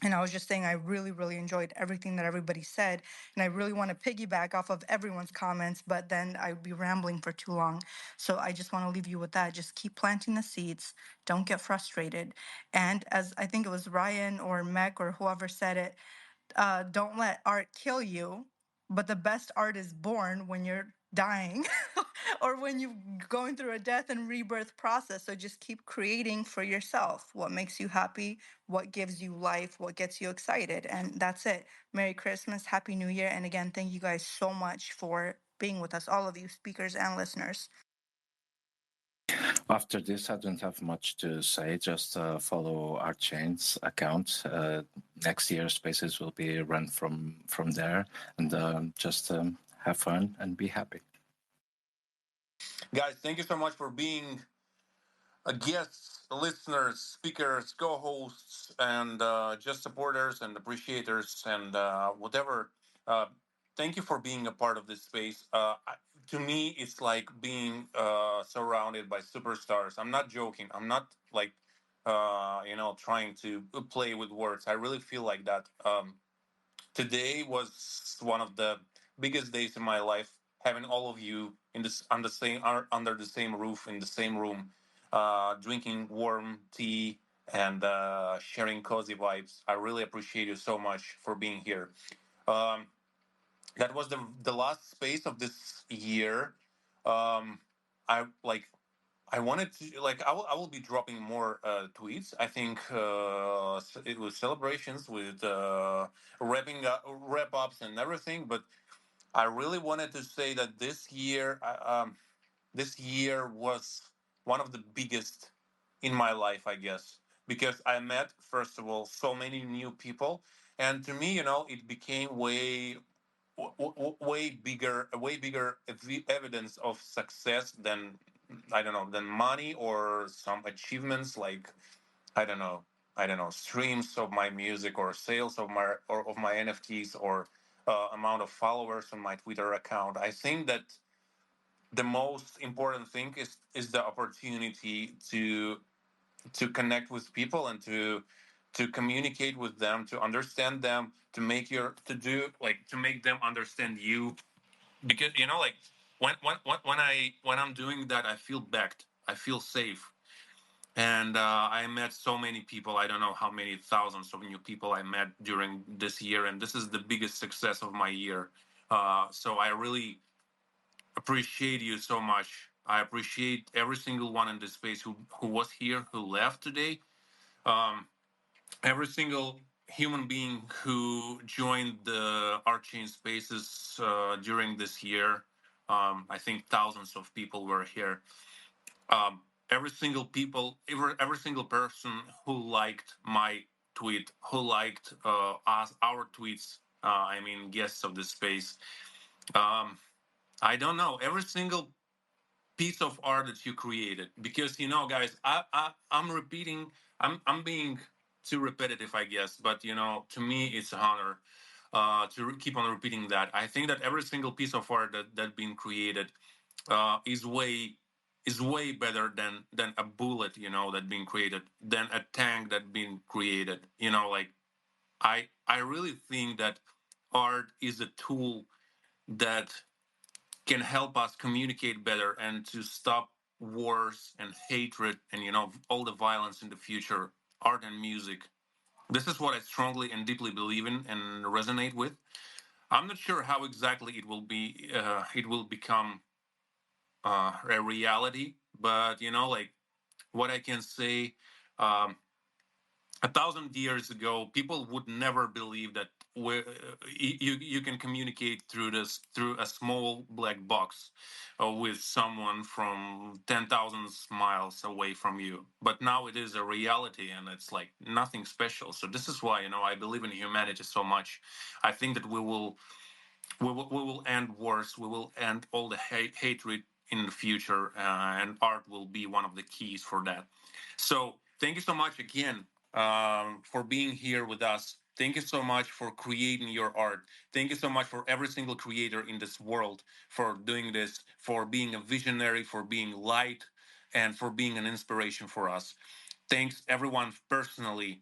and I was just saying, I really, really enjoyed everything that everybody said. And I really want to piggyback off of everyone's comments, but then I'd be rambling for too long. So I just want to leave you with that. Just keep planting the seeds. Don't get frustrated. And as I think it was Ryan or Mech or whoever said it, don't let art kill you, but the best art is born when you're dying or when you're going through a death and rebirth process. So just keep creating for yourself what makes you happy, what gives you life, what gets you excited. And that's it. Merry Christmas, Happy New Year. And again, thank you guys so much for being with us, all of you speakers and listeners. After this, I don't have much to say. Just follow our chain's account. Next year, spaces will be run from there, and just have fun and be happy. Guys, thank you so much for being guests, listeners, speakers, co-hosts, and just supporters and appreciators and whatever. Uh, Thank you for being a part of this space. To me, it's like being surrounded by superstars. I'm not joking. I'm not like trying to play with words. I really feel like that. Today was one of the biggest days in my life, having all of you in this on the same under the same roof in the same room, drinking warm tea and sharing cozy vibes. I really appreciate you so much for being here. Um, that was the last space of this year. Um, I like I wanted to like I will be dropping more tweets. I think it was celebrations with wrap ups and everything. But I really wanted to say that this year was one of the biggest in my life, I guess, because I met first of all so many new people, and to me, it became way bigger evidence of success than I don't know than money or some achievements like I don't know streams of my music or sales of my NFTs or amount of followers on my Twitter account. I think that the most important thing is the opportunity to connect with people and to communicate with them, to understand them, to make them understand you, because like when I'm doing that, I feel backed, I feel safe. And I met so many people. I don't know how many thousands of new people I met during this year, and this is the biggest success of my year. So I really appreciate you so much. I appreciate every single one in this space who was here, who left today. Um, every single human being who joined the Art Chain spaces during this year. I think thousands of people were here. Every single person who liked my tweet, who liked our tweets. I mean, guests of this space. Um, I don't know. Every single piece of art that you created, because guys, I'm repeating, I'm being too repetitive, I guess, but to me it's an honor keep on repeating that. I think that every single piece of art that been created is way better than a bullet that being created, than a tank that been created. Like I really think that art is a tool that can help us communicate better and to stop wars and hatred and all the violence in the future. Art and music, this is what I strongly and deeply believe in and resonate with. I'm not sure how exactly it will become a reality, but like what I can say, um, 1,000 years ago, people would never believe that you can communicate through a small black box with someone from 10,000 miles away from you. But now it is a reality, and it's like nothing special. So this is why I believe in humanity so much. I think that we will end wars. We will end all the hatred in the future, and art will be one of the keys for that. So thank you so much again for being here with us. Thank you so much for creating your art. Thank you so much for every single creator in this world for doing this, for being a visionary, for being light, and for being an inspiration for us. Thanks everyone personally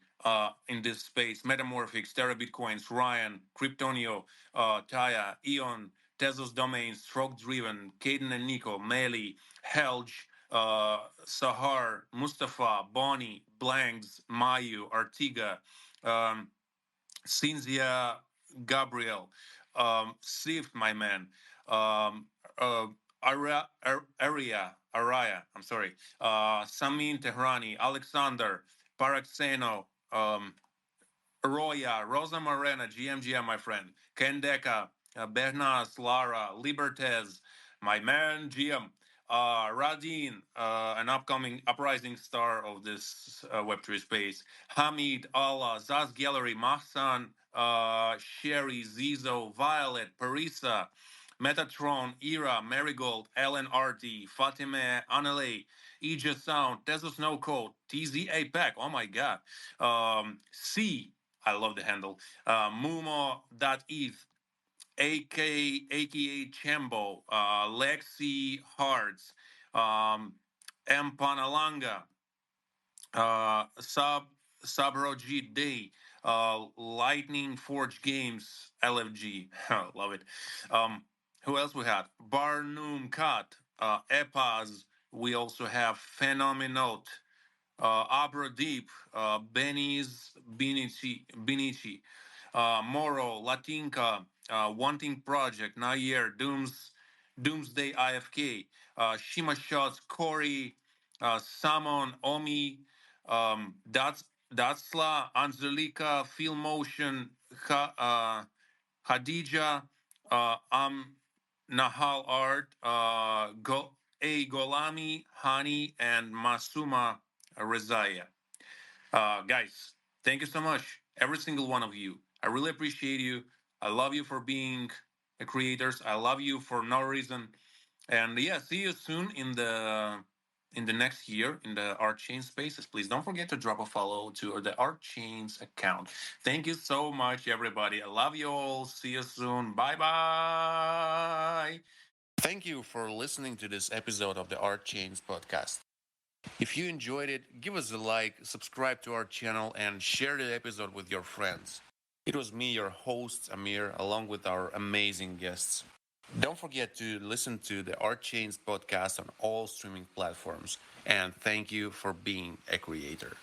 in this space. Metamorphics, Terra Bitcoins, Ryan, Kryptonio, Taya, Eon, Tezos Domains, Stroke Driven, Caden and Nico, Meli, Helge, Sahar, Mustafa, Bonnie, Blanks, Mayu, Artiga, um, Cynthia, Gabriel, Sift, my man, uh, Araya, I'm sorry, Samin Tehrani, Alexander, Paraxeno, Roya, Rosa Morena, GMGM, my friend, Kendeka, Bernas, Lara, Libertez, my man, GM, Radin, an upcoming uprising star of this Web3 space, Hamid, Allah, Zaz Gallery, Mahsan, Sherry, Zizo, Violet, Parisa, Metatron, Ira, Marigold, Ellen RT, Fatime, Anale, Aegis Sound, Tezos No Code, TZ APEC, oh my god, C, I love the handle. Mumo.eth, aka Chambo, Lexi Hearts, M. Panalanga, Sabrojit Day, Lightning Forge Games, LFG. Love it. Who else we had? Barnum Cut, Epaz. We also have Phenomenot, Abra Deep, Benny's Binichi, Moro, Latinka, Wanting Project, Nair, Doomsday IFK, Shima Shots, Corey, Samon, Omi, Datsla, Anzelika, Feel Motion, Hadija, Nahal Art, Golami, Hani, and Masuma Rezaya. Guys, thank you so much, every single one of you. I really appreciate you. I love you for being creators. I love you for no reason. And yeah, see you soon in the next year in the Art Chain spaces. Please don't forget to drop a follow to the Art Chains account. Thank you so much, everybody. I love you all. See you soon. Bye bye. Thank you for listening to this episode of the Art Chains podcast. If you enjoyed it, give us a like, subscribe to our channel, and share the episode with your friends. It was me, your host, Amir, along with our amazing guests. Don't forget to listen to the Art Chains podcast on all streaming platforms. And thank you for being a creator.